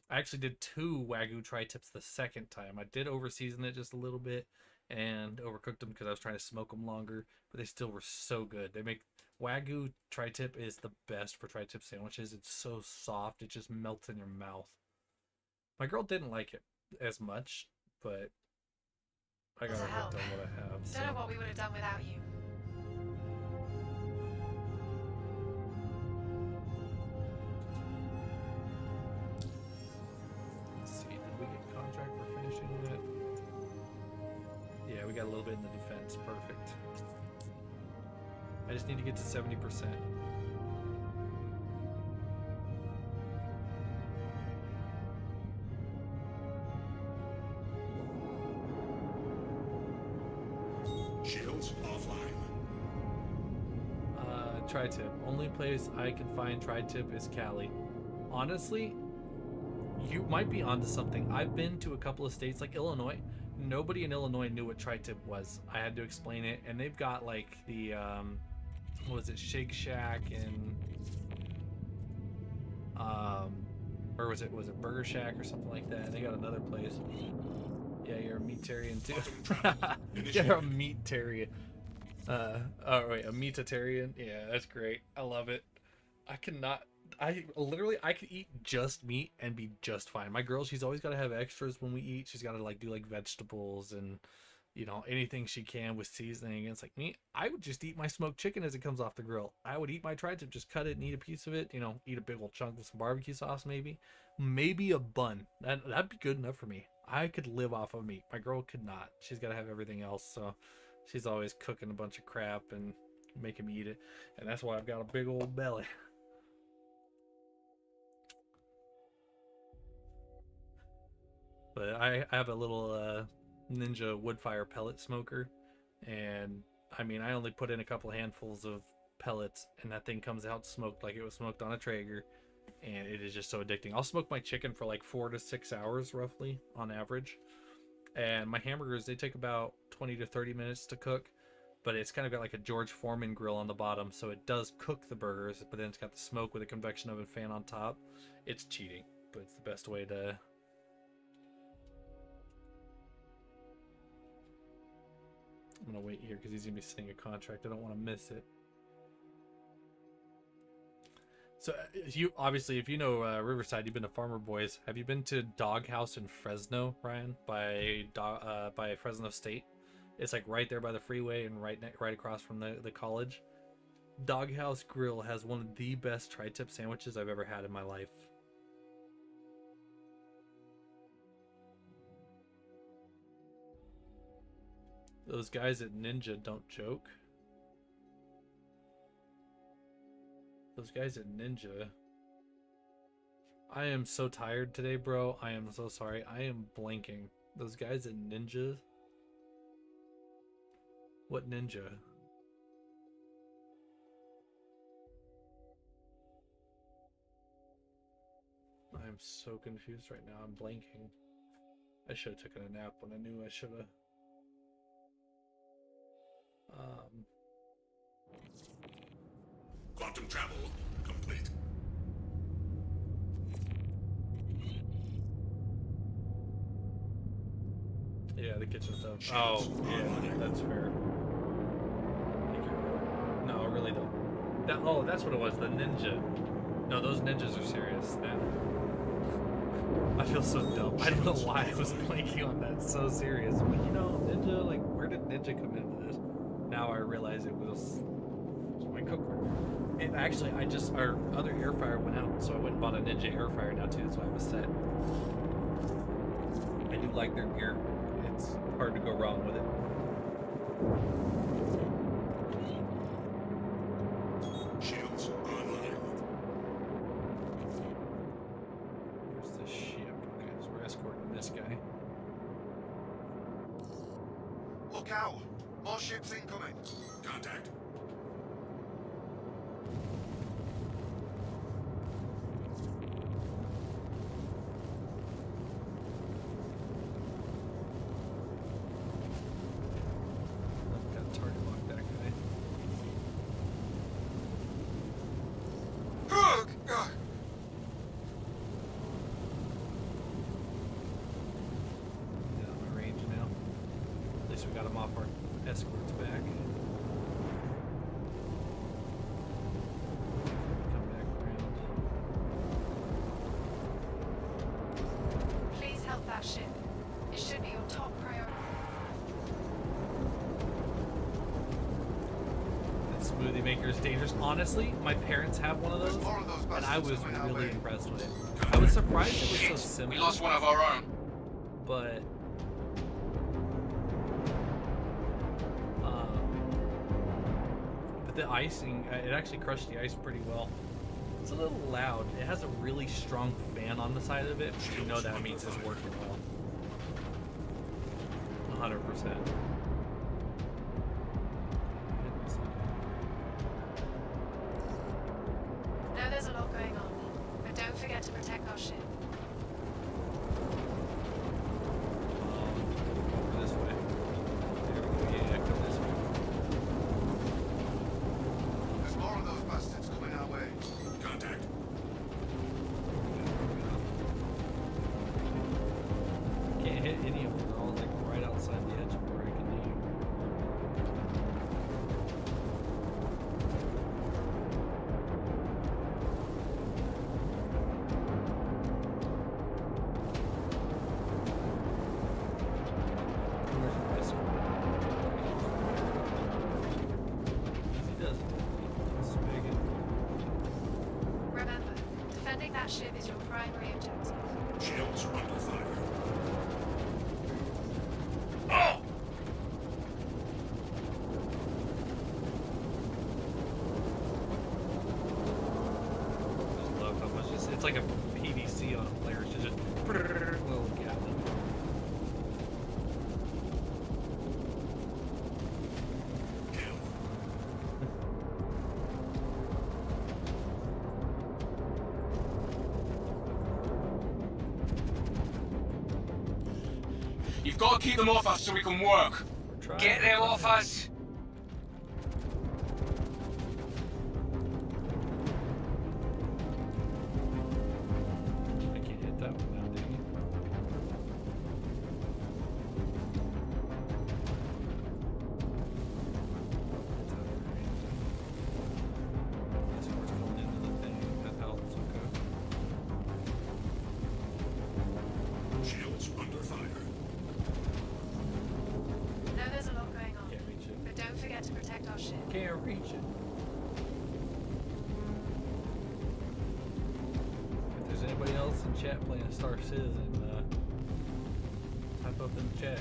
I actually did 2 Wagyu tri-tips the second time. I did over-season it just a little bit and overcooked them because I was trying to smoke them longer, but they still were so good. They make Wagyu tri-tip is the best for tri-tip sandwiches. It's so soft, it just melts in your mouth. My girl didn't like it as much, but I got her hooked on what I have.
Don't know what we would have done without you.
Let's see, did we get contract for finishing it? Yeah, we got a little bit in the defense. Perfect. I just need to get to 70%.
Shields offline.
Tri-tip. Only place I can find tri-tip is Cali. Honestly, you might be onto something. I've been to a couple of states like Illinois. Nobody in Illinois knew what tri-tip was. I had to explain it, and they've got like the what was it, Shake Shack and or was it Burger Shack or something like that? And they got another place. Yeah, you're a meatarian too. You're a meatarian. Oh wait, a meatitarian. Yeah, that's great. I love it. I could eat just meat and be just fine. My girl, she's always got to have extras when we eat. She's got to like do like vegetables and, you know, anything she can with seasoning. And it's like me, I would just eat my smoked chicken as it comes off the grill. I would eat my tri-tip, just cut it and eat a piece of it. You know, eat a big old chunk with some barbecue sauce, maybe a bun. That'd be good enough for me. I could live off of meat. My girl could not. She's got to have everything else. So she's always cooking a bunch of crap and making me eat it. And that's why I've got a big old belly. But I have a little Ninja wood fire pellet smoker, and I mean, I only put in a couple handfuls of pellets, and that thing comes out smoked like it was smoked on a Traeger, and it is just so addicting. I'll smoke my chicken for like 4 to 6 hours roughly on average, and my hamburgers, they take about 20 to 30 minutes to cook, but it's kind of got like a George Foreman grill on the bottom, so it does cook the burgers, but then it's got the smoke with a convection oven fan on top. It's cheating, but it's the best way to... I'm gonna wait here because he's gonna be sending a contract. I don't want to miss it. So you obviously, if you know Riverside, you've been to Farmer Boys. Have you been to Doghouse in Fresno, Ryan, by Fresno State? It's like right there by the freeway and right across from the college. Doghouse Grill has one of the best tri-tip sandwiches I've ever had in my life. Those guys at Ninja don't joke. Those guys at Ninja. I am so tired today, bro. I am so sorry. I am blanking. Those guys at Ninja. What Ninja? I'm so confused right now. I'm blanking. I should have taken a nap when I knew I should have.
Quantum travel complete.
Yeah, the kitchen stuff. Oh, yeah, that's fair. No, I really don't. That's what it was. The ninja. No, those ninjas are serious, man. I feel so dumb. I don't know why I was blanking on that. So serious. I'm like, ninja. Like, where did ninja come into this? Now I realize it was my cookware. And actually, our other air fryer went out, so I went and bought a Ninja air fryer now too. So I have a set. I do like their gear. It's hard to go wrong with it.
Shields online.
Where's the ship? Okay, so we're escorting this guy.
Look out! More ships incoming.
Contact.
Got target lock that guy.
Ugh!
Get on my range now. At least we got him off our escorts back. Come back around.
Please help that ship. It should be your top priority.
That smoothie maker is dangerous. Honestly, my parents have one of those,
There's more of those
and I
bastards
was
coming our
really
way.
impressed with it. I was surprised it was so
Shit,
simple.
we lost one of our own.
But the icing, it actually crushed the ice pretty well. It's a little loud. It has a really strong fan on the side of it, but you know that means it's working well. 100%.
Know there's a lot going on, but don't forget to protect our ship.
Over this way. There we go. Yeah, come this way.
There's more of those bastards coming our way.
Contact.
Can't hit any of them. They're all like right outside the edge of where I can aim. Where's the rest of them? Easy does it. Spigot.
Remember, defending that ship is your primary objective.
Shields under fire.
Just love how much it's like a PVC on a player. It's just little Gatling.
Kill.
You've got to keep them off us so we can work.
We're trying.
Get them off us.
I can't hit that one now, dang it. It's out of range. This one's going into the thing. That helps, okay.
Shields under fire.
Know there's a lot going on.
Can't reach it. If there's anybody else in chat playing Star Citizen, type up in the chat.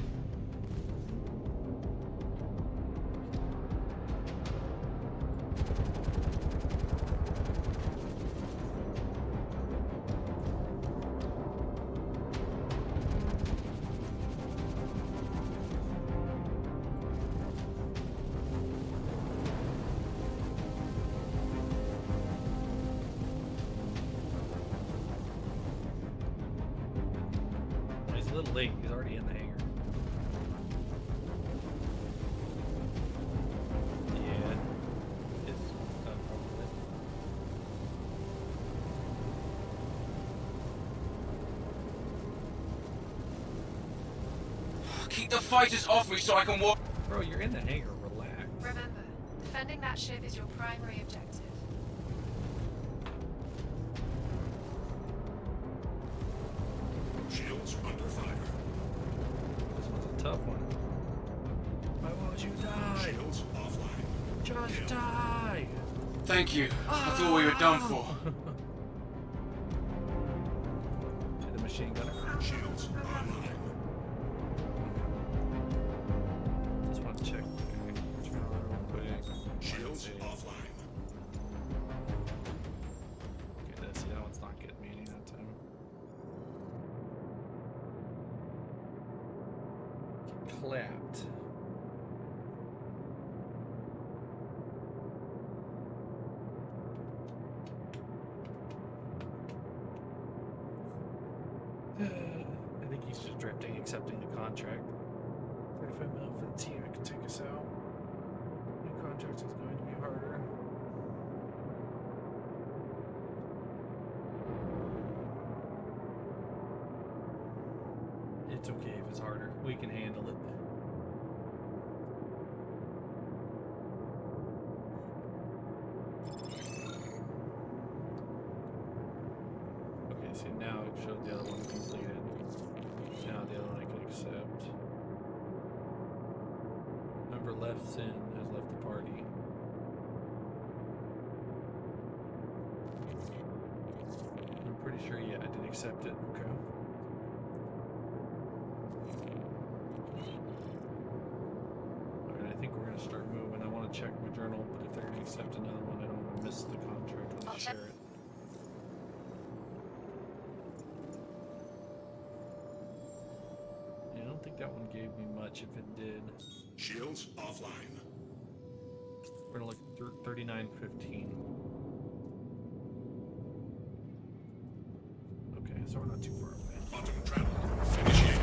He's a little late. He's already in the hangar. Yeah. It's done probably.
Keep the fighters off me so I can walk.
Bro, you're in the hangar. Relax.
Remember, defending that ship is your primary objective.
Shields under fire.
This one's a tough one. Why won't you die?
Shields offline.
Just die!
Thank you. I thought we were done for.
To the machine gunner.
Shields online.
Just want to check. Turn around real quick.
Shields offline.
Okay, let's see. That one's not getting me any that time. Clapped. I think he's just drifting, accepting the contract. 35 mil for the team, it can take us out. New contract is going to be harder. It's okay if it's harder. We can handle it. Okay, see now it showed the other one completed. Now the other one I can accept. Member left Sin has left the party. I'm pretty sure, yeah, I did accept it. Okay. Alright, I think we're gonna start moving. I want to check my journal, but if they're gonna accept another one, I don't want to miss the contract when they share it. Yeah, I don't think that one gave me much if it did.
Shields offline.
We're gonna look through 3915. Okay, so we're not too far away.
Quantum travel initiated.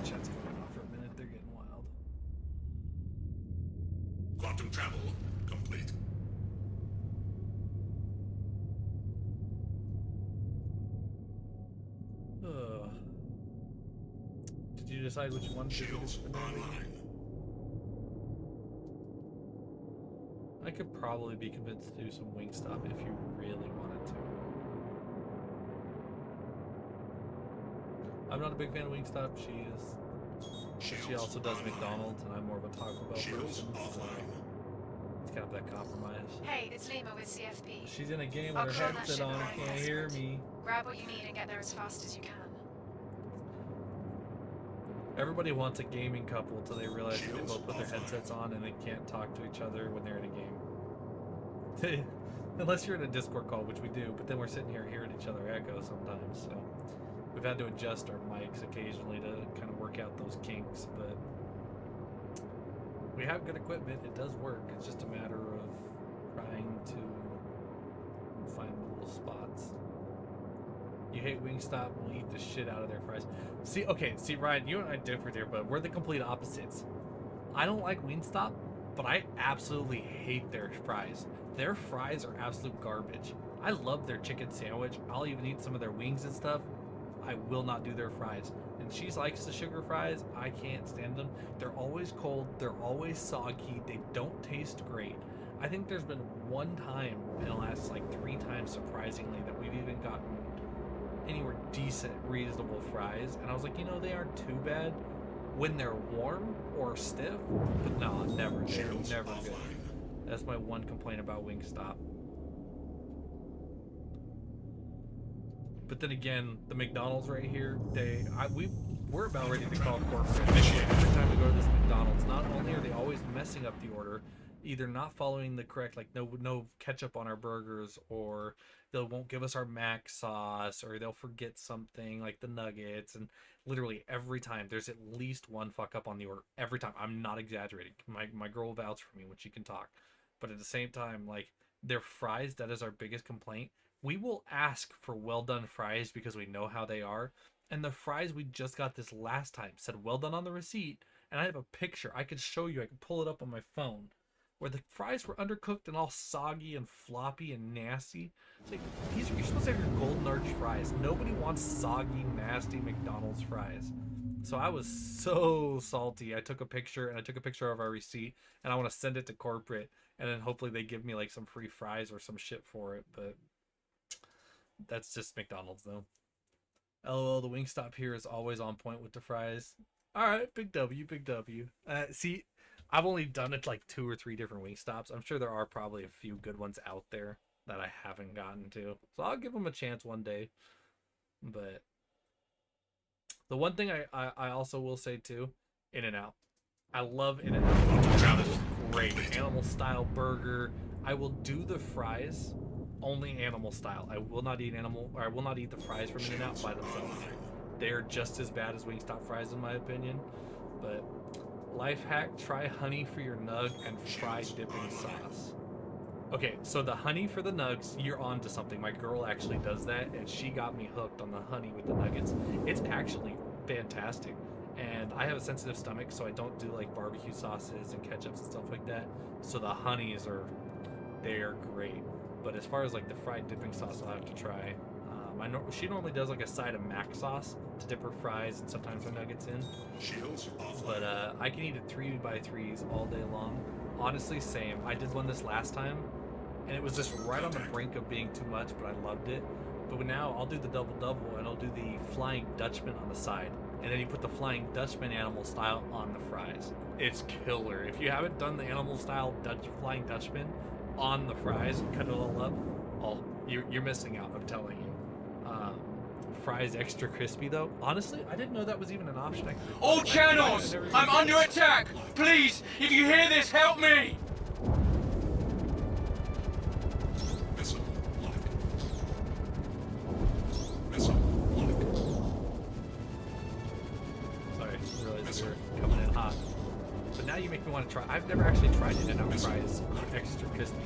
Chat's going off for a minute. They're getting wild.
Quantum travel complete.
Did you decide which one to do?
Shields online.
I could probably be convinced to do some Wingstop if you really wanted to. I'm not a big fan of Wingstop. She is. She also does McDonald's, and I'm more of a Taco Bell
Shields
person. So
offline.
it's kind of that compromise.
Hey, it's Lima with CFP.
She's in a game
I'll
with her
call that
headset
ship
on.
an
Can't hear
investment.
me.
Grab what you need and get there as fast as you can.
Everybody wants a gaming couple until they realize that they both put their headsets on and they can't talk to each other when they're in a game. Unless you're in a Discord call, which we do, but then we're sitting here hearing each other echo sometimes, so we've had to adjust our mics occasionally to kind of work out those kinks, but we have good equipment. It does work. It's just a matter of trying to find the little spots. You hate Wingstop, we'll eat the shit out of their fries. See, Ryan, you and I differ here, but we're the complete opposites. I don't like Wingstop, but I absolutely hate their fries. Their fries are absolute garbage. I love their chicken sandwich. I'll even eat some of their wings and stuff. I will not do their fries. And she likes the sugar fries. I can't stand them. They're always cold. They're always soggy. They don't taste great. I think there's been one time in the last like 3 times, surprisingly, that we've even gotten anywhere decent, reasonable fries. And I was like, you know, they aren't too bad. when they're warm or stiff, but no, never. They're never good. That's my one complaint about Wingstop. But then again, the McDonald's right here, we're about ready to call corporate. Every time we go to this McDonald's, not only are they always messing up the order, either not following the correct, like no ketchup on our burgers, or they won't give us our mac sauce, or they'll forget something like the nuggets, and literally every time there's at least one fuck up on the order. Every time. I'm not exaggerating. My girl will vouch for me when she can talk. But at the same time, like, their fries, that is our biggest complaint. We will ask for well done fries because we know how they are. And the fries we just got this last time said well done on the receipt. And I have a picture. I could show you. I could pull it up on my phone. Where the fries were undercooked and all soggy and floppy and nasty. It's like, you're supposed to have your golden arch fries. Nobody wants soggy, nasty McDonald's fries. So I was so salty. I took a picture, and I took a picture of our receipt, and I want to send it to corporate. And then hopefully they give me like some free fries or some shit for it. But that's just McDonald's though. LOL, the Wingstop here is always on point with the fries. Alright, big W, big W. See, I've only done it like 2 or 3 different Wingstops. I'm sure there are probably a few good ones out there that I haven't gotten to. So I'll give them a chance one day. But the one thing I also will say too, In-N-Out. I love In-N-Out. In-N-Out is great. Animal style burger. I will do the fries only animal style. I will not eat the fries from In-N-Out by themselves. They're just as bad as Wingstop fries in my opinion. But life hack, try honey for your nug and fried dipping sauce. Okay, so the honey for the nugs, you're on to something. My girl actually does that, and she got me hooked on the honey with the nuggets. It's actually fantastic. And I have a sensitive stomach, so I don't do like barbecue sauces and ketchups and stuff like that. So the honeys they're great. But as far as like the fried dipping sauce, I'll have to try. She normally does like a side of mac sauce to dip her fries and sometimes her nuggets in. But I can eat it 3x3s all day long. Honestly, same. I did one this last time, and it was just right on the brink of being too much, but I loved it. But now I'll do the double-double, and I'll do the Flying Dutchman on the side. And then you put the Flying Dutchman animal style on the fries. It's killer. If you haven't done the animal style Flying Dutchman on the fries and cut it all up, oh, you're missing out, I'm telling you. Fries extra crispy though. Honestly, I didn't know that was even an option.
All channels! I'm under attack! Please, if you hear this, help me!
Missile lock. Missile lock.
Sorry, I realized we were coming in hot. But now you make me want to try. I've never actually tried In-N-Out fries extra crispy.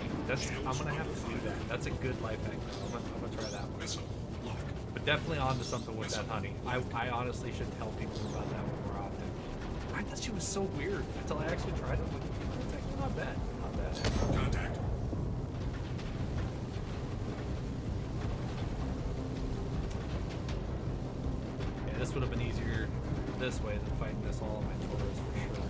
I'm gonna have to do that. That's a good life hack. I'm gonna try that one.
Missile lock.
But definitely onto something with that honey. I honestly should tell people about that one more often. I thought she was so weird until I actually tried it. It's actually not bad. Not bad.
Contact.
Yeah, this would have been easier this way than fighting this all on my Taurus for sure.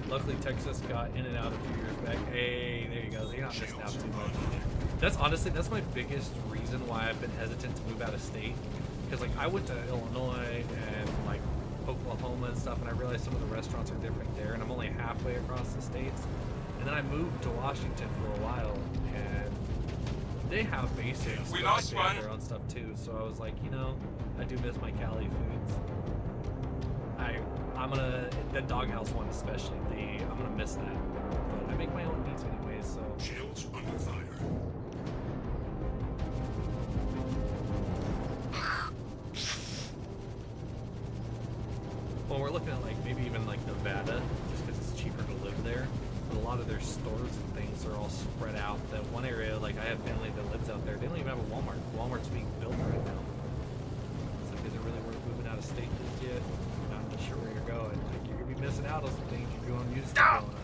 Luckily, Texas got In-N-Out a few years back. Hey, there you go. You're not missing out too much. That's my biggest reason why I've been hesitant to move out of state. Because like I went to Illinois and like Oklahoma and stuff, and I realized some of the restaurants are different there, and I'm only halfway across the states. And then I moved to Washington for a while, and they have basics.
We
but
lost
they have
one.
their own stuff too. So I was like, you know, I do miss my Cali foods. The Doghouse one especially. I'm gonna miss that. But I make my own meats anyways, so.
Shields under fire.
Well, we're looking at like maybe even like Nevada, just because it's cheaper to live there. But a lot of their stores and things are all spread out. That one area, like I have family that lives out there, they don't even have a Walmart. Walmart's being built right now. It's like, is it really worth moving out of state just yet? I'm not sure where you're going. Like, you're gonna be missing out on some things you're going used to going on.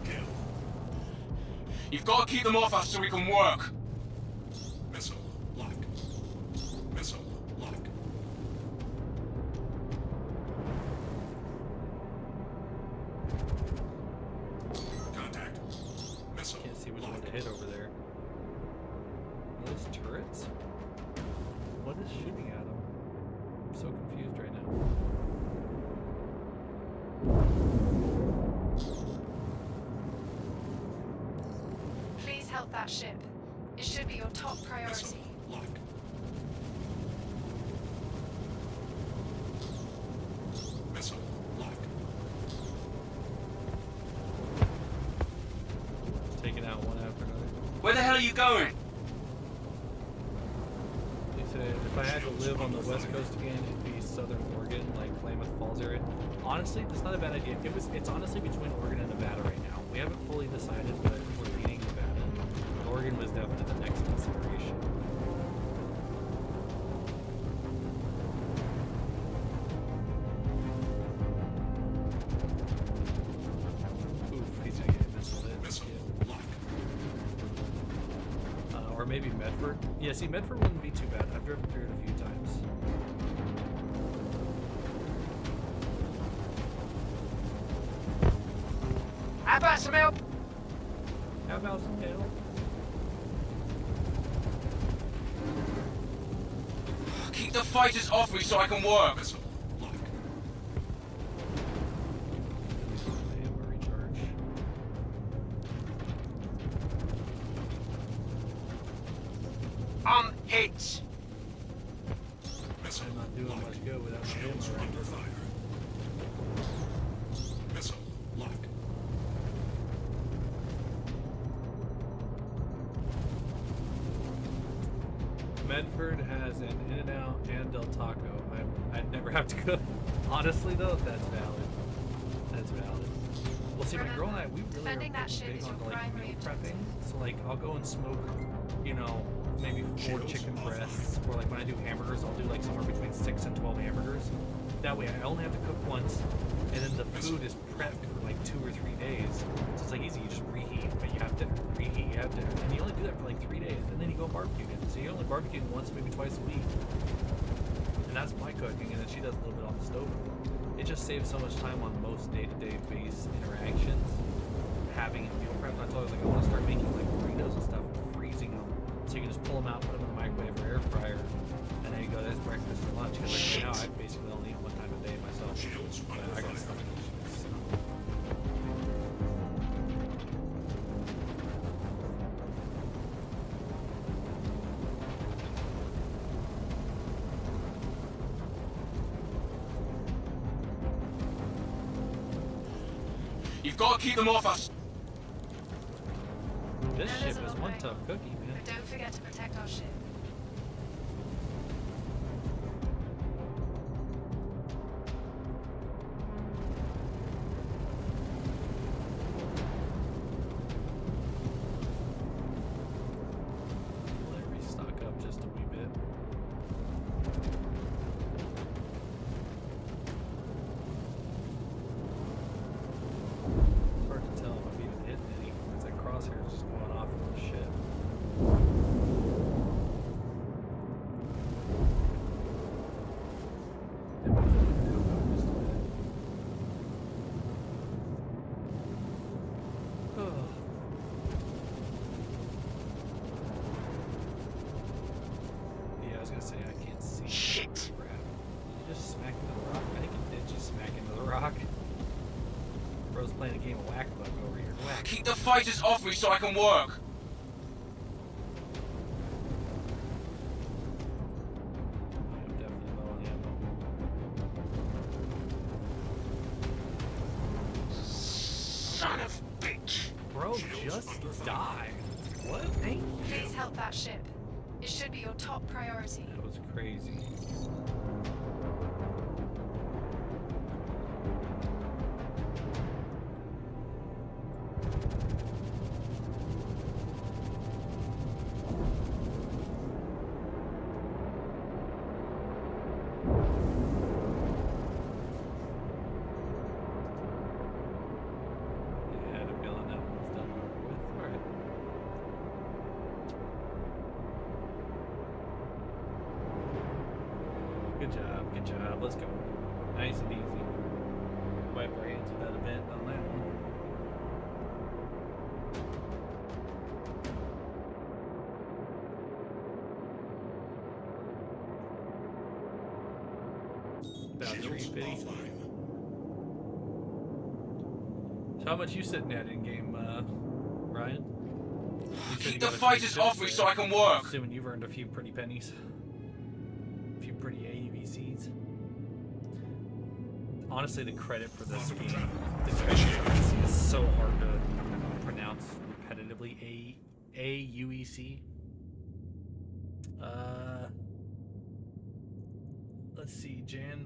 Kill.
You've got to keep them off us so we can work.
Missile lock. Missile lock. Contact. Missile.
Can't see which
lock.
one to hit over there. Are those turrets? What is shooting at them? so confused right now.
Please help that ship. It should be your top priority.
Missile lock. Missile lock.
Just taking out one after another.
Where the hell are you going?
He said if I had to live on the West Coast again, it'd be Southern Oregon, like Klamath Falls area. Honestly, that's not a bad idea. It's honestly between Oregon and Nevada right now. We haven't fully decided, but we're leaning Nevada. Oregon was definitely the next consideration. Oof, he's gonna get missile hit.
Missile lock.
Or maybe Medford. Yeah, see, Medford wouldn't be too bad. I've driven through it a few times.
How about some help?
How about some help?
Keep the fighters off me so I can work.
Missile lock.
Ammo recharge.
I'm hit.
Missile
I'm not doing
lock.
much good without my
Shields
ammo right
under
now.
fire. Missile lock.
Medford has an In-N-Out and Del Taco. I'd never have to go. Honestly, though, that's valid. That's valid. Well, see, my girl and I, we really are
Defending that ship
big
is
on
your
like
primary
meal
objective.
prepping. So like, I'll go and smoke, you know, maybe 4 chicken breasts, or like when I do hamburgers, I'll do like somewhere between 6 and 12 hamburgers. That way, I only have to cook once, and then the food is prepped for like 2 or 3 days. So it's like easy, you just reheat, but you have to reheat, you have to, and you only do that for like 3 days, and then you go barbecue it. So you're only barbecuing once, maybe twice a week. And that's my cooking, and then she does a little bit on the stove. It just saves so much time on most day-to-day base interactions. Having a meal prep, I told her, I was like, I want to start making like burritos and stuff, and freezing them, so you can just pull them out, put them in the microwave or air fryer, and then you go, there's breakfast or lunch. Because like right now, I basically only eat 1 time a day myself.
Shields
But
under
I got
fire.
stomach issues. So.
You've got to keep them off us.
This
That
ship
is a
is
long
one
way.
tough cookie, man.
But don't forget to protect our ship.
Let it restock up just a wee bit. It's hard to tell if I'm even hitting any. It's like crosshairs just going off from the ship. Then we feel like we do about just a minute. Oh. Yeah, I was gonna say I can't see.
Shit.
Crap. Did you just smack into the rock? I think you did just smack into the rock. Bro's playing a game of whack-a-buck over here. Whack.
Keep the fighters off me so I can work.
I'm definitely low on ammo.
Son of a bitch.
Bro, just die. What? Thank you.
Please help that ship. It should be your top priority.
That was crazy. Yeah, I had a feeling that one was done and over with. Alright. Good job, good job. Let's go. Nice and easy. Wipe our hands of that event on that one. down tree
Shields
pity.
offline.
So how much you sitting at in game, Ryan? You said you
Keep the
got a few
fighters
chips
off me
there.
so I can work.
Assuming you've earned a few pretty pennies. A few pretty aUECs. Honestly, the credit for this game, the credit for this is so hard to pronounce repetitively. aUEC. Let's see, Jan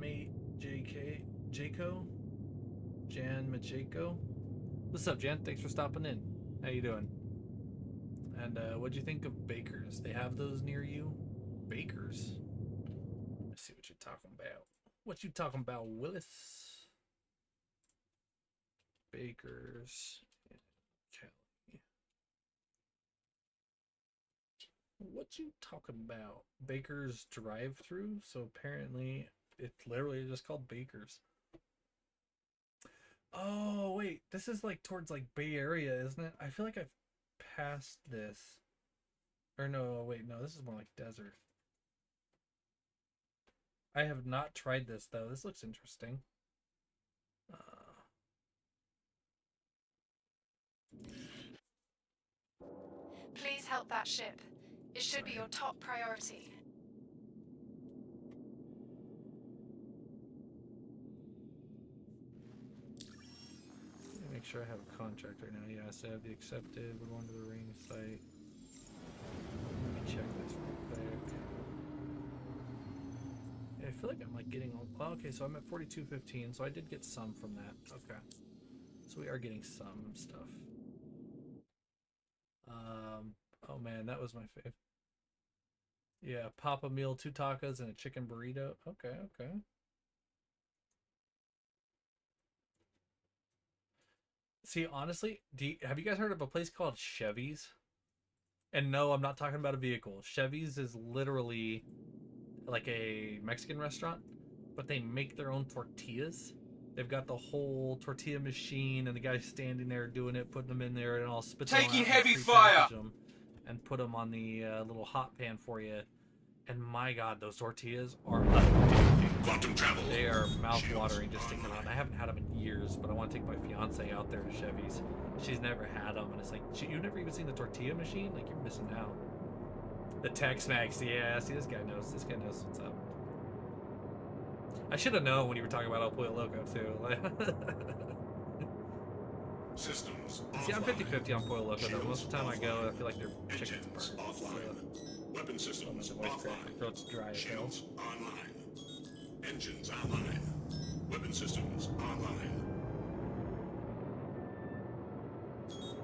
Macheko. What's up, Jan? Thanks for stopping in. How you doing? And what'd you think of Bakers? They have those near you? Bakers? Let's see what you're talking about. What you talking about, Willis? Bakers. Kelly. What you talking about? Bakers drive-through? So apparently it's literally just called Bakers. Oh, wait. This is like towards like Bay Area, isn't it? I feel like I've passed this. Or no, wait, no, this is more like desert. I have not tried this though. This looks interesting.
Please help that ship. It should be your top priority.
Let me make sure I have a contract right now. Yes, I have the accepted. We're going to the ring site. Let me check this real quick. Yeah, I feel like I'm like getting. Oh, okay, so I'm at 42.15, so I did get some from that. Okay, so we are getting some stuff. Oh man, that was my fave. Yeah, Papa meal, 2 tacos, and a chicken burrito. Okay, okay. See, honestly, have you guys heard of a place called Chevy's? And no, I'm not talking about a vehicle. Chevy's is literally like a Mexican restaurant, but they make their own tortillas. They've got the whole tortilla machine, and the guy's standing there doing it, putting them in there, and all spit them
Taking
out,
heavy
and
fire!
prepackage them, and put them on the little hot pan for you. And my God, those tortillas are addicting.
Quantum travel.
They are mouth-watering just sticking on. I haven't had them in years, but I want to take my fiance out there to Chevy's. She's never had them, and it's like, you've never even seen the tortilla machine? Like, you're missing out. The Tex-Mex, yeah. See, this guy knows. This guy knows what's up. I should have known when you were talking about El Pollo Loco, too.
Systems
See, I'm
offline.
50-50 on Pollo Loco, though. Most of the time I go,
Offline.
I feel like their chicken's
Engines
burnt.
offline. Weapon systems
the voice crack. My
offline.
throat's dry as hell.
Shields online. Engines online. Weapon systems online.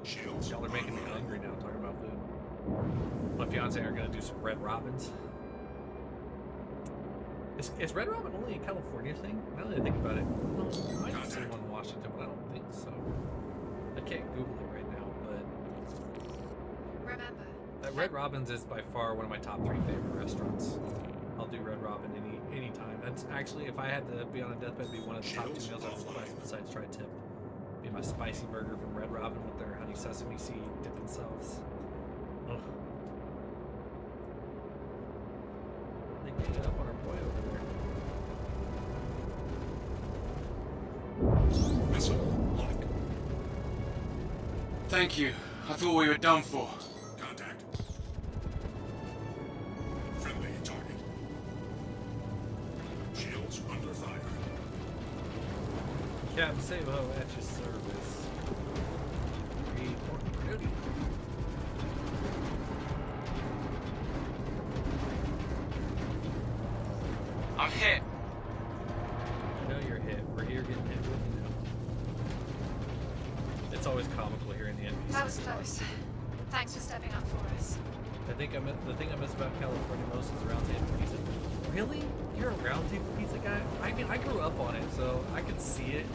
Shields
Y'all are making me
online.
hungry now talking about food. My fiance and I are gonna do some Red Robins. Is Red Robin only a California thing? Now that I think about it, well, I might have seen one in Washington, but I don't think so. I can't Google it right now, but
Remember,
Red Robin's is by far one of my top 3 favorite restaurants. I'll do Red Robin any time. That's actually, if I had to be on a deathbed, be one of the top 2 meals I would request besides tri-tip. Be my spicy burger from Red Robin with their honey sesame seed dipping sauce. Ugh. They gang it up on our boy over there.
Missile lock.
Thank you. I thought we were done for.
Contact. Friendly target. Shields under fire.
Captain Savo at your service. Report for duty.
I'm hit.
I know you're hit. We're here getting hit with you now. It's always comical hearing the NPCs.
that was close. Thanks for stepping up for us.
The thing I miss about California most is round table pizza. Really? You're a round table pizza guy? I mean, I grew up on it, so I could see it.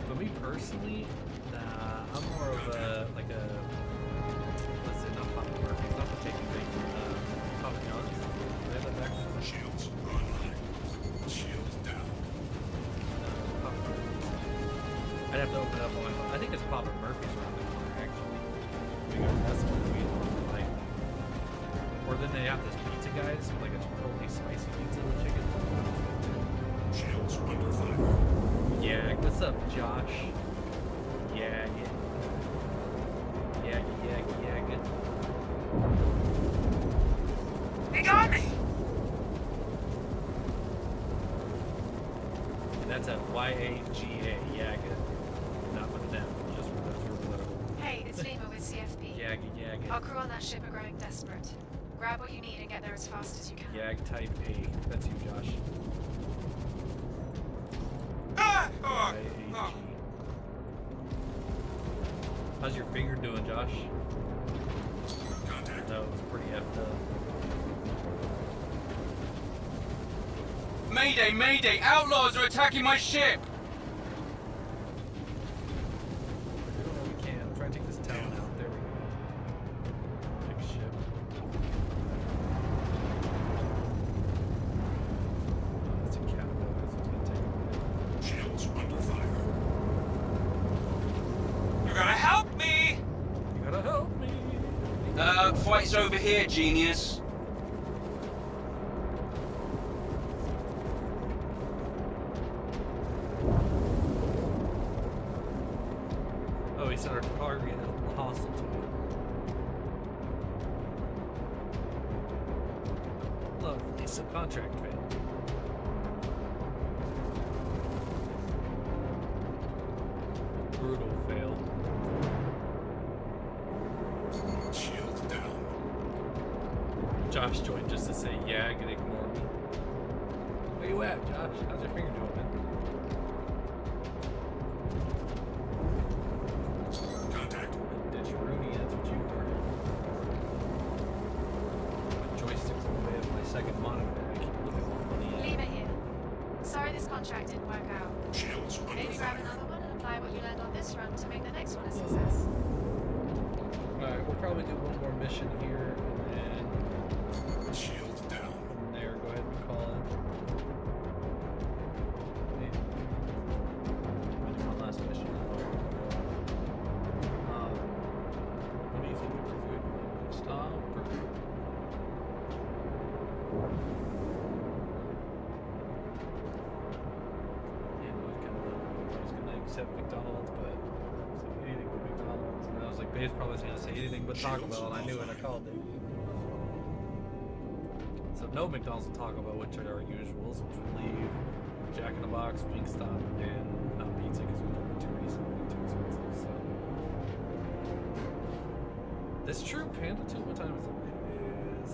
But me personally, nah, I'm more of a, like a, what's it, not Papa Murphy's, not the chicken bacon, Papa John's. Do they have that backwards?
Shields online. Shields down.
Papa Murphy's. I'd have to open it up on my phone. I think it's Papa Murphy's around the corner, actually. Because that's what we like. Or then they have this pizza guys, like a totally spicy pizza with chicken.
Shields under fire.
Yeah, what's up, Josh? Yeah.
They got me!
That's a Y-A-G-A, Yaga. Not with an M, just with a through letter.
Hey, it's Lima with CFP.
Yaga.
Our crew on that ship are growing desperate. Grab what you need and get there as fast as you can.
Yag type A. That's you, Josh.
Ah!
Y-A-G.
Oh.
How's your finger doing, Josh?
Contact.
No, it's pretty effed up.
Mayday, mayday! Outlaws are attacking my ship!
We can. I'm trying to take this town out. There we go. Big ship. Oh, that's a catapult. That's what's gonna take a minute.
Shields under fire.
You gotta help me!
You gotta help me.
Fight's over here, genius.
Oh, he said our target is hostile to him. Lovely, so contract failed. Brutal fail.
Shield down.
Josh joined just to say yag and ignore me. Where you at, Josh? How's your finger doing, man?
Contact.
Ditch Rooney, that's what you were. My joystick's in the way of my second monitor. I keep looking more funny at.
Lima here. Sorry this contract didn't work out.
Shields under
Maybe grab
fire.
another one and apply what you learned on this run to make the next one a success.
Alright, we'll probably do one more mission here, and then
Shield down.
from there, go ahead and call it. Maybe. We'll do one last mission. What do you think of food? Stop or... Yeah, no, I was gonna accept McDonald's, but I was like, anything but McDonald's. And I was like, Babe's probably gonna say anything but Taco Bell, and I knew it, I called it. So no McDonald's and Taco Bell, which are our usuals, which would leave Jack in the Box, Wingstop, and not pizza because we did it too recently, too expensive. So that's true. Panda 2. What time is it? It is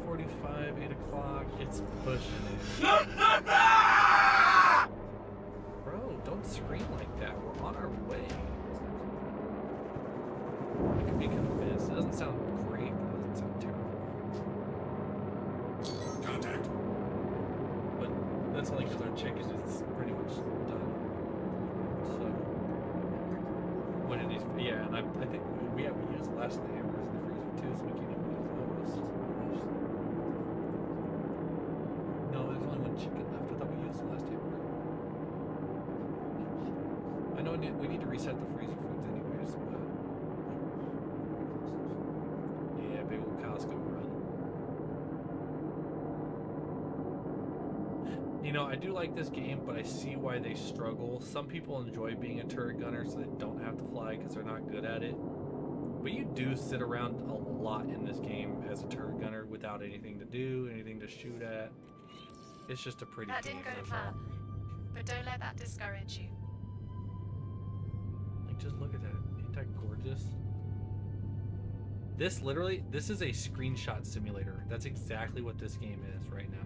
7:45, 8 o'clock. It's pushing it. Bro, don't scream like that. We're on our way. I could be convinced. It doesn't sound great, but it doesn't sound terrible.
Contact.
But that's only because our chicken is pretty much done. So, what it is, yeah, and I think we used the last of the hammers in the freezer too, so we can't even use those. No, there's only one chicken left. I thought we used the last hammer. I know we need to reset the freezer foods anyways, but yeah, big old Costco run. You know, I do like this game, but I see why they struggle. Some people enjoy being a turret gunner so they don't have to fly because they're not good at it. But you do sit around a lot in this game as a turret gunner without anything to do, anything to shoot at. It's just a pretty
That
game.
didn't go to
that's
plan.
all.
But don't let that discourage you.
Like, just look at that. Ain't that gorgeous? This literally, this is a screenshot simulator. That's exactly what this game is right now.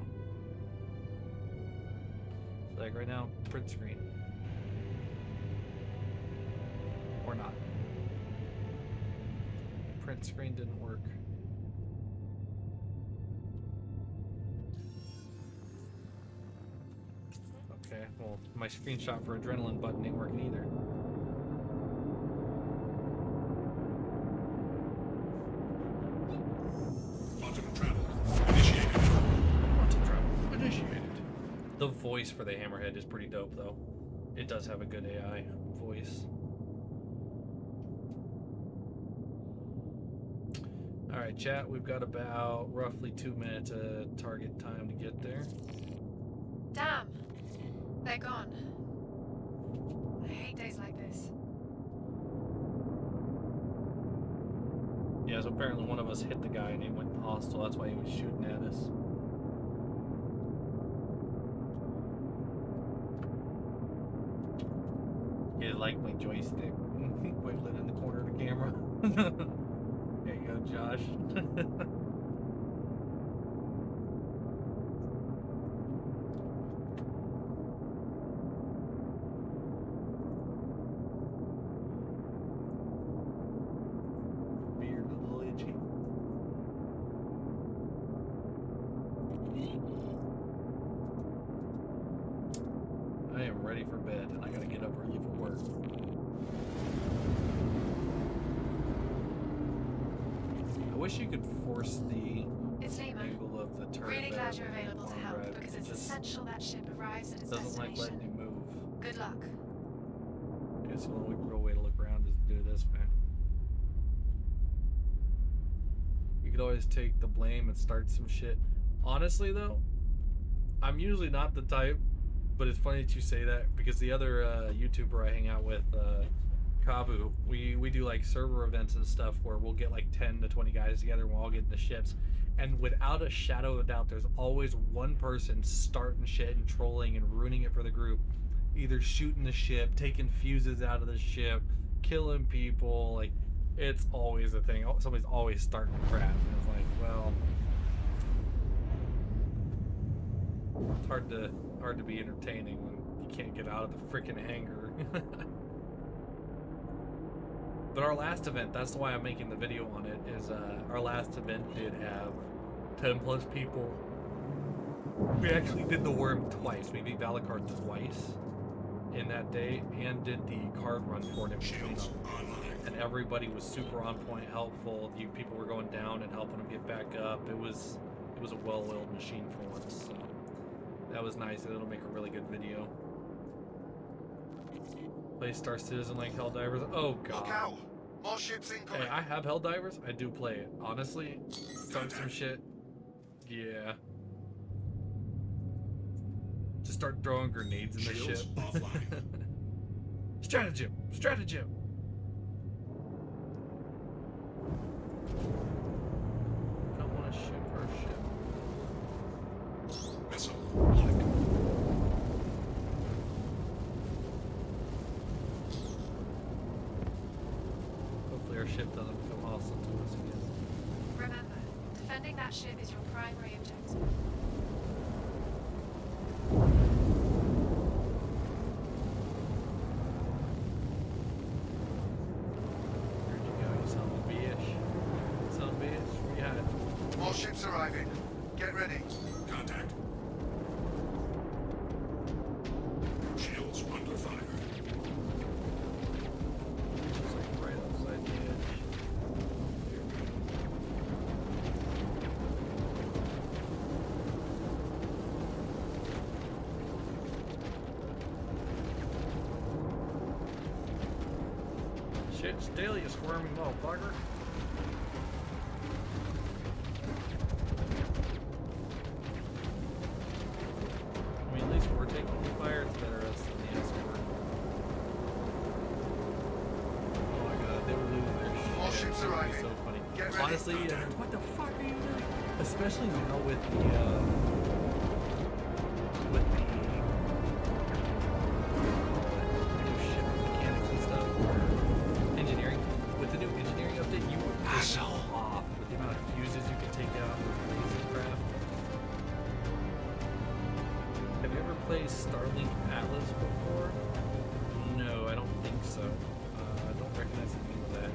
Like right now, print screen. Or not. Print screen didn't work. Okay, well, my screenshot for adrenaline button ain't working either.
Quantum travel initiated.
Quantum travel initiated. The voice for the Hammerhead is pretty dope, though. It does have a good AI voice. Alright, chat, we've got about roughly 2 minutes target time to get there.
Damn! They're gone. I hate days like this.
Yeah, so apparently one of us hit the guy and he went hostile. That's why he was shooting at us. You like my joystick? Wiggling in the corner of the camera. There you go, Josh. Beard a little itchy. I am ready for bed, and I gotta get up early for work. I wish you could force the
It's Lima.
angle of the turret.
Really glad you're
better
available to
on
help
red.
because
It
it's
just
essential that ship arrives at its
doesn't like letting
destination.
me move.
Good luck.
I guess the only real way to look around is to do it this way. You could always take the blame and start some shit. Honestly, though, I'm usually not the type, but it's funny that you say that because the other YouTuber I hang out with, Kabu, we do like server events and stuff where we'll get like 10 to 20 guys together and we'll all get in the ships. And without a shadow of a doubt, there's always one person starting shit and trolling and ruining it for the group. Either shooting the ship, taking fuses out of the ship, killing people. Like, it's always a thing. Somebody's always starting crap. And it's like, well, it's hard to be entertaining when you can't get out of the freaking hangar. But our last event, that's why I'm making the video on it, is our last event did have 10 plus people. We actually did the worm twice. We beat Valakar twice in that day and did the card run for it in between them. And everybody was super on point, helpful. You people were going down and helping them get back up. It was a well-oiled machine for once. So that was nice. It'll make a really good video. Play StarCitizen like Helldivers. Oh god.
Look out! More ships incoming.
Hey, I have Helldivers. I do play it. Honestly, start some shit. Yeah. Just start throwing grenades in the
Shields
ship.
offline.
Stratagem! Stratagem! I don't want to shoot our ship.
Missile lock.
Hopefully our ship doesn't become hostile to us again.
Remember, defending that ship is your primary objective.
Where'd you go, you son of a bitch? Son of a bitch, where you at?
More ships arriving. Get ready.
Contact. Shields under fire.
It's like right outside the edge. Shit still, you squirming motherfucker. I mean, at least we're taking fire. It's better us than the escort. Oh my god, they would lose their shit.
More ships
It would be
arriving.
so funny.
Get ready.
Honestly, what the fuck are you doing? Especially now with the new ship mechanics and stuff, or engineering. With the new engineering update, you were so off with the amount of fuses you can take out with crazy crap. Have you ever played Starlink Atlas before? No, I don't think so. I don't recognize the name of that.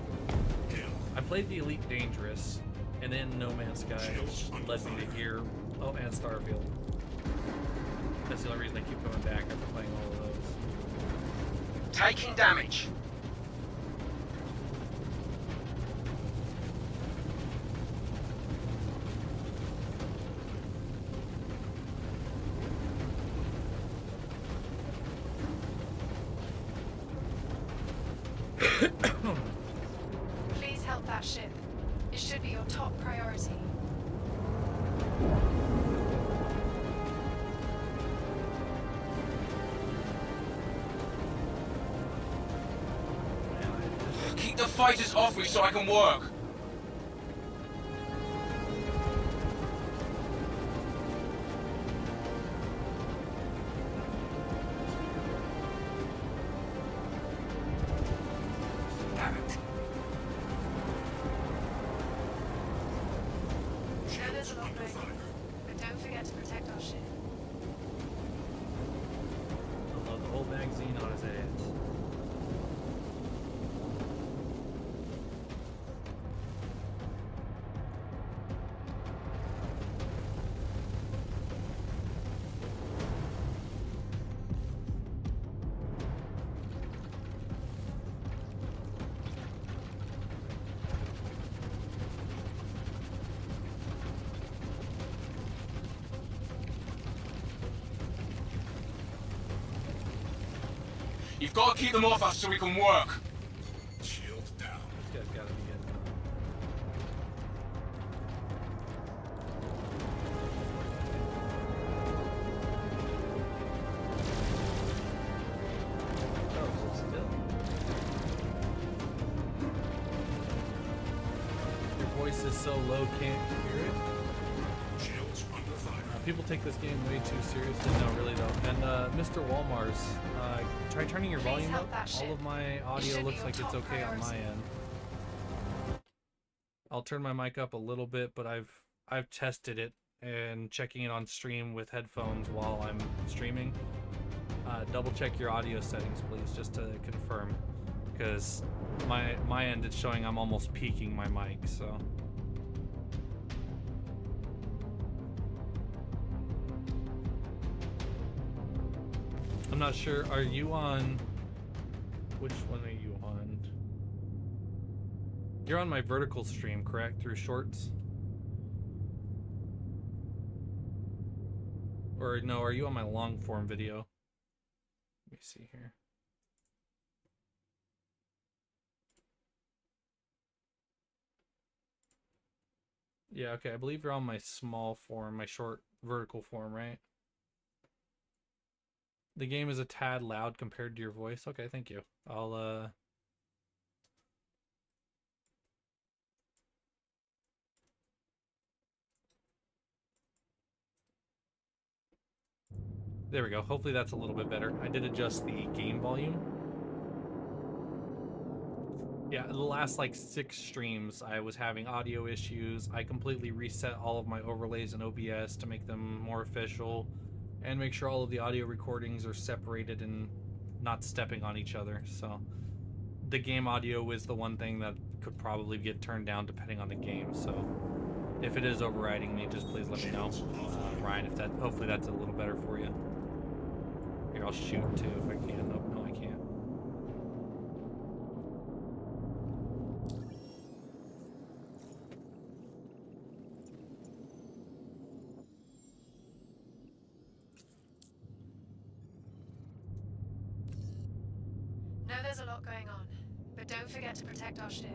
Kill.
I played the Elite Dangerous, and then No Man's Sky
Shields under
led me to
fire.
here. Oh, and Starfield. That's the only reason I keep coming back after playing all of those.
Taking damage.
Please help that ship. It should be your top priority.
fighters off me so I can work.
Damn it.
Know there's a lot going on, but don't forget to protect our ship.
I love the whole magazine on his ass.
You've got to keep them off us so we can work.
Shield down.
This guy's gotta be it. Oh, so still. Your voice is so low, can't hear it.
Shields under fire.
People take this game way too seriously. No, really though. And Mr. Walmars, try turning your
Please
volume
help
up.
that ship.
All of my audio
should be
looks
your
like it's
top
okay on my
priority.
end. I'll turn my mic up a little bit, but I've tested it and checking it on stream with headphones while I'm streaming. Double check your audio settings, please, just to confirm, because my end it's showing I'm almost peaking my mic, so. I'm not sure. Are you on? Which one are you on? You're on my vertical stream, correct? Through Shorts? Or no, are you on my long form video? Let me see here. Yeah, okay, I believe you're on my small form, my short vertical form, right? The game is a tad loud compared to your voice. Okay, thank you. I'll there we go. Hopefully that's a little bit better. I did adjust the game volume. Yeah, the last like 6 streams I was having audio issues. I completely reset all of my overlays in OBS to make them more official and make sure all of the audio recordings are separated and not stepping on each other. So the game audio is the one thing that could probably get turned down depending on the game. So if it is overriding me, just please let me know, Ryan. If that, hopefully that's a little better for you. Here, I'll shoot too if I can. Nope, no, I can't.
Know there's a lot going on, but don't forget to protect our ship.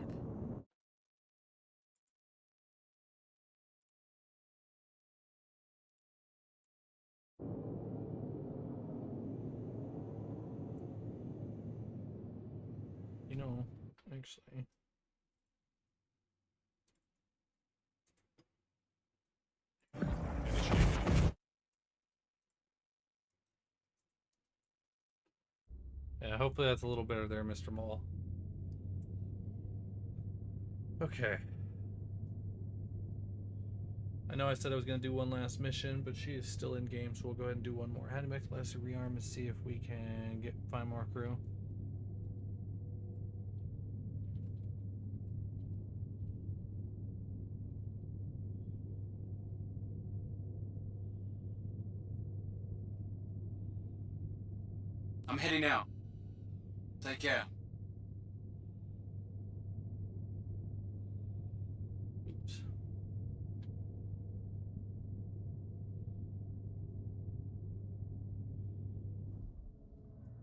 You know, actually. Yeah, hopefully that's a little better there, Mr. Mole. Okay. I know I said I was going to do one last mission, but she is still in game, so we'll go ahead and do one more. Heading back to Lesser Rearm and see if we can find more crew.
I'm heading out. Take care.
Oops.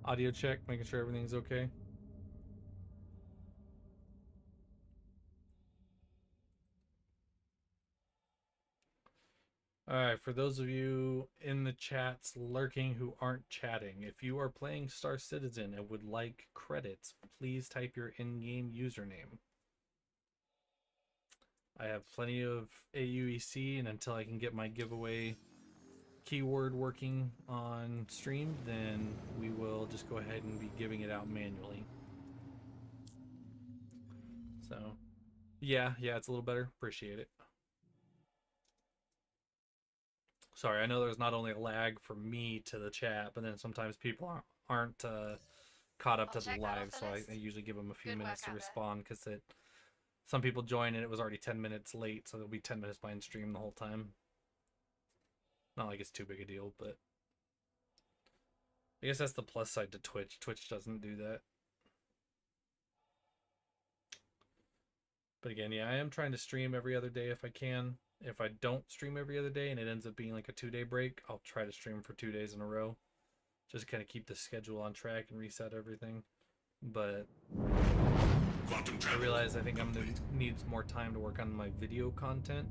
Audio check, making sure everything's okay. Alright, for those of you in the chats lurking who aren't chatting, if you are playing Star Citizen and would like credits, please type your in-game username. I have plenty of aUEC, and until I can get my giveaway keyword working on stream, then we will just go ahead and be giving it out manually. So, yeah, it's a little better. Appreciate it. Sorry, I know there's not only a lag from me to the chat, but then sometimes people aren't caught up to the live, so I usually give them a few minutes to respond, because some people join and it was already 10 minutes late, so they'll be 10 minutes behind stream the whole time. Not like it's too big a deal, but I guess that's the plus side to Twitch. Twitch doesn't do that. But again, yeah, I am trying to stream every other day if I can. If I don't stream every other day and it ends up being like a 2-day break, I'll try to stream for 2 days in a row. Just kind of keep the schedule on track and reset everything. But I realize I think I'm going to need more time to work on my video content.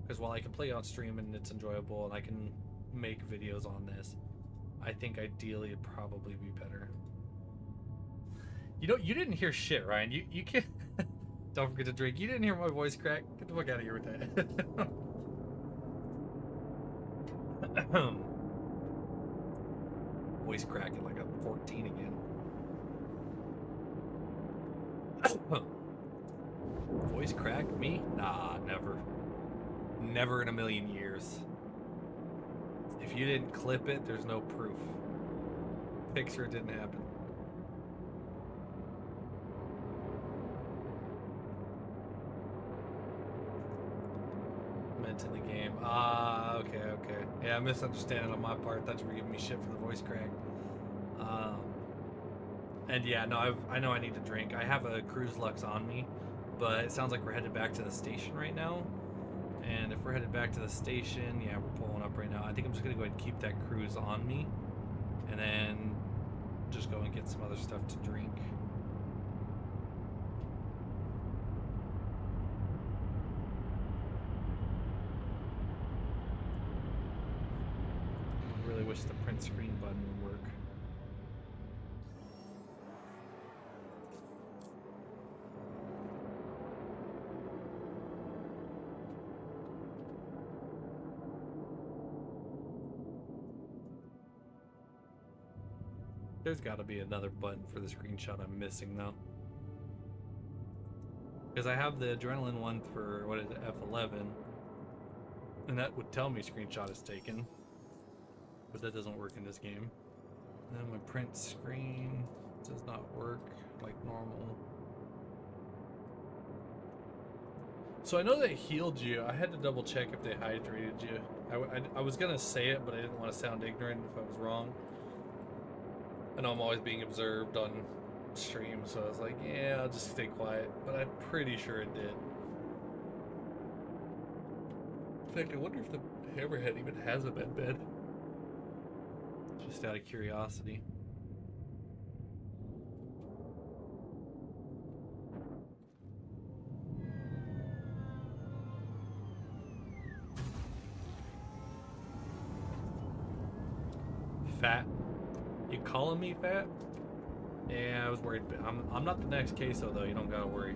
Because while I can play on stream and it's enjoyable and I can make videos on this, I think ideally it'd probably be better. You know, you didn't hear shit, Ryan. You can't... Don't forget to drink. You didn't hear my voice crack? Get the fuck out of here with that. Voice cracking like I'm 14 again. Voice crack? Me? Nah, never. Never in a million years. If you didn't clip it, there's no proof. Picture it didn't happen. In the game. Okay. Yeah, misunderstanding on my part. Thought you were giving me shit for the voice crack. And yeah, no, I know I need to drink. I have a Cruise Lux on me, but it sounds like we're headed back to the station right now. And if we're headed back to the station, yeah, we're pulling up right now. I think I'm just gonna go ahead and keep that Cruise on me, and then just go and get some other stuff to drink. Really wish the print screen button would work. There's got to be another button for the screenshot I'm missing though. Because I have the adrenaline one for, what is it, F11. And that would tell me screenshot is taken. But that doesn't work in this game. And then my print screen does not work like normal. So I know they healed you. I had to double check if they hydrated you. I was gonna say it, but I didn't want to sound ignorant if I was wrong. I know I'm always being observed on stream, so I was like, yeah, I'll just stay quiet. But I'm pretty sure it did. In fact, I wonder if the Hammerhead even has a med bed. Just out of curiosity. Fat? You calling me fat? Yeah, I was worried. I'm not the next queso though. You don't gotta worry.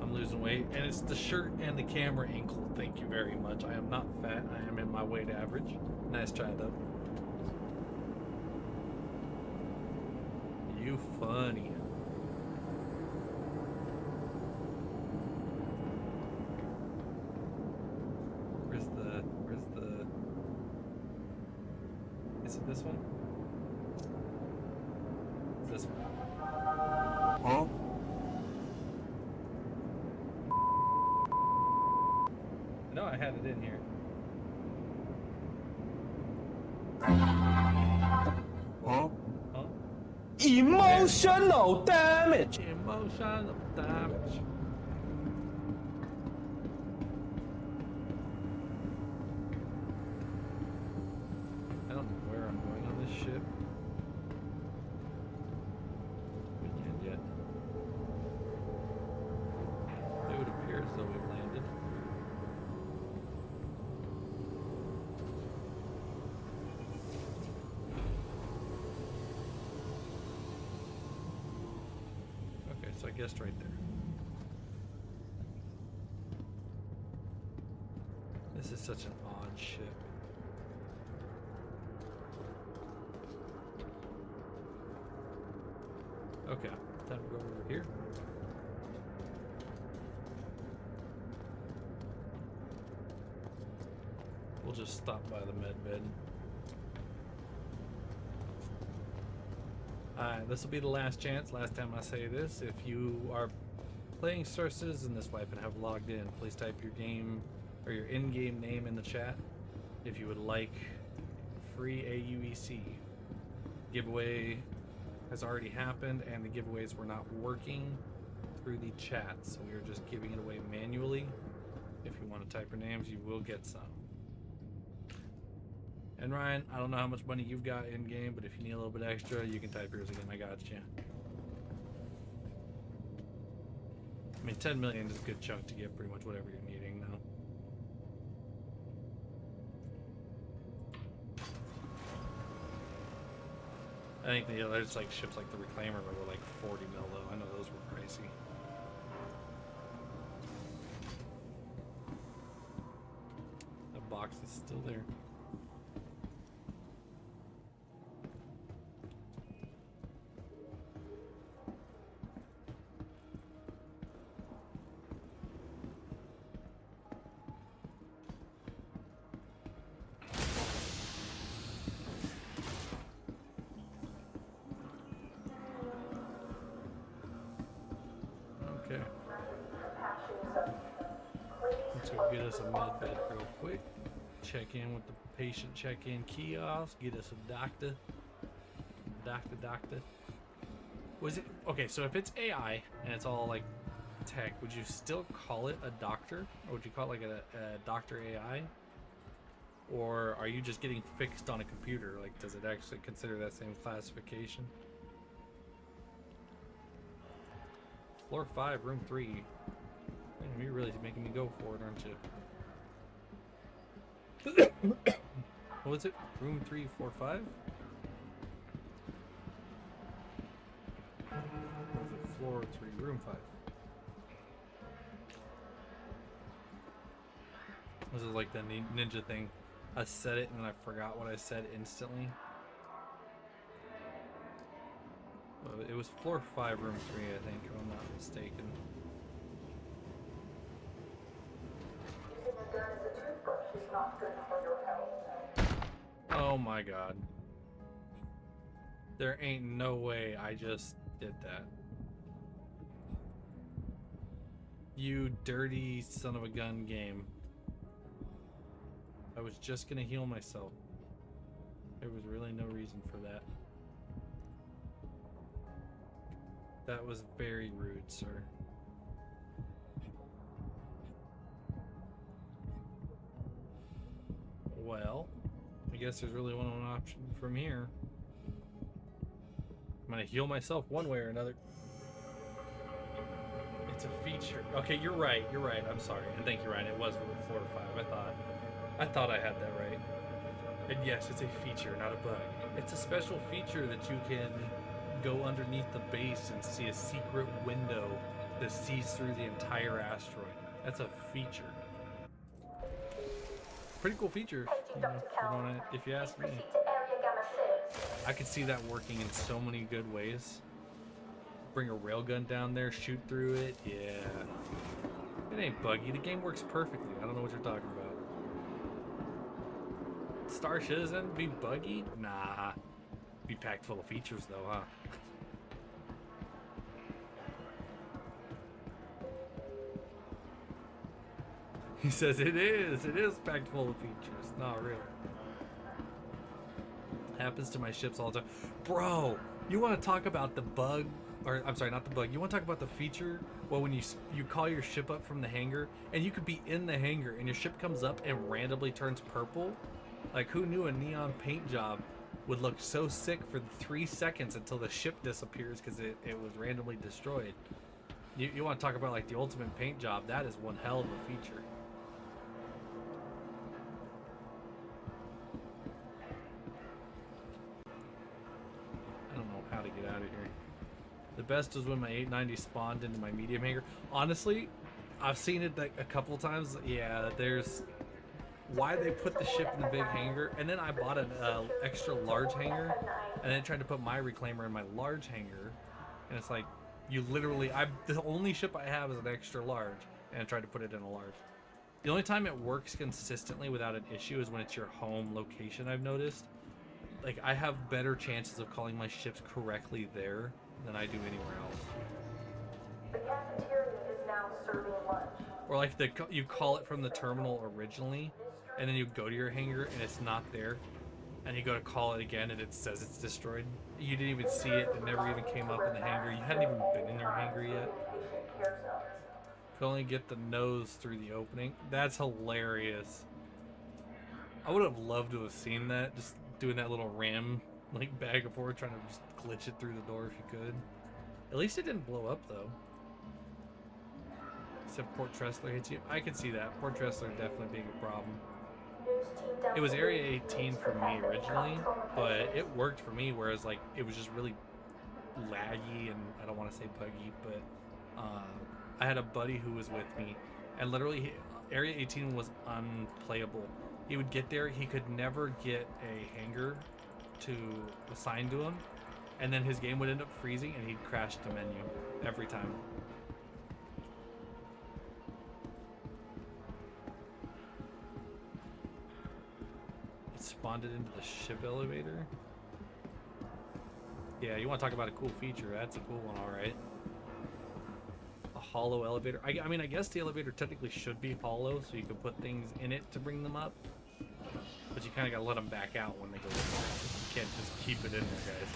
I'm losing weight, and it's the shirt and the camera angle. Thank you very much. I am not fat. I am in my weight average. Nice try though. You funny. Where's the... Is it this one? It's this one.
Huh?
I know I had it in here.
Huh?
Huh?
Emotional damage.
Emotional damage. I don't know where I'm going on this ship. Weekend yet. It would appear as though we've landed. I guessed right there. This is such an odd ship. Okay, time to go over here. We'll just stop by the med bed. Alright, this will be the last chance, last time I say this. If you are playing Star Citizen this wipe and have logged in, please type your game or your in-game name in the chat if you would like free aUEC. Giveaway has already happened and the giveaways were not working through the chat, so we are just giving it away manually. If you want to type your names, you will get some. And Ryan, I don't know how much money you've got in game, but if you need a little bit extra, you can type yours again. I got you. I mean, 10 million is a good chunk to get pretty much whatever you're needing now. I think the others, like ships like the Reclaimer, were like 40 mil though. I know those were pricey. That box is still there. Let's go get us a med bed real quick. Check in with the patient check-in kiosk. Get us a doctor. Doctor. Was it okay? So if it's AI and it's all like tech, would you still call it a doctor, or would you call it like a doctor AI? Or are you just getting fixed on a computer? Like, does it actually consider that same classification? Floor 5, room 3. Man, you're really making me go for it, aren't you? What was it? Room 3, floor 5? Or was it floor 3, room 5? This is like the ninja thing. I said it and I forgot what I said instantly. It was floor 5, room 3, I think, if I'm not mistaken.
Using a gun as a toothbrush is not good for your health.
Oh my god. There ain't no way I just did that. You dirty son of a gun game. I was just gonna heal myself. There was really no reason for that. That was very rude, sir. Well, I guess there's really one option from here. I'm gonna heal myself one way or another. It's a feature. Okay, you're right. I'm sorry. And thank you, Ryan. It was floor 5. I thought I had that right. And yes, it's a feature, not a bug. It's a special feature that you can go underneath the base and see a secret window that sees through the entire asteroid. That's a feature. Pretty cool feature, if you ask me. I could see that working in so many good ways. Bring a railgun down there, shoot through it. Yeah. It ain't buggy. The game works perfectly. I don't know what you're talking about. Star Citizen be buggy? Nah. Be packed full of features though, huh? He says it is packed full of features. Not really. Happens to my ships all the time. Bro, you want to talk about the bug, or I'm sorry, not the bug. You want to talk about the feature? Well, when you call your ship up from the hangar, and you could be in the hangar, and your ship comes up and randomly turns purple. Like, who knew a neon paint job would look so sick for 3 seconds until the ship disappears because it was randomly destroyed? You want to talk about like the ultimate paint job? That is one hell of a feature. I don't know how to get out of here. The best was when my 890 spawned into my medium hangar. Honestly, I've seen it like a couple times. Yeah, there's why they put the ship in the big hangar, and then I bought an extra large hangar, and then tried to put my reclaimer in my large hangar, and it's like you literally, the only ship I have is an extra large, and I tried to put it in a large. The only time it works consistently without an issue is when it's your home location. I've noticed, like, I have better chances of calling my ships correctly there than I do anywhere else.
The cafeteria is now serving lunch.
Or like you call it from the terminal originally, and then you go to your hangar and it's not there, and you go to call it again and it says it's destroyed. You didn't even see it. It never even came up in the hangar. You hadn't even been in your hangar yet. Could only get the nose through the opening. That's hilarious. I would have loved to have seen that. Just doing that little ram like back and forth, trying to just glitch it through the door if you could. At least it didn't blow up though. Except Port Tressler hits you. I could see that. Port Tressler definitely being a problem. It was Area 18 for me originally, but it worked for me, whereas like it was just really laggy, and I don't want to say buggy, but I had a buddy who was with me, and literally Area 18 was unplayable. He would get there, he could never get a hangar to assign to him, and then his game would end up freezing and he'd crash the menu every time. It spawned it into the ship elevator. Yeah, you want to talk about a cool feature? That's a cool one, all right. A hollow elevator. I mean, I guess the elevator technically should be hollow, so you can put things in it to bring them up. But you kind of got to let them back out when they go in there. You can't just keep it in there, guys.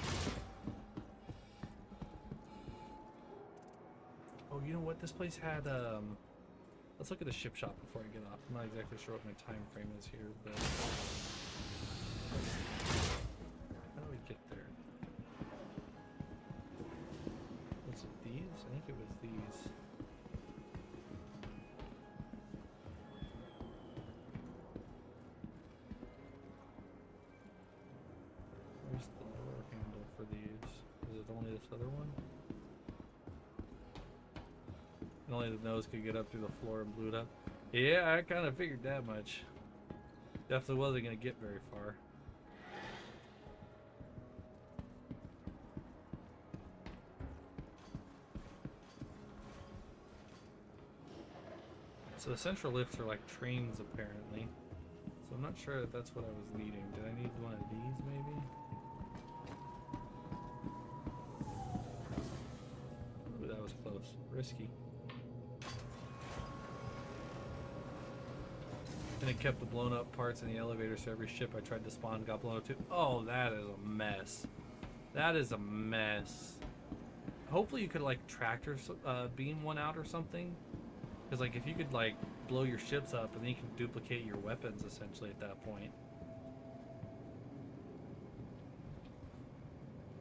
Oh, you know what? This place had, let's look at the ship shop before I get off. I'm not exactly sure what my time frame is here, but... How do we get there? Was it these? I think it was these. Where's the door handle for these? Is it only this other one? And only the nose could get up through the floor and blew it up. Yeah, I kind of figured that much. Definitely wasn't going to get very far. So the central lifts are like trains, apparently. So I'm not sure if that's what I was needing. Did I need one of these, maybe? Ooh, that was close. Risky. And it kept the blown up parts in the elevator, so every ship I tried to spawn got blown up too. Oh, that is a mess. That is a mess. Hopefully you could like tractor beam one out or something. Because like if you could like blow your ships up and then you can duplicate your weapons essentially at that point.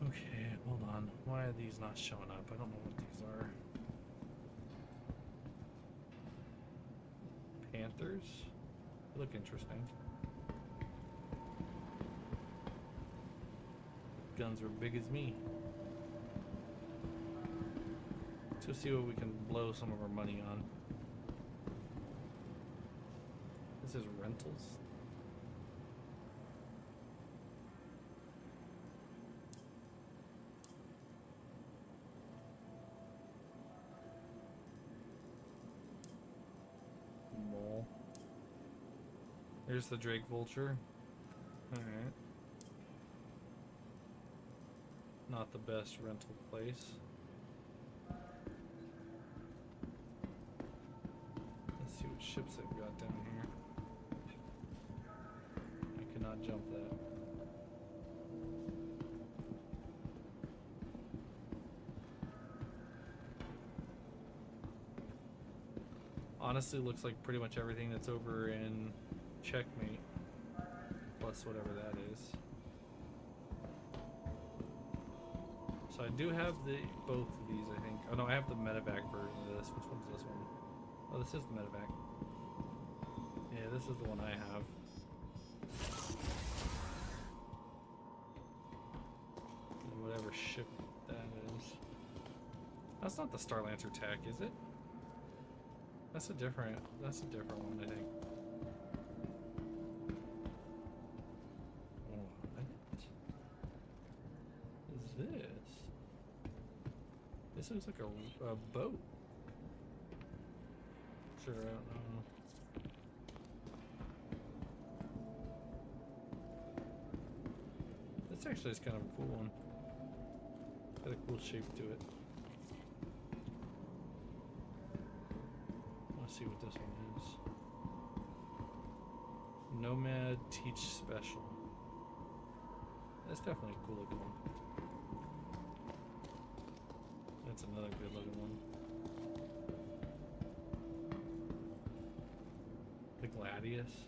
Okay, hold on. Why are these not showing up? I don't know what these are. Panthers? They look interesting. Guns are big as me. Let's see what we can blow some of our money on. This is rentals. Mole. There's the Drake Vulture. Alright. Not the best rental place. Let's see what ships they've got down here. I cannot jump that. Honestly, looks like pretty much everything that's over in Checkmate, plus whatever that is. So I do have both of these, I think. Oh no, I have the medevac version of this. Which one's this one? Oh, this is the medevac. Yeah, this is the one I have. And whatever ship that is. That's not the Starlancer tech, is it? That's a different one, I think. What is this? This looks like a boat. Sure, I don't know. This actually is kind of a cool one. Got a cool shape to it. Let's see what this one is. Nomad Teach Special. That's definitely a cool looking one. That's another good looking one. The Gladius.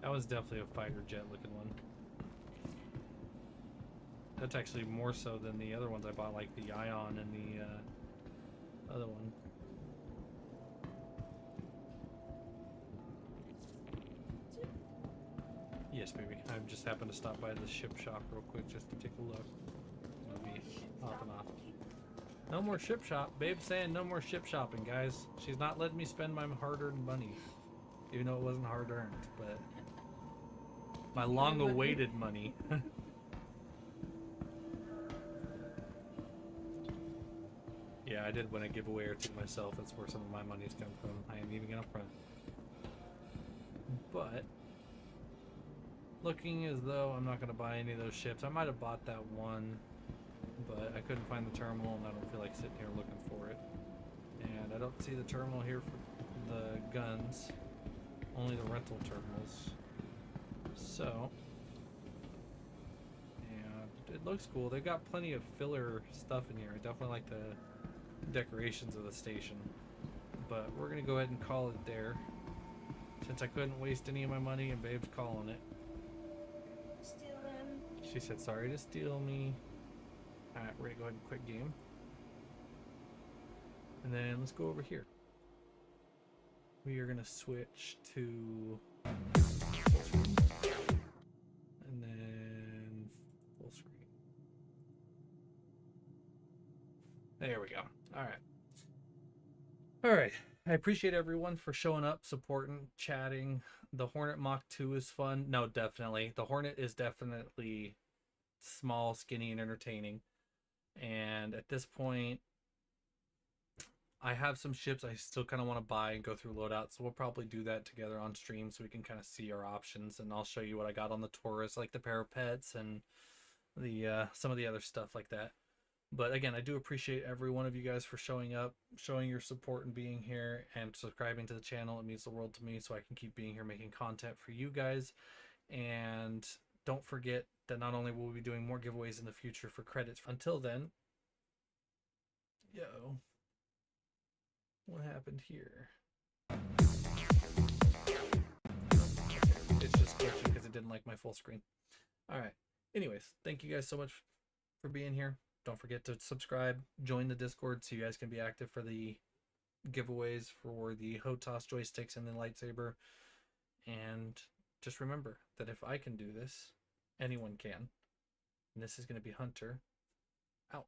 That was definitely a fighter jet looking one. That's actually more so than the other ones I bought, like the Ion and the other one. Yes, baby. I just happened to stop by the ship shop real quick just to take a look. I'll be hopping off. No more ship shop. Babe's saying no more ship shopping, guys. She's not letting me spend my hard-earned money. Even though it wasn't hard-earned, but my long-awaited money. Yeah, I did win a giveaway or two myself. That's where some of my money's come from. I ain't even gonna front. But looking as though I'm not gonna buy any of those ships. I might have bought that one, but I couldn't find the terminal, and I don't feel like sitting here looking for it. And I don't see the terminal here for the guns. Only the rental terminals. So, and it looks cool. They've got plenty of filler stuff in here. I definitely like the decorations of the station. But we're gonna go ahead and call it there, since I couldn't waste any of my money and Babe's calling it.
Steal them.
She said, sorry to steal me. Alright, we're gonna go ahead and quit game. And then let's go over here. We are gonna switch to full screen. And then full screen. There we go. Alright. Alright. I appreciate everyone for showing up, supporting, chatting. The Hornet Mach 2 is fun. No, definitely. The Hornet is definitely small, skinny, and entertaining. And at this point, I have some ships I still kind of want to buy and go through loadouts. So we'll probably do that together on stream so we can kind of see our options. And I'll show you what I got on the Taurus, like the parapets and the some of the other stuff like that. But again, I do appreciate every one of you guys for showing up, showing your support and being here, and subscribing to the channel. It means the world to me, so I can keep being here making content for you guys. And don't forget that not only will we be doing more giveaways in the future for credits. Until then, yo, what happened here? It's just glitching because it didn't like my full screen. All right. Anyways, thank you guys so much for being here. Don't forget to subscribe, join the Discord so you guys can be active for the giveaways for the HOTAS joysticks and the lightsaber. And just remember that if I can do this, anyone can. And this is going to be Hunter out.